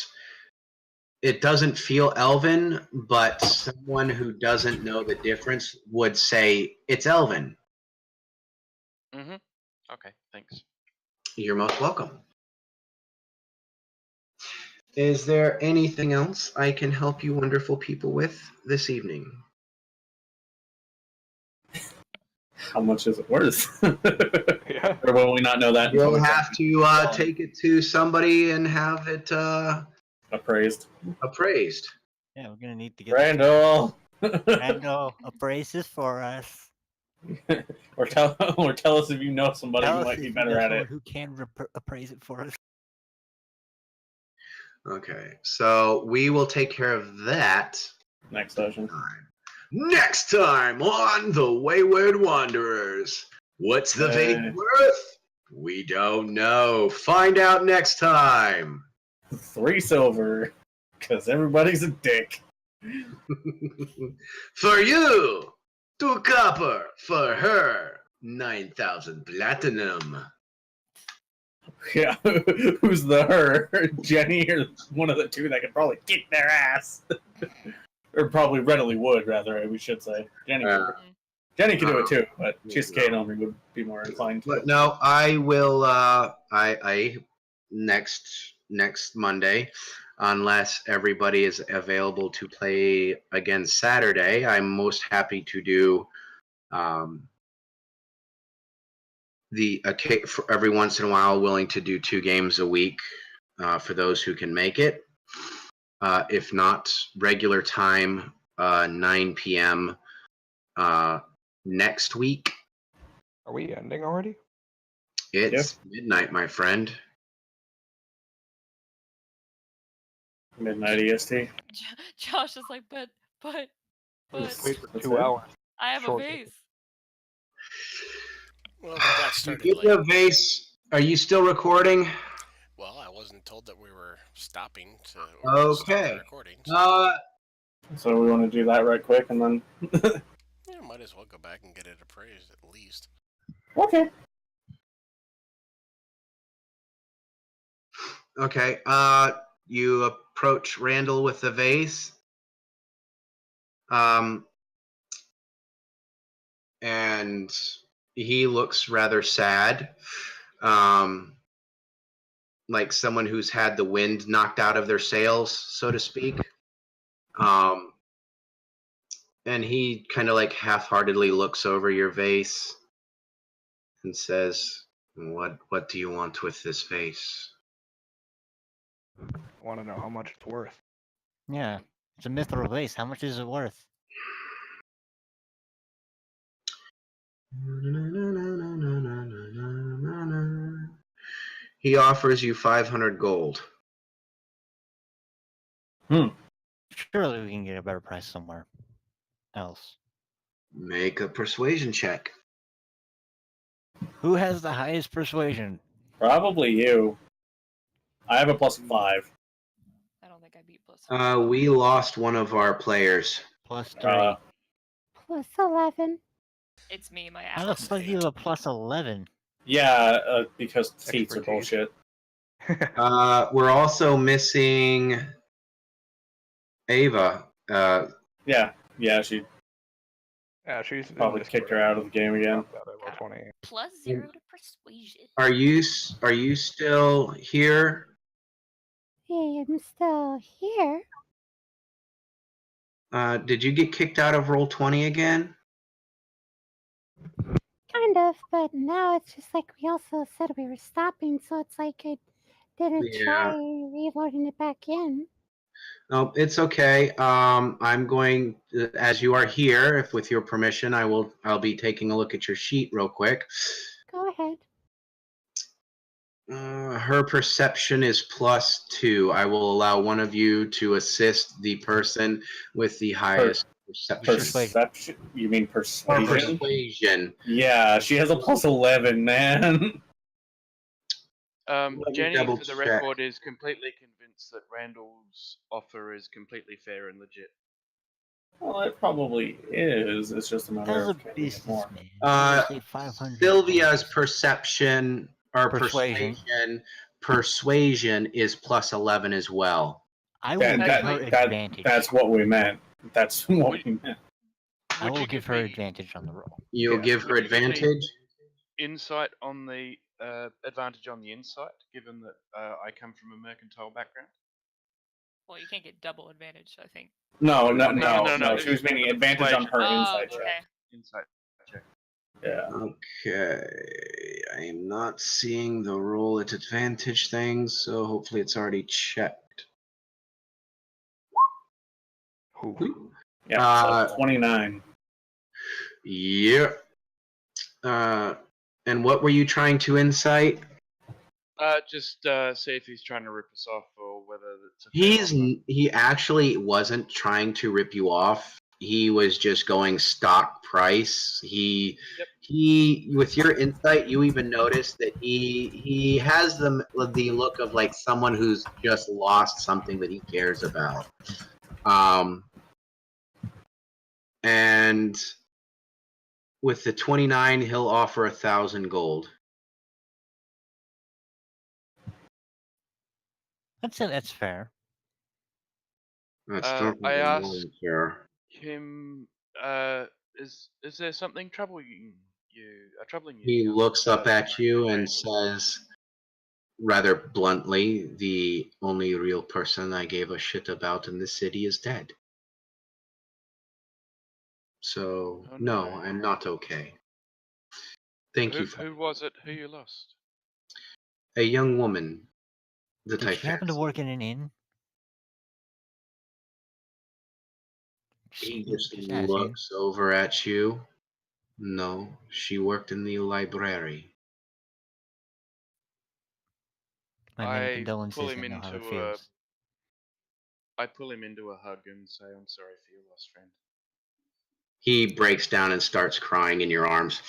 doesn't feel elven, but someone who doesn't know the difference would say it's elven. Mm-hmm. Okay, thanks. You're most welcome. Is there anything else I can help you wonderful people with this evening? How much is it worth? Yeah. Or will we not know that? until You'll we have to take it to somebody and have it appraised. appraised. Yeah, we're gonna need to get Randall! Randall appraise this for us. or tell us if you know somebody Tell who us might if be you better know at someone it. who can appraise it for us. Okay, so we will take care of that Next session. next time on the Wayward Wanderers. What's the vase worth? We don't know. Find out next time. 3 silver, because everybody's a dick. For you, 2 copper. For her, 9,000 platinum. Yeah, who's the her? Jenny or one of the two that could probably kick their ass? Or probably readily would, rather, we should say. Jenny could do it too, but Cheesecake only would be more inclined to. But no, I will. I next Monday, unless everybody is available to play again Saturday, I'm most happy to do for every once in a while, willing to do 2 games a week for those who can make it. If not, regular time, 9 p.m. Next week. Are we ending already? It's midnight, my friend. Midnight EST. Josh is like, but, Wait That's for it? 2 hours. I have a Short vase. Well, we got You started get late. the vase. Are you still recording? Well, I wasn't told that we were stopping to or to stop the Okay. recording. So So we want to do that right quick and then. yeah, might as well go back and get it appraised at least. Okay. Okay. You approach Randall with the vase. And he looks rather sad. Like someone who's had the wind knocked out of their sails, so to speak. And he kind of like half-heartedly looks over your vase and says, "What do you want with this vase?" I want to know how much it's worth. Yeah, it's a mithril vase. How much is it worth? He offers you 500 gold. Surely we can get a better price somewhere else. Make a persuasion check. Who has the highest persuasion? Probably you. I have a +5. I don't think I beat plus. We lost one of our players. +3. Plus 11. It's me, my How the ass. fuck you have a +11? Yeah, because feats are Expertise. bullshit. We're also missing Ava. Yeah, she Yeah, she's probably in kicked her out of the game again. Level 20. +0 to persuasion. Are you still here? Hey, I'm still here. Did you get kicked out of Roll20 again? Kind of, but now it's just like we also said we were stopping, so it's like I didn't try Yeah. reloading it back in. No, it's okay. I'm going, as you are here, if with your permission, I'll be taking a look at your sheet real quick. Go ahead. Her perception is +2. I will allow one of you to assist the person with the highest perception. Perception? You mean Or persuasion? persuasion. Yeah, she has a +11, man. Let me Jenny, double for the check. record, is completely convinced that Randall's offer is completely fair and legit. Well, it probably is. It's just a matter As a of getting it more. businessman, I would say 500. Sylvia's perception or Persuasion. persuasion is +11 as well. I will give her advantage. That's what we meant. That's what we meant. I will give her advantage on the roll. You'll give her Would you give me advantage? Insight on the advantage on the insight, given that I come from a mercantile background. Well, you can't get double advantage, I think. No. No. She was meaning advantage on her insight check. Okay. Insight check. Yeah. Okay. I am not seeing the roll at advantage thing, so hopefully it's already checked. Yeah, so 29. Yeah. And what were you trying to insight? Just see if he's trying to rip us off or whether it's a fair offer. He actually wasn't trying to rip you off. He was just going stock price. He with your insight, you even noticed that he has the look of like someone who's just lost something that he cares about. And with the 29, he'll offer 1,000 gold. I'd say that's fair. That's I asked fair. him, is there something troubling you? He young looks up at person? you and says, rather bluntly, the only real person I gave a shit about in this city is dead. So, Oh, no, no. I'm not okay. Thank you. Who was it? Who you lost? A young woman that Did I she happen to fancied. work in an inn? He just asking. looks over at you. No, she worked in the library. My many I condolences. pull him I know how it into a feels. I pull him into a hug and say, "I'm sorry for your loss, friend." He breaks down and starts crying in your arms.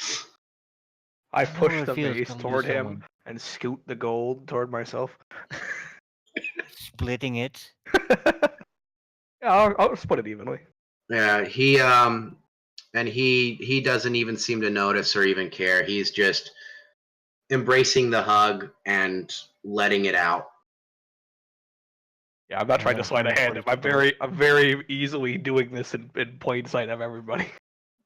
I know push what it the feels vase to lose toward him someone. and scoot the gold toward myself. Splitting it. I'll split it evenly. Yeah, and he doesn't even seem to notice or even care. He's just embracing the hug and letting it out. Yeah, I'm not trying to sleight of hand him. I'm 142 I'm very easily doing this in plain sight of everybody.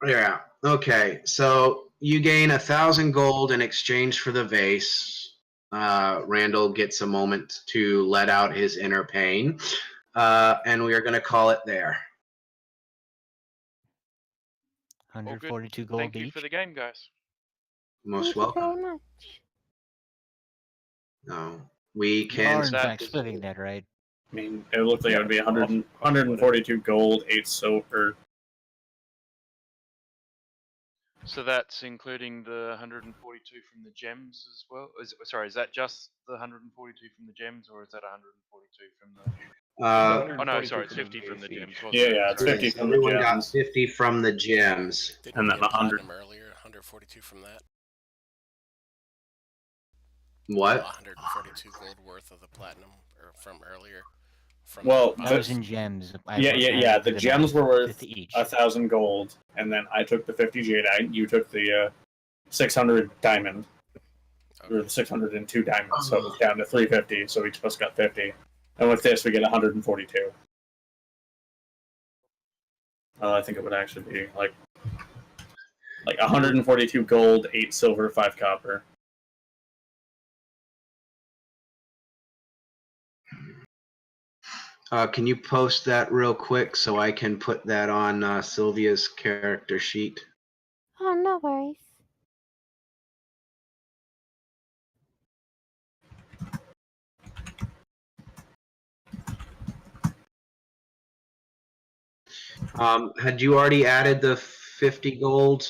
Yeah. Okay. So you gain 1,000 gold in exchange for the vase. Randall gets a moment to let out his inner pain, and we are going to call it there. All good. 142 gold Thank you each. for the game, guys. Most Thank you welcome. very much. No, we You can. are in that- fact splitting that, right? I mean, it looked like it would be 100, I'll split it. 142 gold, 8 silver. So that's including the 142 from the gems as well. Sorry, is that just the 142 from the gems, or is that 142 from the? Oh no, sorry, it's 50 from the gems. Wasn't it? Yeah, it's Sorry. 50 from the Everyone got gems. 50 from the gems. Didn't And we then get 100. platinum earlier? 142 from that. What? 142 gold worth of the platinum from earlier. From Well, That was in gems. Yeah. The gems were worth 50 each. 1,000 gold, and then I took the 50 jadeite. You took the 600 diamond, or the 602 diamond. So it was down to 350. So each of us got 50, and with this we get 142. I think it would actually be like 142 gold, 8 silver, 5 copper. Can you post that real quick so I can put that on Sylvia's character sheet? Oh, no worries. Had you already added the 50 gold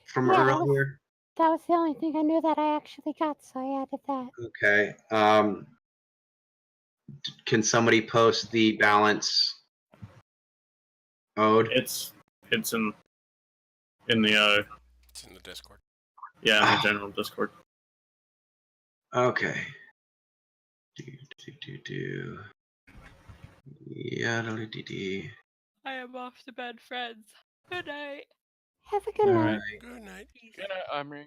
from Yeah, earlier? That was the only thing I knew that I actually got, so I added that. Okay. Can somebody post the balance owed? It's in the It's in the Discord. in the general Discord. Okay. Yaddle-dee-dee. I am off to bed, friends. Good night. Have a good All night. right. Good night. Good night, Amri.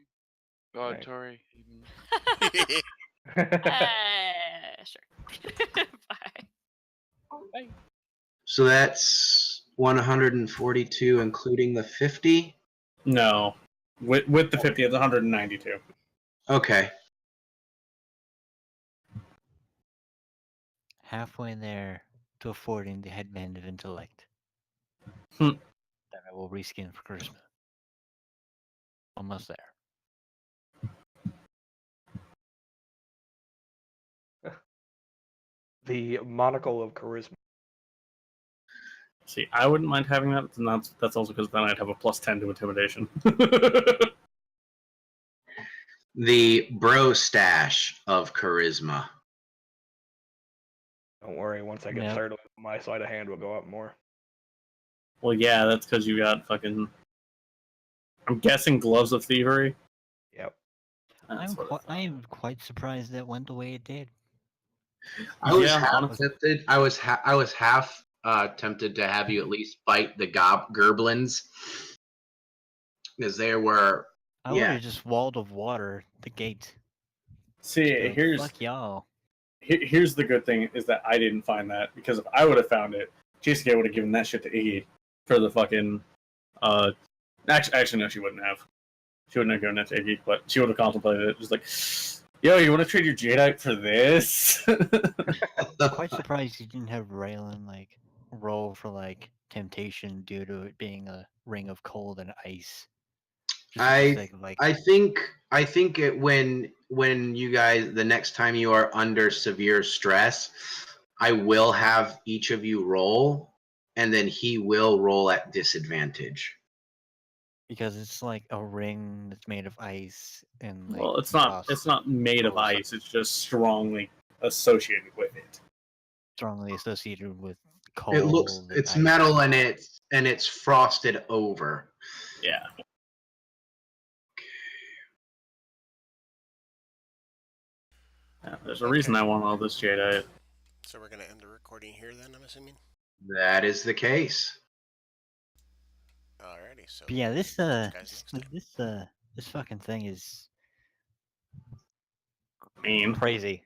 Oh, Right. Tori. Sure. Bye. So that's 142, including the 50. No, with the 50, it's 192. Okay. Halfway there to affording the headband of intellect. Hmm. That I will reskin for Christmas. Almost there. The monocle of charisma. See, I wouldn't mind having that, and that's also because then I'd have a +10 to intimidation. The bro stash of charisma. Don't worry, once I get Yeah. started, my sleight of hand will go up more. Well, yeah, that's because you got fucking. I'm guessing gloves of thievery. Yep. I'm quite surprised that went the way it did. I was Yeah, half honestly. tempted. I was half tempted to have you at least fight the gerblins, because there were. I would Yeah. have just walled of water the gate. See, Just be like, here's fuck y'all. here's the good thing is that I didn't find that, because if I would have found it, Jessica would have given that shit to Iggy for the fucking. Actually, no, she wouldn't have. She wouldn't have given it to Iggy, but she would have contemplated it. Just like, yo, you want to trade your jadeite for this? Quite surprised you didn't have Raylan like roll for like temptation due to it being a ring of cold and ice. Just for the sake of, like, I think it when you guys, the next time you are under severe stress, I will have each of you roll, and then he will roll at disadvantage. because it's like a ring that's made of ice and like Well, it's not. frost. It's not made of frozen. ice. It's just strongly associated with it. strongly associated with It looks cold and it's ice. metal and it's frosted over. Yeah. There's a reason I want all this jadeite. So we're gonna end the recording here then, I'm assuming? That is the case. Alrighty, so But yeah, this catch you guys next time. this fucking thing is Mean. crazy.